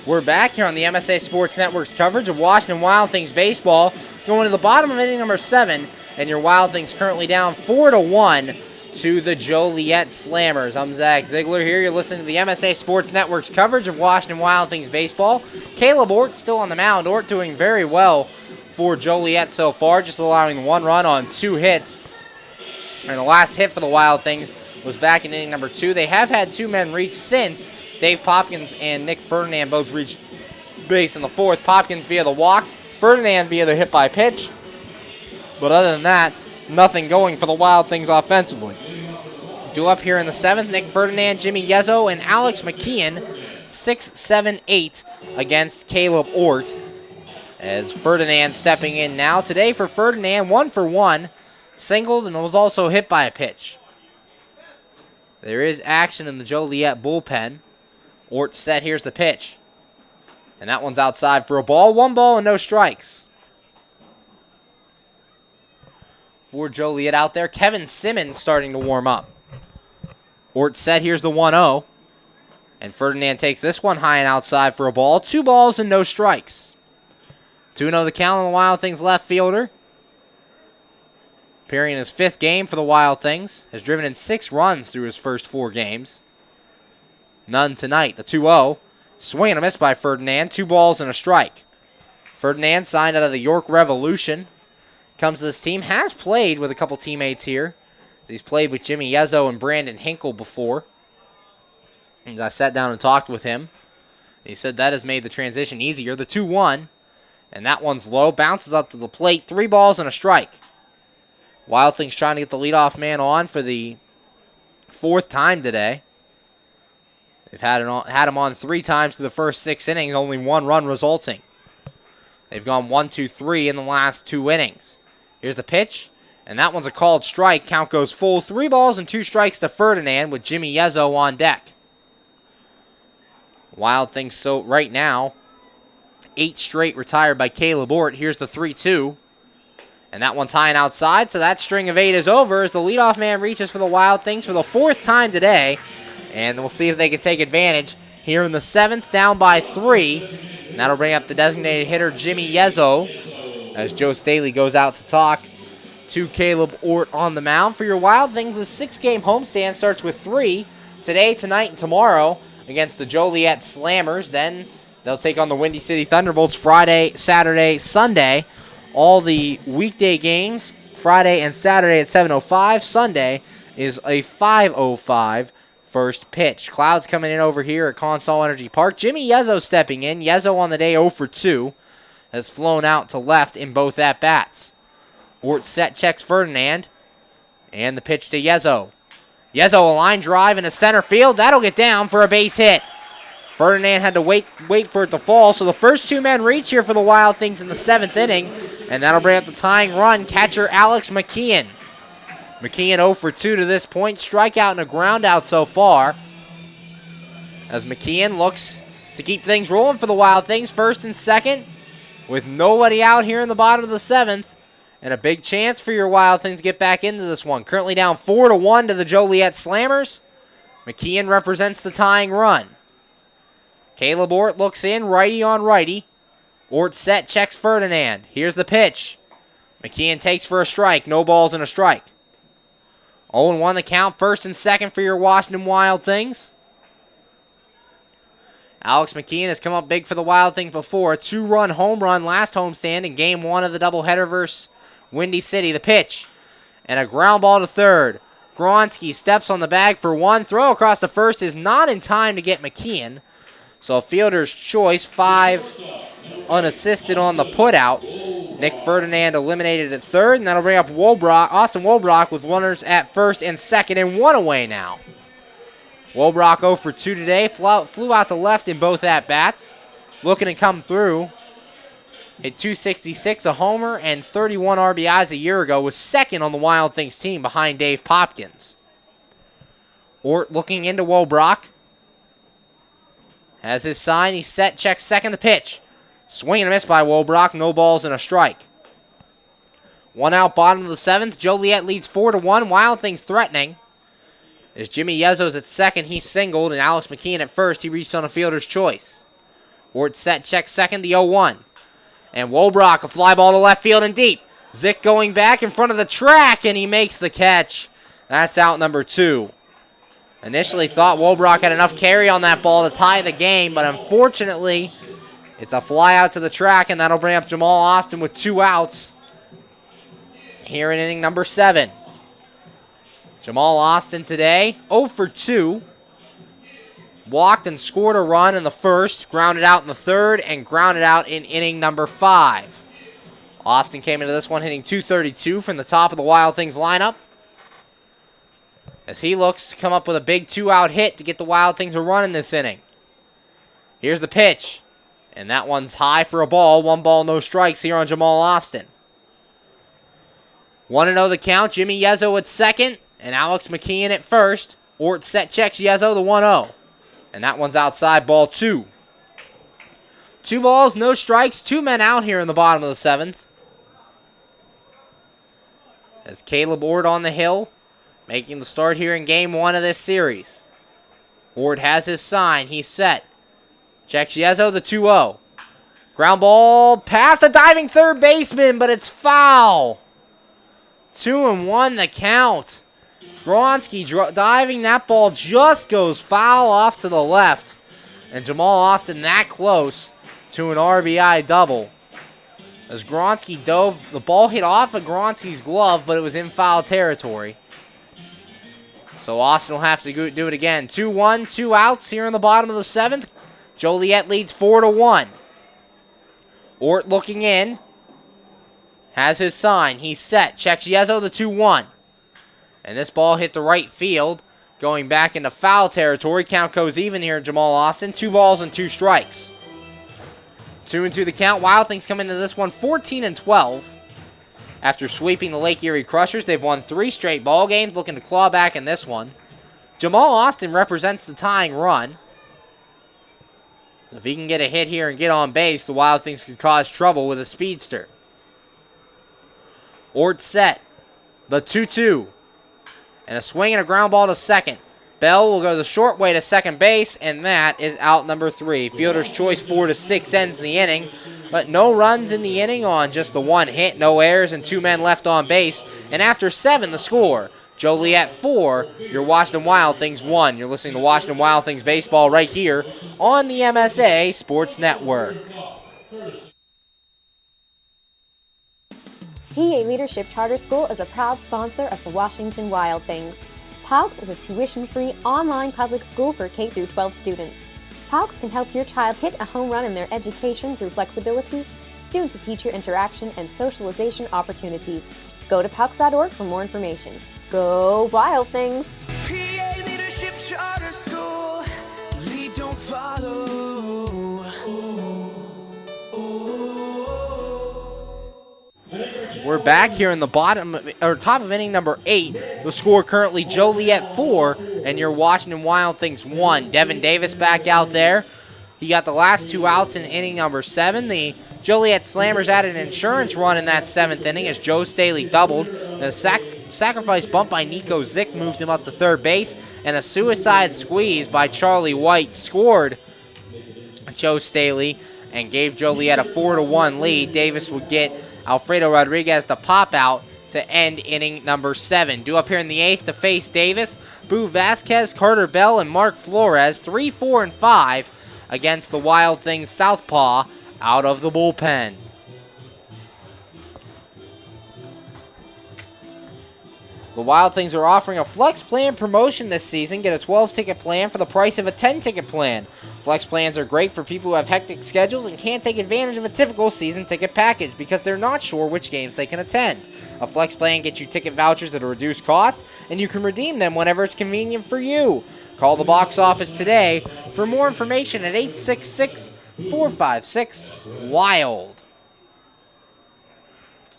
We're back here on the MSA Sports Network's coverage of Washington Wild Things baseball, going to the bottom of inning number 7, and your Wild Things currently down 4-1 to the Joliet Slammers. I'm Zach Ziegler here. You're listening to the MSA Sports Network's coverage of Washington Wild Things baseball. Caleb Ort still on the mound. Ort doing very well for Joliet so far, just allowing 1 run on 2 hits. And the last hit for the Wild Things was back in inning number 2. They have had 2 men reach since. Dave Popkins and Nick Ferdinand both reached base in the 4th. Popkins via the walk, Ferdinand via the hit by pitch. But other than that, nothing going for the Wild Things offensively. Due up here in the 7th, Nick Ferdinand, Jimmy Yezzo, and Alex McKeon, 6, 7, 8 against Caleb Ort. As Ferdinand stepping in now. Today for Ferdinand, 1 for 1, singled and was also hit by a pitch. There is action in the Joliet bullpen. Ort set, here's the pitch. And that one's outside for a ball. 1 ball and no strikes. For Joliet out there, Kevin Simmons starting to warm up. Ort set, here's the 1-0. And Ferdinand takes this one high and outside for a ball. 2 balls and no strikes. 2-0 the count on the Wild Things left fielder. Appearing in his 5th game for the Wild Things. Has driven in 6 runs through his first 4 games. None tonight. The 2-0. Swing and a miss by Ferdinand. 2 balls and a strike. Ferdinand signed out of the York Revolution. Comes to this team. Has played with a couple teammates here. He's played with Jimmy Yezzo and Brandon Hinkle before. And I sat down and talked with him. He said that has made the transition easier. The 2-1. And that one's low. Bounces up to the plate. 3 balls and a strike. Wild Things trying to get the leadoff man on for the 4th time today. They've had him on 3 times through the first 6 innings, only 1 run resulting. They've gone 1, 2, 3 in the last 2 innings. Here's the pitch, and that one's a called strike. Count goes full. 3 balls and 2 strikes to Ferdinand with Jimmy Yezzo on deck. Wild Things so right now, 8 straight retired by Caleb Ort. Here's the 3-2. And that one's high and outside, so that string of 8 is over as the leadoff man reaches for the Wild Things for the 4th time today. And we'll see if they can take advantage here in the 7th, down by 3. And that'll bring up the designated hitter, Jimmy Yezzo, as Joe Staley goes out to talk to Caleb Ort on the mound. For your Wild Things, the 6-game homestand starts with 3 today, tonight, and tomorrow against the Joliet Slammers. Then they'll take on the Windy City Thunderbolts Friday, Saturday, Sunday. All the weekday games, Friday and Saturday at 7:05. Sunday is a 5:05 first pitch. Clouds coming in over here at Consol Energy Park. Jimmy Yezzo stepping in. Yezzo on the day 0 for 2. Has flown out to left in both at-bats. Ort set, checks Ferdinand. And the pitch to Yezzo. Yezzo, a line drive into center field. That'll get down for a base hit. Ferdinand had to wait for it to fall, so the first 2 men reach here for the Wild Things in the 7th inning, and that'll bring up the tying run, catcher Alex McKeon. McKeon 0 for 2 to this point, strikeout and a ground out so far, as McKeon looks to keep things rolling for the Wild Things, 1st and 2nd, with nobody out here in the bottom of the 7th, and a big chance for your Wild Things to get back into this one. Currently down 4-1 to the Joliet Slammers. McKeon represents the tying run. Caleb Ort looks in, righty on righty. Ort set, checks Ferdinand. Here's the pitch. McKeon takes for a strike. No balls and a strike. 0-1 the count, 1st and 2nd for your Washington Wild Things. Alex McKeon has come up big for the Wild Things before. A 2-run home run last homestand in Game 1 of the doubleheader versus Windy City. The pitch. And a ground ball to third. Gronski steps on the bag for 1. Throw across the first is not in time to get McKeon. So a fielder's choice, 5 unassisted on the putout. Nick Ferdinand eliminated at 3rd, and that'll bring up Austin Wolbrock with runners at 1st and 2nd, and 1 away now. Wolbrock 0 for 2 today, flew out to left in both at-bats. Looking to come through. Hit 266, a homer, and 31 RBIs a year ago. Was 2nd on the Wild Things team behind Dave Popkins. Ort looking into Wolbrock. Has his sign, he's set, checks second, the pitch. Swing and a miss by Wolbrock, no balls and a strike. 1 out, bottom of the 7th. Joliet leads 4-1, Wild Things threatening. As Jimmy Yezzo's at 2nd, he singled, and Alex McKeon at 1st, he reached on a fielder's choice. Ort set, checks second, the 0-1. And Wolbrock, a fly ball to left field and deep. Zick going back in front of the track, and he makes the catch. That's out number 2. Initially thought Wolbrock had enough carry on that ball to tie the game, but unfortunately, it's a fly out to the track, and that'll bring up Jamal Austin with 2 outs here in inning number 7. Jamal Austin today, 0 for 2. Walked and scored a run in the 1st, grounded out in the 3rd, and grounded out in inning number 5. Austin came into this one hitting .232 from the top of the Wild Things lineup, as he looks to come up with a big 2-out hit to get the Wild Things a run in this inning. Here's the pitch, and that one's high for a ball. 1 ball, no strikes here on Jamal Austin. 1-0 the count. Jimmy Yezzo at 2nd, and Alex McKeon at 1st. Ort set, checks Yezzo, the 1-0. And that one's outside, ball 2. 2 balls, no strikes, 2 men out here in the bottom of the 7th. As Caleb Ort on the hill, making the start here in Game 1 of this series. Ort has his sign. He's set. Checks Yezzo, the 2-0. Ground ball past the diving third baseman, but it's foul. 2-1 the count. Gronski diving. That ball just goes foul off to the left. And Jamal Austin that close to an RBI double. As Gronski dove, the ball hit off of Gronski's glove, but it was in foul territory. So Austin will have to do it again. 2-1, 2 outs here in the bottom of the 7th. Joliet leads 4-1. Ort looking in. Has his sign. He's set. Checks Yezzo, the 2-1. And this ball hit the right field. Going back into foul territory. Count goes even here, Jamal Austin. 2 balls and 2 strikes. 2-2 the count. Wild Things come into this one 14-12. After sweeping the Lake Erie Crushers, they've won 3 straight ball games, looking to claw back in this one. Jamal Austin represents the tying run. If he can get a hit here and get on base, the Wild Things could cause trouble with a speedster. Ort set. The 2-2. And a swing and a ground ball to second. Bell will go the short way to second base, and that is out number 3. Fielder's choice 4-6 ends the inning, but no runs in the inning on just the 1 hit, no errors, and 2 men left on base. And after 7, the score, Joliet 4, your Washington Wild Things 1. You're listening to Washington Wild Things baseball right here on the MSA Sports Network. PA Leadership Charter School is a proud sponsor of the Washington Wild Things. PALCS is a tuition-free online public school for K-12 students. PALCS can help your child hit a home run in their education through flexibility, student-to-teacher interaction, and socialization opportunities. Go to PALCS.org for more information. Go Wild Things! PA Leadership Charter School. Lead, don't follow. We're back here in the top of inning number 8. The score currently Joliet 4 and your Washington Wild Things 1. Devin Davis back out there. He got the last 2 outs in inning number 7. The Joliet Slammers added an insurance run in that 7th inning as Joe Staley doubled. A sacrifice bunt by Nico Zick moved him up to third base, and a suicide squeeze by Charlie White scored Joe Staley and gave Joliet a 4-1 lead. Davis would get Alfredo Rodriguez to pop out to end inning number 7. Due up here in the 8th to face Davis, Boo Vasquez, Carter Bell, and Mark Flores, 3, 4, and 5 against the Wild Things southpaw out of the bullpen. The Wild Things are offering a flex plan promotion this season. Get a 12-ticket plan for the price of a 10-ticket plan. Flex plans are great for people who have hectic schedules and can't take advantage of a typical season ticket package because they're not sure which games they can attend. A flex plan gets you ticket vouchers at a reduced cost, and you can redeem them whenever it's convenient for you. Call the box office today for more information at 866-456-WILD.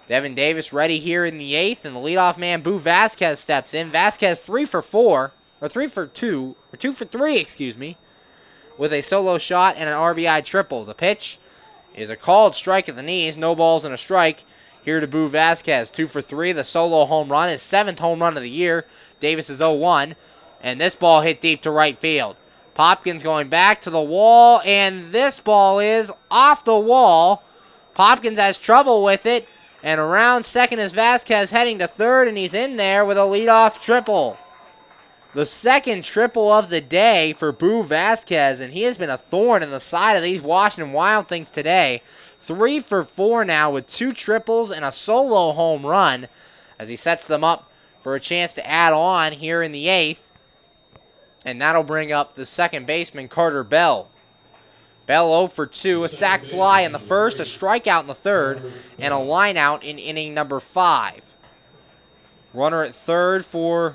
Devin Davis ready here in the 8th, and the leadoff man, Boo Vasquez, steps in. Vasquez 2 for 3, with a solo shot and an RBI triple. The pitch is a called strike at the knees, no balls and a strike. Here to Boo Vasquez, 2 for 3, the solo home run, his 7th home run of the year. Davis is 0-1, and this ball hit deep to right field. Popkins going back to the wall, and this ball is off the wall. Popkins has trouble with it. And around second is Vasquez heading to third, and he's in there with a leadoff triple. The second triple of the day for Boo Vasquez, and he has been a thorn in the side of these Washington Wild Things today. 3 for 4 now with 2 triples and a solo home run as he sets them up for a chance to add on here in the 8th. And that'll bring up the second baseman, Carter Bell. Bell 0 for 2, a sac fly in the first, a strikeout in the third, and a line out in inning number 5. Runner at third for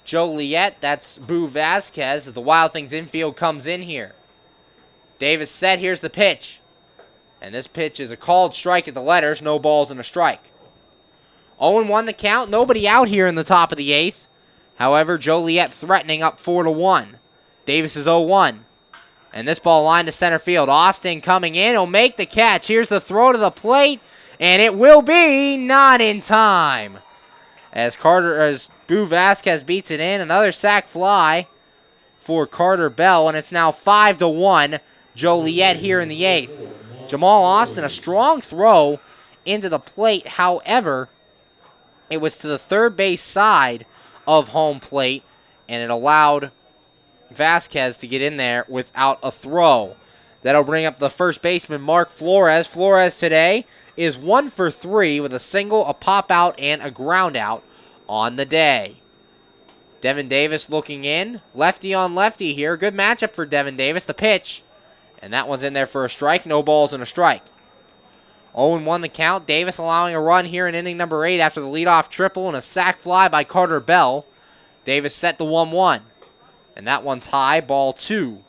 Joliet, that's Boo Vasquez, as the Wild Things infield comes in here. Davis set, here's the pitch. And this pitch is a called strike at the letters, no balls and a strike. 0-1 the count, nobody out here in the top of the 8th. However, Joliet threatening up 4-1. Davis is 0-1. And this ball lined to center field. Austin coming in. He'll make the catch. Here's the throw to the plate. And it will be not in time. As Boo Vasquez beats it in. Another sac fly for Carter Bell. And it's now 5-1. Joliet here in the 8th. Jamal Austin, a strong throw into the plate. However, it was to the third base side of home plate. And it allowed Vasquez to get in there without a throw. That'll bring up the first baseman, Mark Flores. Flores today is 1 for 3 with a single, a pop out, and a ground out on the day. Devin Davis looking in. Lefty on lefty here. Good matchup for Devin Davis. The pitch. And that one's in there for a strike. No balls and a strike. 0-1 the count. Davis allowing a run here in inning number 8 after the leadoff triple and a sac fly by Carter Bell. Davis set the 1-1. And that one's high, ball 2.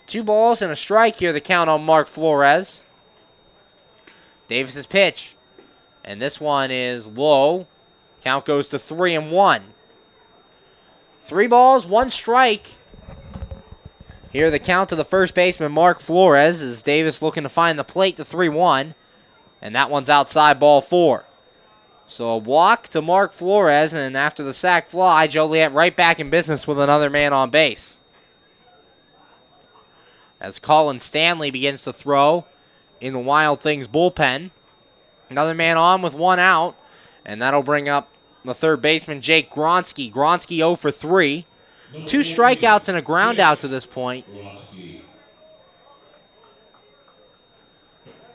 2 balls and a strike here, the count on Mark Flores. Davis's pitch. And this one is low. Count goes to 3-1. 3 balls, 1 strike Here the count to the first baseman, Mark Flores, as Davis looking to find the plate to 3-1. And that one's outside, ball 4. So a walk to Mark Flores, and after the sac fly, Joliet right back in business with another man on base. As Colin Stanley begins to throw in the Wild Things bullpen. Another man on with 1 out, and that'll bring up the third baseman, Jake Gronsky. Gronsky 0 for 3. 2 strikeouts and a ground out to this point.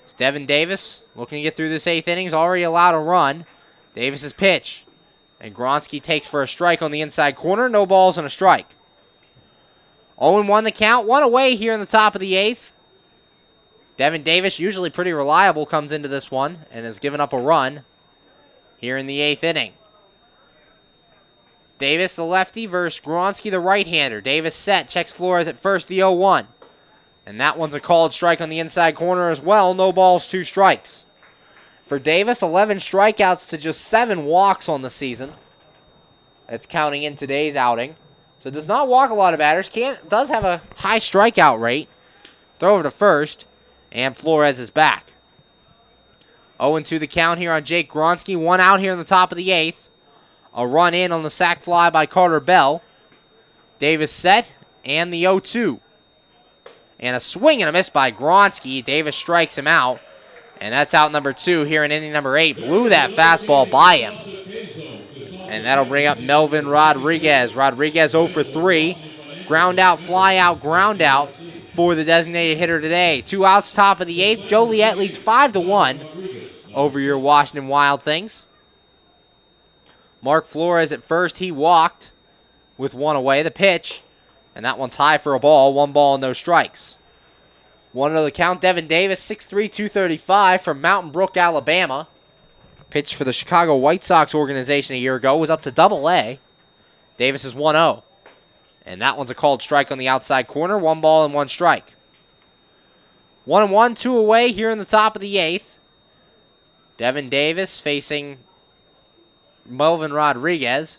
It's Devin Davis looking to get through this 8th inning. He's already allowed a run. Davis's pitch. And Gronsky takes for a strike on the inside corner. No balls and a strike. 0-1 the count. 1 away here in the top of the 8th. Devin Davis, usually pretty reliable, comes into this one and has given up a run here in the 8th inning. Davis, the lefty, versus Gronsky, the right-hander. Davis set, checks Flores at first, the 0-1. And that one's a called strike on the inside corner as well. No balls, 2 strikes. For Davis, 11 strikeouts to just 7 walks on the season. That's counting in today's outing. So does not walk a lot of batters. Does have a high strikeout rate. Throw over to first. And Flores is back. 0-2 the count here on Jake Gronsky. 1 out here in the top of the 8th. A run in on the sac fly by Carter Bell. Davis set, and the 0-2. And a swing and a miss by Gronsky. Davis strikes him out. And that's out number 2 here in inning number 8. Blew that fastball by him. And that'll bring up Melvin Rodriguez. Rodriguez 0 for 3. Ground out, fly out, ground out for the designated hitter today. 2 outs, top of the 8th. Joliet leads 5-1 over your Washington Wild Things. Mark Flores at first, he walked with 1 away. The pitch, and that one's high for a ball. 1 ball, no strikes. 1-0 the count. Devin Davis, 6'3", 235 from Mountain Brook, Alabama. Pitched for the Chicago White Sox organization a year ago. Was up to Double-A. Davis is 1-0. And that one's a called strike on the outside corner. 1 ball and 1 strike. 1-1, 2 away here in the top of the 8th. Devin Davis facing Melvin Rodriguez.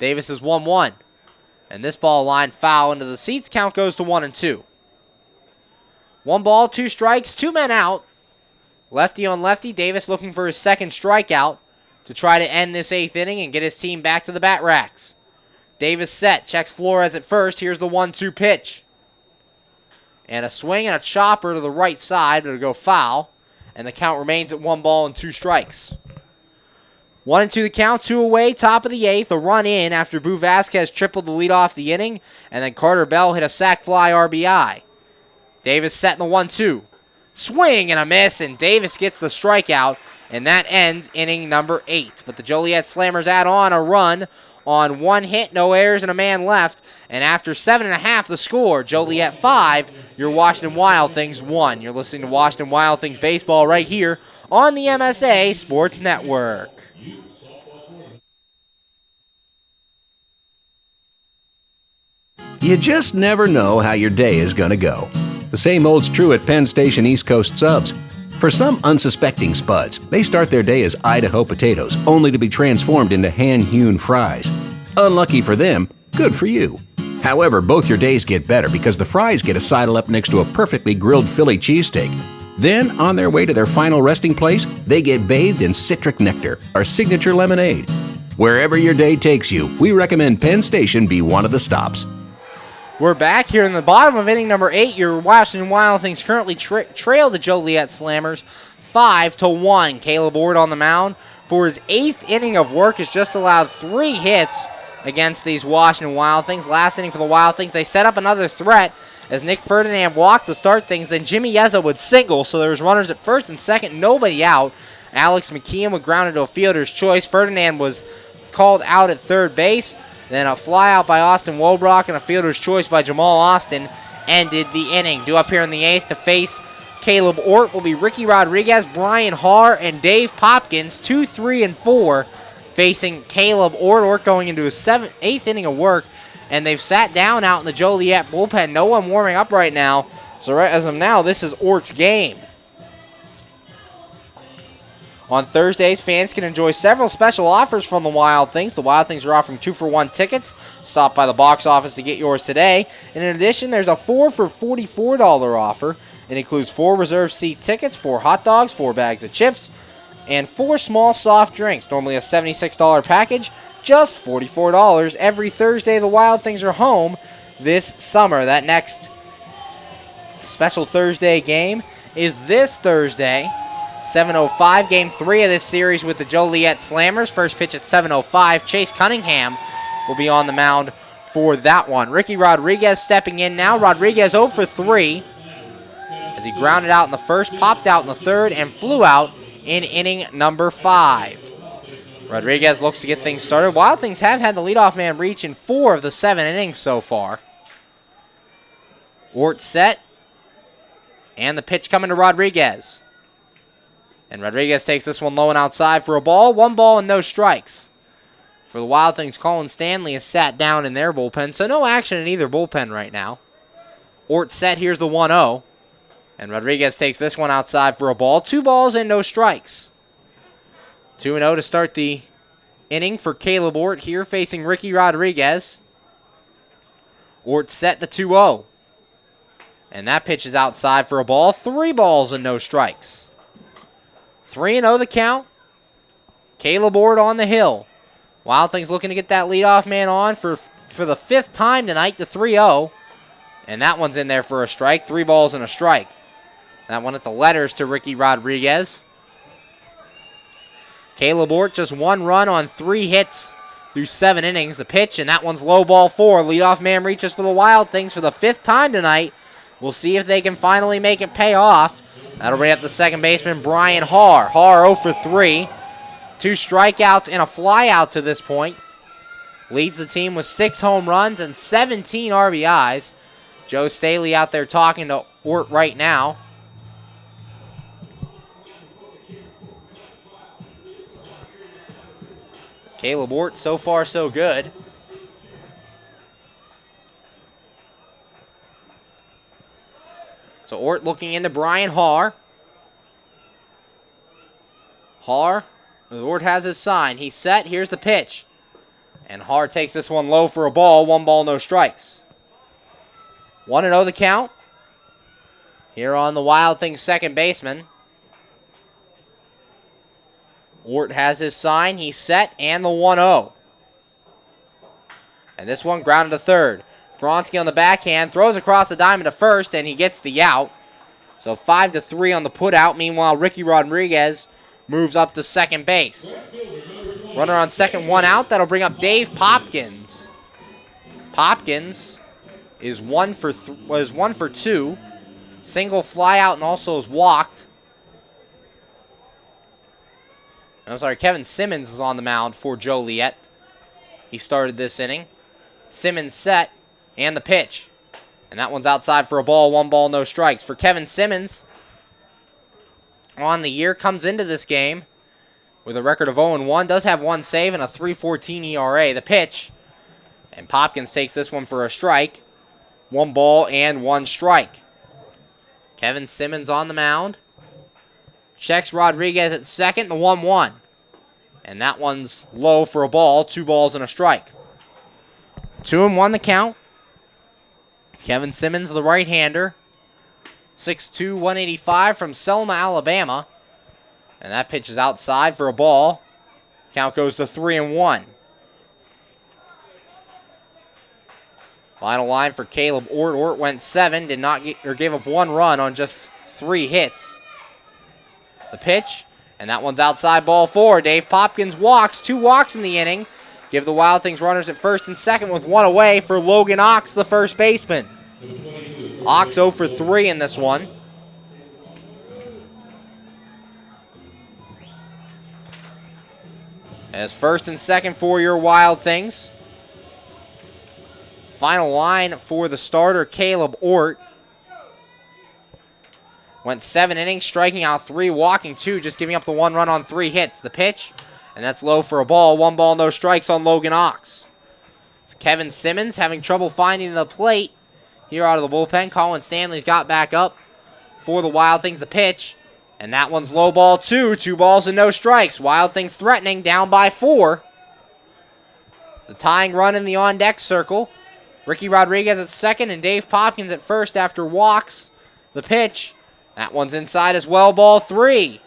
Davis is 1-1. And this ball line foul into the seats. Count goes to 1-2. 1 ball, 2 strikes, 2 men out. Lefty on lefty. Davis looking for his second strikeout to try to end this 8th inning and get his team back to the bat racks. Davis set, checks Flores at first. Here's the 1-2 pitch. And a swing and a chopper to the right side, but it'll go foul. And the count remains at 1 ball and 2 strikes. 1-2 the count, 2 away, top of the 8th. A run in after Boo Vasquez tripled to lead off the inning. And then Carter Bell hit a sac fly RBI. Davis set in the 1-2. Swing and a miss, and Davis gets the strikeout. And that ends inning number 8. But the Joliet Slammers add on a run on 1 hit, no errors, and a man left. And after 7.5 the score, Joliet 5, your Washington Wild Things 1. You're listening to Washington Wild Things baseball right here on the MSA Sports Network. You just never know how your day is going to go. The same holds true at Penn Station East Coast Subs. For some unsuspecting spuds, they start their day as Idaho potatoes, only to be transformed into hand-hewn fries. Unlucky for them, good for you. However, both your days get better because the fries get to sidle up next to a perfectly grilled Philly cheesesteak. Then, on their way to their final resting place, they get bathed in citric nectar, our signature lemonade. Wherever your day takes you, we recommend Penn Station be one of the stops. We're back here in the bottom of inning number 8. Your Washington Wild Things currently trail the Joliet Slammers 5-1. Caleb Ord on the mound for his 8th inning of work has just allowed 3 hits against these Washington Wild Things. Last inning for the Wild Things, they set up another threat as Nick Ferdinand walked to start things. Then Jimmy Yeza would single, so there was runners at first and second, nobody out. Alex McKeon would ground into a fielder's choice. Ferdinand was called out at third base. Then a fly out by Austin Wobrock and a fielder's choice by Jamal Austin ended the inning. Due up here in the 8th to face Caleb Ort will be Ricky Rodriguez, Brian Haar, and Dave Popkins. 2, 3, and 4 facing Caleb Ort. Ort going into his 8th inning of work, and they've sat down out in the Joliet bullpen. No one warming up right now. So right as of now, this is Ort's game. On Thursdays, fans can enjoy several special offers from the Wild Things. The Wild Things are offering 2-for-1 tickets. Stop by the box office to get yours today. And in addition, there's a 4 for $44 offer. It includes 4 reserved seat tickets, 4 hot dogs, 4 bags of chips, and 4 small soft drinks. Normally a $76 package, just $44. Every Thursday, the Wild Things are home this summer. That next special Thursday game is this Thursday. 7:05, Game 3 of this series with the Joliet Slammers. First pitch at 7:05. Chase Cunningham will be on the mound for that one. Ricky Rodriguez stepping in now. Rodriguez 0 for 3 as he grounded out in the first, popped out in the third, and flew out in inning number 5. Rodriguez looks to get things started. Wild Things have had the leadoff man reach in 4 of the 7 innings so far. Ort set, and the pitch coming to Rodriguez. And Rodriguez takes this one low and outside for a ball. 1 ball and no strikes. For the Wild Things, Colin Stanley is sat down in their bullpen, so no action in either bullpen right now. Ort set, here's the 1-0. And Rodriguez takes this one outside for a ball. 2 balls and no strikes. 2-0 to start the inning for Caleb Ort here facing Ricky Rodriguez. Ort set the 2-0. And that pitch is outside for a ball. 3 balls and no strikes. 3-0 the count. Caleb Ort on the hill. Wild Things looking to get that leadoff man on for the 5th time tonight, the 3-0. And that one's in there for a strike. 3 balls and a strike. That one at the letters to Ricky Rodriguez. Caleb Ort just 1 run on 3 hits through 7 innings. The pitch, and that one's low ball 4. Leadoff man reaches for the Wild Things for the 5th time tonight. We'll see if they can finally make it pay off. That'll bring up the second baseman, Brian Haar. Haar 0 for 3. 2 strikeouts and a flyout to this point. Leads the team with 6 home runs and 17 RBIs. Joe Staley out there talking to Ort right now. Caleb Ort, so far so good. So Ort looking into Brian Haar. Ort has his sign. He's set. Here's the pitch. And Haar takes this one low for a ball. 1 ball, no strikes. 1-0 the count. Here on the Wild Things second baseman. Ort has his sign. He's set. And the 1-0. And this one grounded to third. Bronski on the backhand, throws across the diamond to first, and he gets the out. So 5-3 on the putout. Meanwhile, Ricky Rodriguez moves up to second base. Runner on second, 1 out. That'll bring up Dave Popkins. Popkins is 1 for 2. Single fly out and also is walked. I'm sorry, Kevin Simmons is on the mound for Joliet. He started this inning. Simmons set. And the pitch. And that one's outside for a ball. 1 ball, no strikes. For Kevin Simmons, on the year, comes into this game with a record of 0-1. Does have 1 save and a 3.14 ERA. The pitch. And Popkins takes this one for a strike. 1 ball and 1 strike. Kevin Simmons on the mound. Checks Rodriguez at second. The 1-1. And that one's low for a ball. 2 balls and a strike. 2-1 the count. Kevin Simmons, the right-hander, 6'2", 185 from Selma, Alabama. And that pitch is outside for a ball. Count goes to 3-1. Final line for Caleb Ort. Ort went 7, gave up 1 run on just 3 hits. The pitch, and that one's outside, ball 4. Dave Popkins walks, 2 walks in the inning. Give the Wild Things runners at first and second with 1 away for Logan Ox, the first baseman. Ox 0 for 3 in this one. As first and second for your Wild Things. Final line for the starter, Caleb Ort. Went 7 innings, striking out 3, walking 2, just giving up the 1 run on 3 hits. The pitch, and that's low for a ball. 1 ball, no strikes on Logan Ox. It's Kevin Simmons having trouble finding the plate here out of the bullpen. Colin Stanley's got back up for the Wild Things. The pitch, And that one's low ball 2. 2 balls and no strikes. Wild Things threatening, down by 4. The tying run in the on-deck circle. Ricky Rodriguez at second and Dave Popkins at first after walks. The pitch. That one's inside as well, ball 3.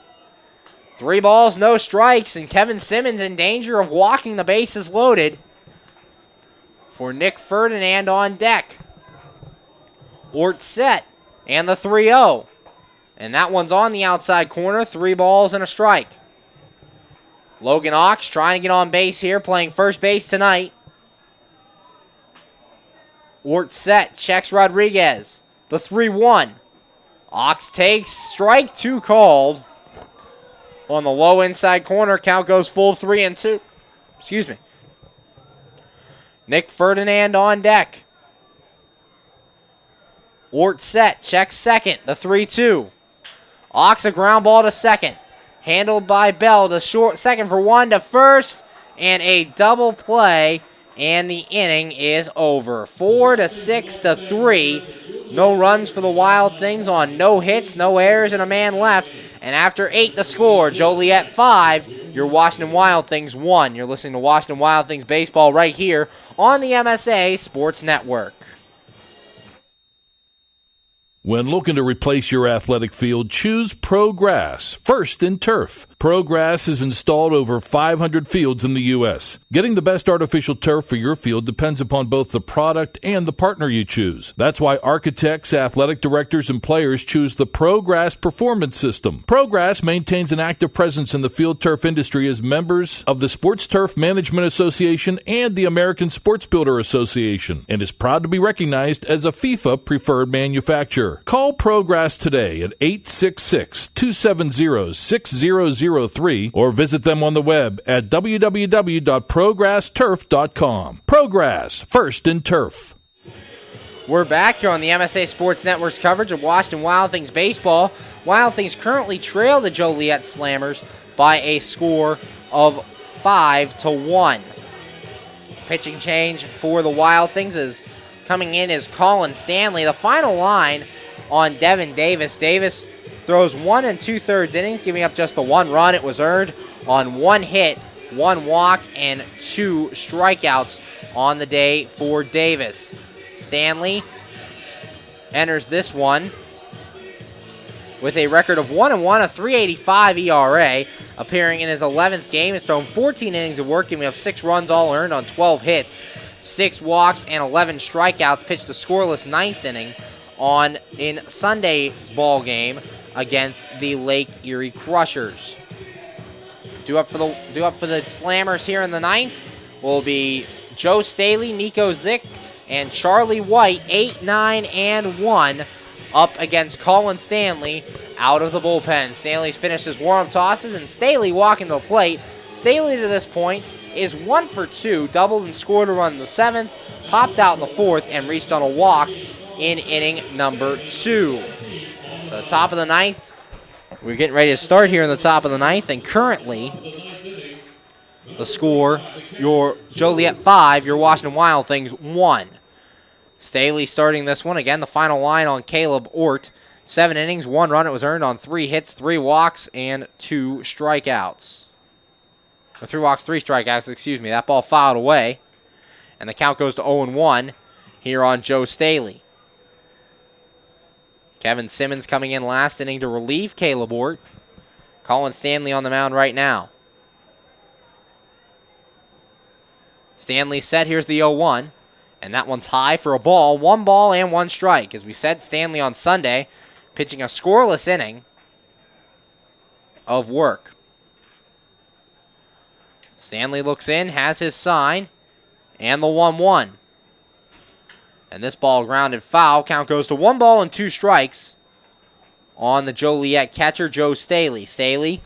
3 balls, no strikes, and Kevin Simmons in danger of walking the bases loaded for Nick Ferdinand on deck. Ort set, and the 3-0. And that one's on the outside corner, 3 balls and a strike. Logan Ox trying to get on base here, playing first base tonight. Ort set, checks Rodriguez. The 3-1. Ox takes, strike 2 called. On the low inside corner, count goes full 3-2. Excuse me. Nick Ferdinand on deck. Ort set, checks second, the 3-2. Ox a ground ball to second. Handled by Bell to short, second for 1 to first. And a double play, and the inning is over. 4-6 to 3. No runs for the Wild Things on no hits, no errors, and a man left. And after 8 the score, Joliet 5, your Washington Wild Things 1. You're listening to Washington Wild Things baseball right here on the MSA Sports Network. When looking to replace your athletic field, choose ProGrass, first in turf. ProGrass has installed over 500 fields in the U.S. Getting the best artificial turf for your field depends upon both the product and the partner you choose. That's why architects, athletic directors, and players choose the ProGrass Performance System. ProGrass maintains an active presence in the field turf industry as members of the Sports Turf Management Association and the American Sports Builder Association, and is proud to be recognized as a FIFA preferred manufacturer. Call ProGrass today at 866-270-6003 or visit them on the web at www.progressturf.com. ProGrass, first in turf. We're back here on the MSA Sports Network's coverage of Washington Wild Things baseball. Wild Things currently trail the Joliet Slammers by a score of 5-1. Pitching change for the Wild Things is coming in is Colin Stanley. The final line on Devin Davis. Davis throws 1 2/3 innings, giving up just the 1 run. It was earned on 1 hit, 1 walk, and 2 strikeouts on the day for Davis. Stanley enters this one with a record of 1-1, a 3.85 ERA, appearing in his 11th game. Has thrown 14 innings of work, giving up 6 runs, all earned on 12 hits, 6 walks, and 11 strikeouts. Pitched a scoreless 9th inning in Sunday's ball game against the Lake Erie Crushers. Due up for the Slammers here in the 9th will be Joe Staley, Nico Zick, and Charlie White, 8, 9, and 1, up against Colin Stanley out of the bullpen. Stanley's finished his warm-up tosses, and Staley walking to the plate. Staley to this point is 1 for 2, doubled and scored a run in the 7th, popped out in the 4th, and reached on a walk in inning number 2. So the top of the 9th, we're getting ready to start here in the top of the 9th, and currently the score, your Joliet 5, your Washington Wild Things 1. Staley starting this one. Again, the final line on Caleb Ort. 7 innings, 1 run. It was earned on 3 hits, 3 walks, and 2 strikeouts. Or 3 walks, 3 strikeouts, excuse me. That ball fouled away, and the count goes to 0-1 here on Joe Staley. Kevin Simmons coming in last inning to relieve Caleb Ort. Colin Stanley on the mound right now. Stanley set. Here's the 0-1. And that one's high for a ball. 1 ball and 1 strike. As we said, Stanley on Sunday pitching a scoreless inning of work. Stanley looks in, has his sign, and the 1-1. And this ball grounded foul. Count goes to 1 ball and 2 strikes on the Joliet catcher, Joe Staley. Staley,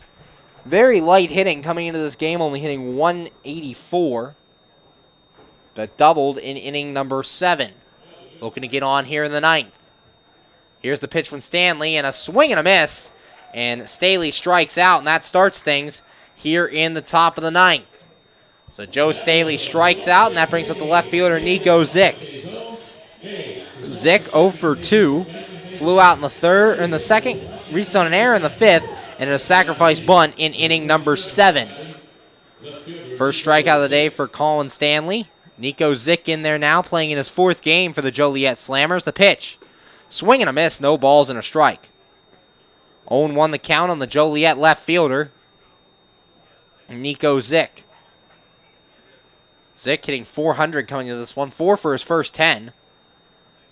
very light hitting coming into this game, only hitting 184. But doubled in inning number 7. Looking to get on here in the 9th. Here's the pitch from Stanley, and a swing and a miss. And Staley strikes out, and that starts things here in the top of the 9th. So Joe Staley strikes out, and that brings up the left fielder, Nico Zick. Zick 0 for 2. Flew out in the 2nd on an error in the 5th, and a sacrifice bunt in inning number 7. First strikeout of the day for Colin Stanley. Nico Zick in there now, playing in his 4th game for the Joliet Slammers. The pitch. Swing and a miss, no balls and a strike. 0-1 the count on the Joliet left fielder, Nico Zick. Zick hitting .400 coming into this one. 4 for his first 10.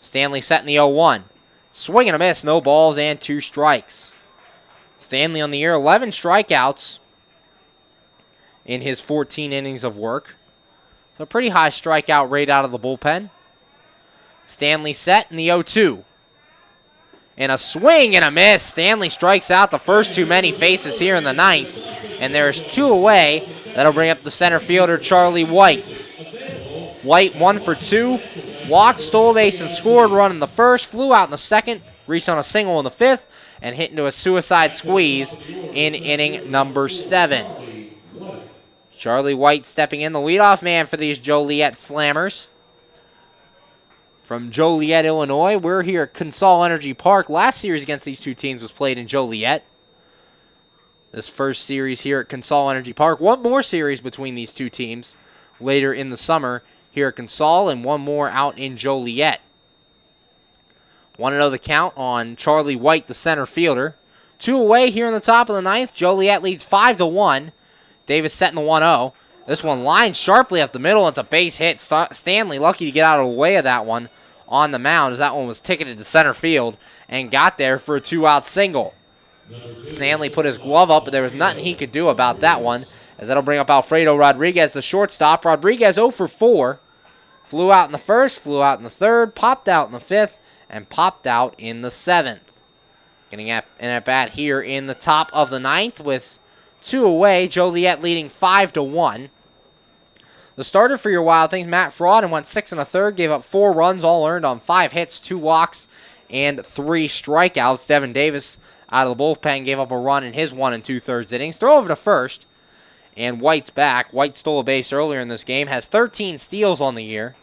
Stanley set in the 0-1. Swing and a miss, no balls and 2 strikes. Stanley on the year, 11 strikeouts in his 14 innings of work. So a pretty high strikeout rate out of the bullpen. Stanley set in the 0-2. And a swing and a miss. Stanley strikes out the first too many faces here in the 9th. And there's 2 away. That'll bring up the center fielder, Charlie White. White 1 for 2. Walked, stole a base, and scored. Run in the 1st. Flew out in the 2nd. Reached on a single in the 5th. And hit into a suicide squeeze in inning number 7. Charlie White stepping in, the leadoff man for these Joliet Slammers. From Joliet, Illinois, we're here at Consol Energy Park. Last series against these 2 teams was played in Joliet. This first series here at Consol Energy Park. One more series between these 2 teams later in the summer here at Consol, and one more out in Joliet. Want to know the count on Charlie White, the center fielder. 2 away here in the top of the 9th. Joliet leads 5-1. Davis setting the 1-0. This one lines sharply up the middle. It's a base hit. Stanley lucky to get out of the way of that one on the mound, as that one was ticketed to center field and got there for a 2-out single. Stanley put his glove up, but there was nothing he could do about that one, as that'll bring up Alfredo Rodriguez, the shortstop. Rodriguez 0 for 4. Flew out in the 1st, flew out in the 3rd, popped out in the 5th, and popped out in the 7th. Getting an at-bat here in the top of the 9th with 2 away. Joliet leading 5-1. The starter for your Wild Things, Matt Fraud, went 6 1/3, gave up 4 runs, all earned on 5 hits, 2 walks, and 3 strikeouts. Devin Davis out of the bullpen gave up a run in his 1 2/3 innings. Throw over to first, and White's back. White stole a base earlier in this game, has 13 steals on the year.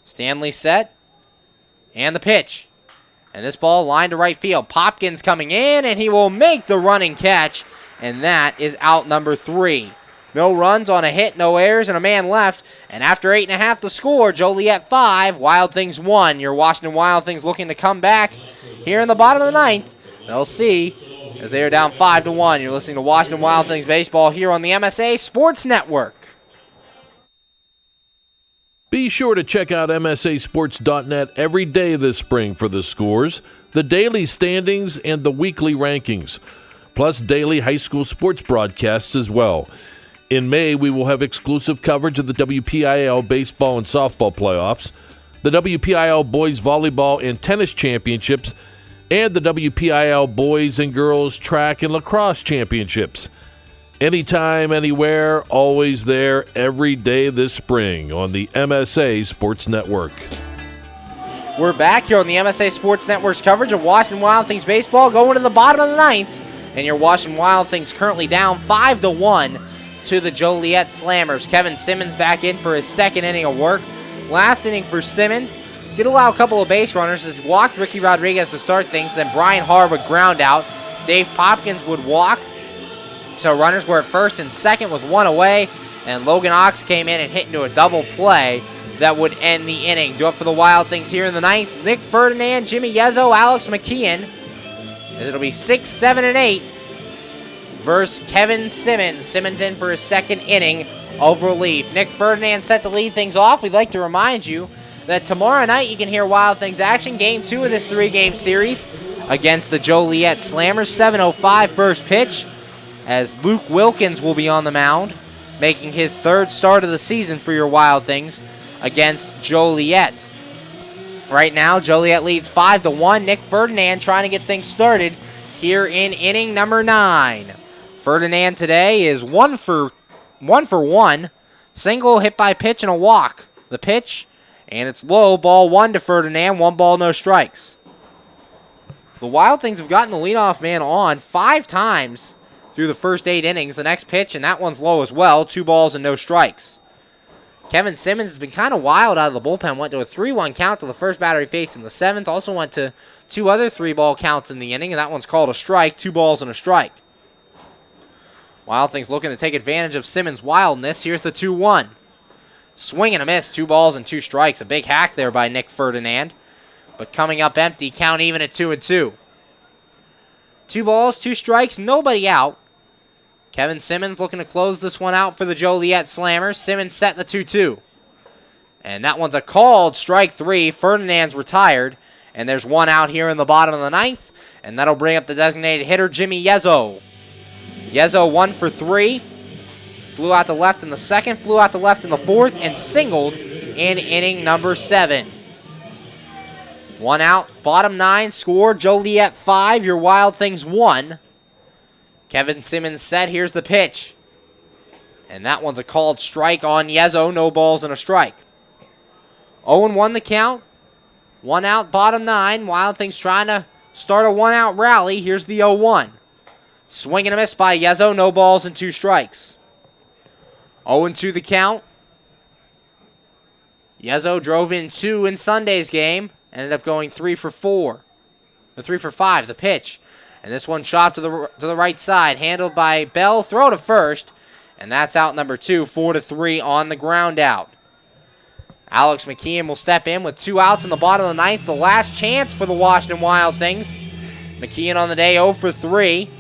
Stanley set, and the pitch. And this ball lined to right field. Popkins coming in, and he will make the running catch, and that is out number 3. No runs on a hit, no errors, and a man left. And after 8.5 to score, Joliet 5, Wild Things 1. Your Washington Wild Things looking to come back here in the bottom of the 9th. They'll see, as they are down 5-1. You're listening to Washington Wild Things baseball here on the MSA Sports Network. Be sure to check out MSASports.net every day this spring for the scores, the daily standings, and the weekly rankings, plus daily high school sports broadcasts as well. In May, we will have exclusive coverage of the WPIAL baseball and softball playoffs, the WPIAL boys volleyball and tennis championships, and the WPIAL boys and girls track and lacrosse championships. Anytime, anywhere, always there, every day this spring on the MSA Sports Network. We're back here on the MSA Sports Network's coverage of Washington Wild Things baseball, going to the bottom of the 9th. And your Washington Wild Things currently down 5-1 to the Joliet Slammers. Kevin Simmons back in for his 2nd inning of work. Last inning for Simmons. Did allow a couple of base runners as he walked Ricky Rodriguez to start things. Then Brian Harr would ground out. Dave Popkins would walk. So runners were at 1st and 2nd with 1 away, and Logan Ox came in and hit into a double play that would end the inning. Do it for the Wild Things here in the 9th. Nick Ferdinand, Jimmy Yezzo, Alex McKeon, as it'll be 6, 7, and 8 versus Kevin Simmons. Simmons in for his 2nd inning of relief. Nick Ferdinand set to lead things off. We'd like to remind you that tomorrow night you can hear Wild Things action. Game 2 of this 3-game series against the Joliet Slammers. 7:05 first pitch, as Luke Wilkins will be on the mound, making his 3rd start of the season for your Wild Things against Joliet. Right now, Joliet leads 5-1. Nick Ferdinand trying to get things started here in inning number 9. Ferdinand today is 1 for 1. Single, hit by pitch, and a walk. The pitch, and it's low. Ball 1 to Ferdinand. 1 ball, no strikes. The Wild Things have gotten the leadoff man on 5 times through the first 8 innings. The next pitch, and that one's low as well. 2 balls and no strikes. Kevin Simmons has been kind of wild out of the bullpen. Went to a 3-1 count to the first batter he faced in the 7th. Also went to 2 other 3-ball counts in the inning, and that one's called a strike. 2 balls and a strike. Wild Things looking to take advantage of Simmons' wildness. Here's the 2-1. Swing and a miss. 2 balls and 2 strikes. A big hack there by Nick Ferdinand. But coming up empty, count even at 2-2. 2 balls, 2 strikes, nobody out. Kevin Simmons looking to close this one out for the Joliet Slammers. Simmons set the 2-2. And that one's a called strike 3. Ferdinand's retired. And there's 1 out here in the bottom of the 9th. And that'll bring up the designated hitter, Jimmy Yezzo. Yezzo 1 for 3. Flew out to left in the 2nd, flew out to left in the 4th, and singled in inning number 7. 1 out, bottom 9, score Joliet 5, your Wild Things 1. Kevin Simmons set, here's the pitch. And that one's a called strike on Yezzo, no balls and a strike. 0-1 the count. 1 out, bottom 9. Wild Things trying to start a 1-out rally. Here's the 0-1. Swing and a miss by Yezzo, no balls and 2 strikes. 0-2 the count. Yezzo drove in 2 in Sunday's game. Ended up going 3 for 4. The 3 for 5, the pitch. And this one chopped to the right side. Handled by Bell. Throw to first. And that's out number 2. 4-3 on the ground out. Alex McKeon will step in with 2 outs in the bottom of the 9th. The last chance for the Washington Wild Things. McKeon on the day 0 for 3.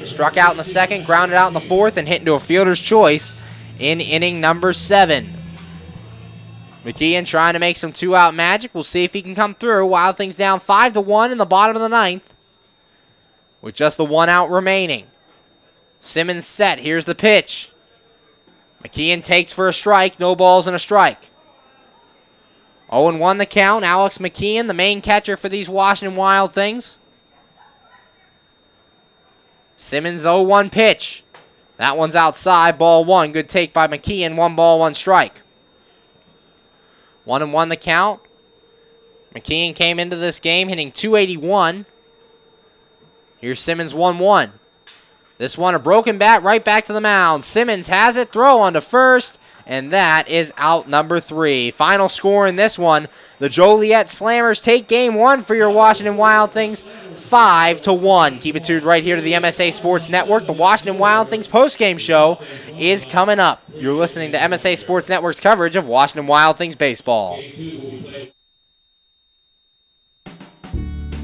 Struck out in the 2nd. Grounded out in the 4th. And hit into a fielder's choice in inning number 7. McKeon trying to make some 2-out magic. We'll see if he can come through. Wild Things down 5-1 in the bottom of the 9th. With just the 1 out remaining. Simmons set. Here's the pitch. McKeon takes for a strike. No balls and a strike. 0-1 the count. Alex McKeon, the main catcher for these Washington Wild Things. Simmons 0-1 pitch. That one's outside. Ball 1. Good take by McKeon. 1 ball, 1 strike. 1-1 the count. McKeon came into this game hitting .281. Here's Simmons 1-1. This one a broken bat right back to the mound. Simmons has it. Throw on to first. And that is out number 3. Final score in this one. The Joliet Slammers take game 1 for your Washington Wild Things 5-1. Keep it tuned right here to the MSA Sports Network. The Washington Wild Things postgame show is coming up. You're listening to MSA Sports Network's coverage of Washington Wild Things baseball.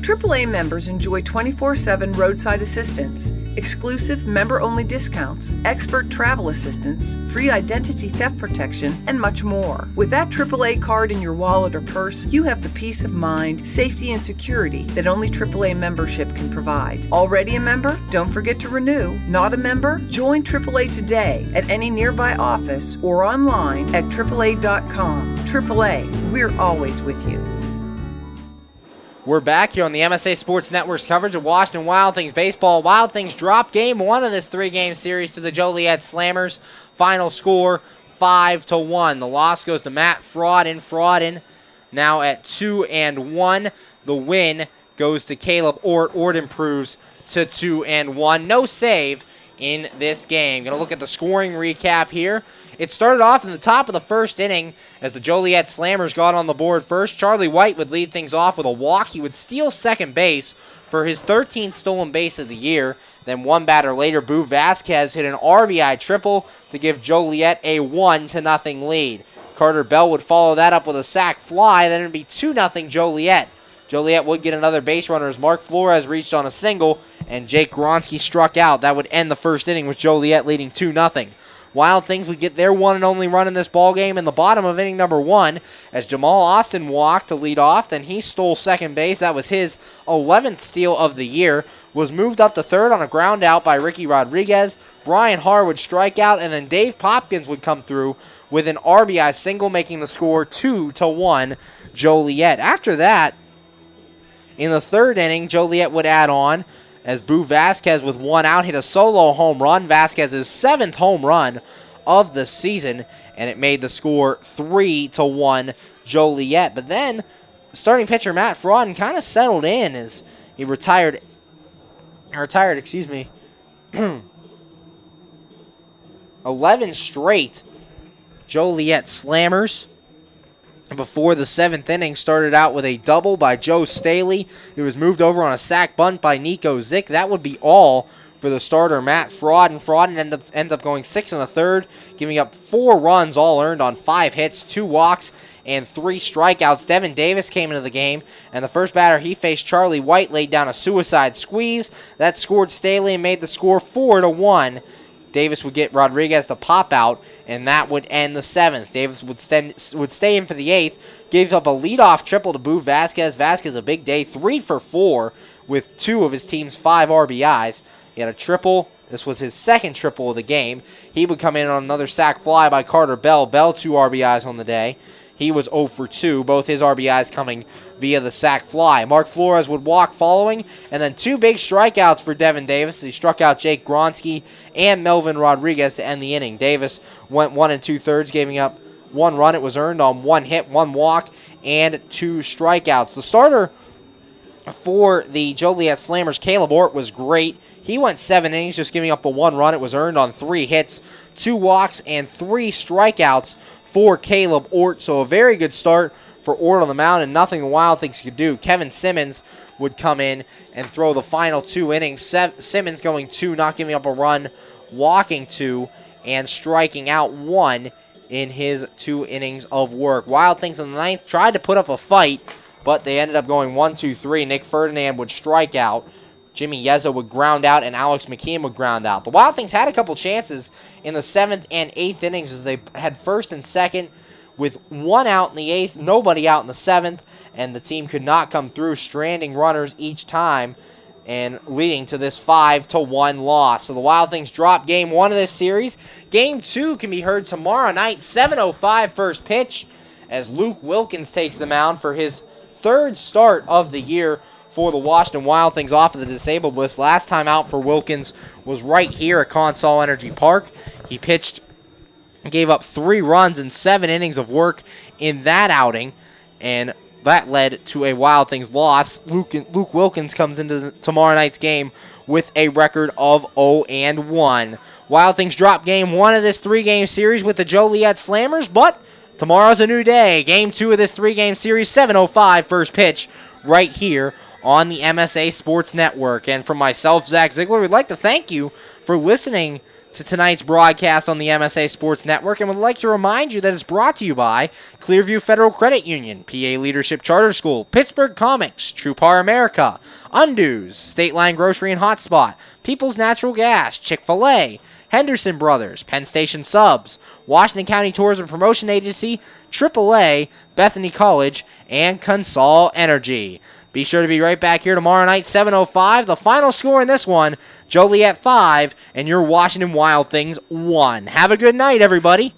AAA members enjoy 24/7 roadside assistance, exclusive member-only discounts, expert travel assistance, free identity theft protection, and much more. With that AAA card in your wallet or purse, you have the peace of mind, safety, and security that only AAA membership can provide. Already a member? Don't forget to renew. Not a member? Join AAA today at any nearby office or online at AAA.com. AAA, we're always with you. We're back here on the MSA Sports Network's coverage of Washington Wild Things baseball. Wild Things drop game 1 of this 3-game series to the Joliet Slammers. Final score 5-1. The loss goes to Matt Frauden. Now at 2-1. The win goes to Caleb Ort. Ort improves to 2-1. No save in this game. Going to look at the scoring recap here. It started off in the top of the first inning as the Joliet Slammers got on the board first. Charlie White would lead things off with a walk. He would steal second base for his 13th stolen base of the year. Then 1 batter later, Boo Vasquez hit an RBI triple to give Joliet a 1-0 lead. Carter Bell would follow that up with a sac fly. Then it would be 2-0 Joliet. Joliet would get another base runner as Mark Flores reached on a single, and Jake Gronsky struck out. That would end the first inning with Joliet leading 2-0. Wild Things would get their one and only run in this ballgame in the bottom of inning number 1 as Jamal Austin walked to lead off. Then he stole second base. That was his 11th steal of the year. Was moved up to third on a ground out by Ricky Rodriguez. Brian Harr would strike out, and then Dave Popkins would come through with an RBI single, making the score 2-1 Joliet. After that, in the third inning, Joliet would add on as Boo Vasquez with 1 out hit a solo home run. Vasquez's 7th home run of the season, and it made the score 3-1 Joliet. But then starting pitcher Matt Frauden kind of settled in as he retired 11 straight Joliet Slammers. Before the 7th inning, started out with a double by Joe Staley. It was moved over on a sac bunt by Nico Zick. That would be all for the starter, Matt Frauden. Frauden ends up going 6 1/3, giving up 4 runs, all earned on 5 hits, 2 walks, and 3 strikeouts. Devin Davis came into the game, and the first batter he faced, Charlie White, laid down a suicide squeeze. That scored Staley and made the score 4-1. Davis would get Rodriguez to pop out, and that would end the 7th. Davis would stay in for the 8th, gave up a leadoff triple to Boo Vasquez. Vasquez, a big day, 3 for 4 with 2 of his team's 5 RBIs. He had a triple. This was his second triple of the game. He would come in on another sac fly by Carter Bell. Bell, 2 RBIs on the day. He was 0 for 2, both his RBIs coming via the sac fly. Mark Flores would walk following, and then 2 big strikeouts for Devin Davis. He struck out Jake Gronsky and Melvin Rodriguez to end the inning. Davis went 1 2/3, giving up 1 run. It was earned on 1 hit, 1 walk, and 2 strikeouts. The starter for the Joliet Slammers, Caleb Ort, was great. He went 7 innings, just giving up the 1 run. It was earned on 3 hits, 2 walks, and 3 strikeouts for Caleb Ort. So a very good start for Ort on the mound, and nothing the Wild Things could do. Kevin Simmons would come in and throw the final 2 innings. Simmons going 2, not giving up a run, walking 2, and striking out 1 in his 2 innings of work. Wild Things in the 9th tried to put up a fight, but they ended up going 1, 2, 3. Nick Ferdinand would strike out. Jimmy Yeza would ground out, and Alex McKeon would ground out. The Wild Things had a couple chances in the 7th and 8th innings as they had first and second with 1 out in the 8th, nobody out in the 7th, and the team could not come through, stranding runners each time and leading to this 5-1 loss. So the Wild Things drop Game 1 of this series. Game 2 can be heard tomorrow night, 7:05 first pitch, as Luke Wilkins takes the mound for his 3rd start of the year for the Washington Wild Things off of the disabled list. Last time out for Wilkins was right here at Consol Energy Park. He pitched, gave up 3 runs in 7 innings of work in that outing, and that led to a Wild Things loss. Luke Wilkins comes into tomorrow night's game with a record of 0-1. Wild Things drop Game 1 of this 3-game series with the Joliet Slammers, but tomorrow's a new day. Game 2 of this 3-game series, 7:05 first pitch, right here on the MSA Sports Network. And from myself, Zach Ziegler, we'd like to thank you for listening to tonight's broadcast on the MSA Sports Network, and would like to remind you that it's brought to you by Clearview Federal Credit Union, PA Leadership Charter School, Pittsburgh Comics, TruePar America, Undo's, State Line Grocery and Hotspot, People's Natural Gas, Chick-fil-A, Henderson Brothers, Penn Station Subs, Washington County Tourism Promotion Agency, AAA, Bethany College, and Consol Energy. Be sure to be right back here tomorrow night, 7:05. The final score in this one, Joliet 5 and your Washington Wild Things 1. Have a good night, everybody.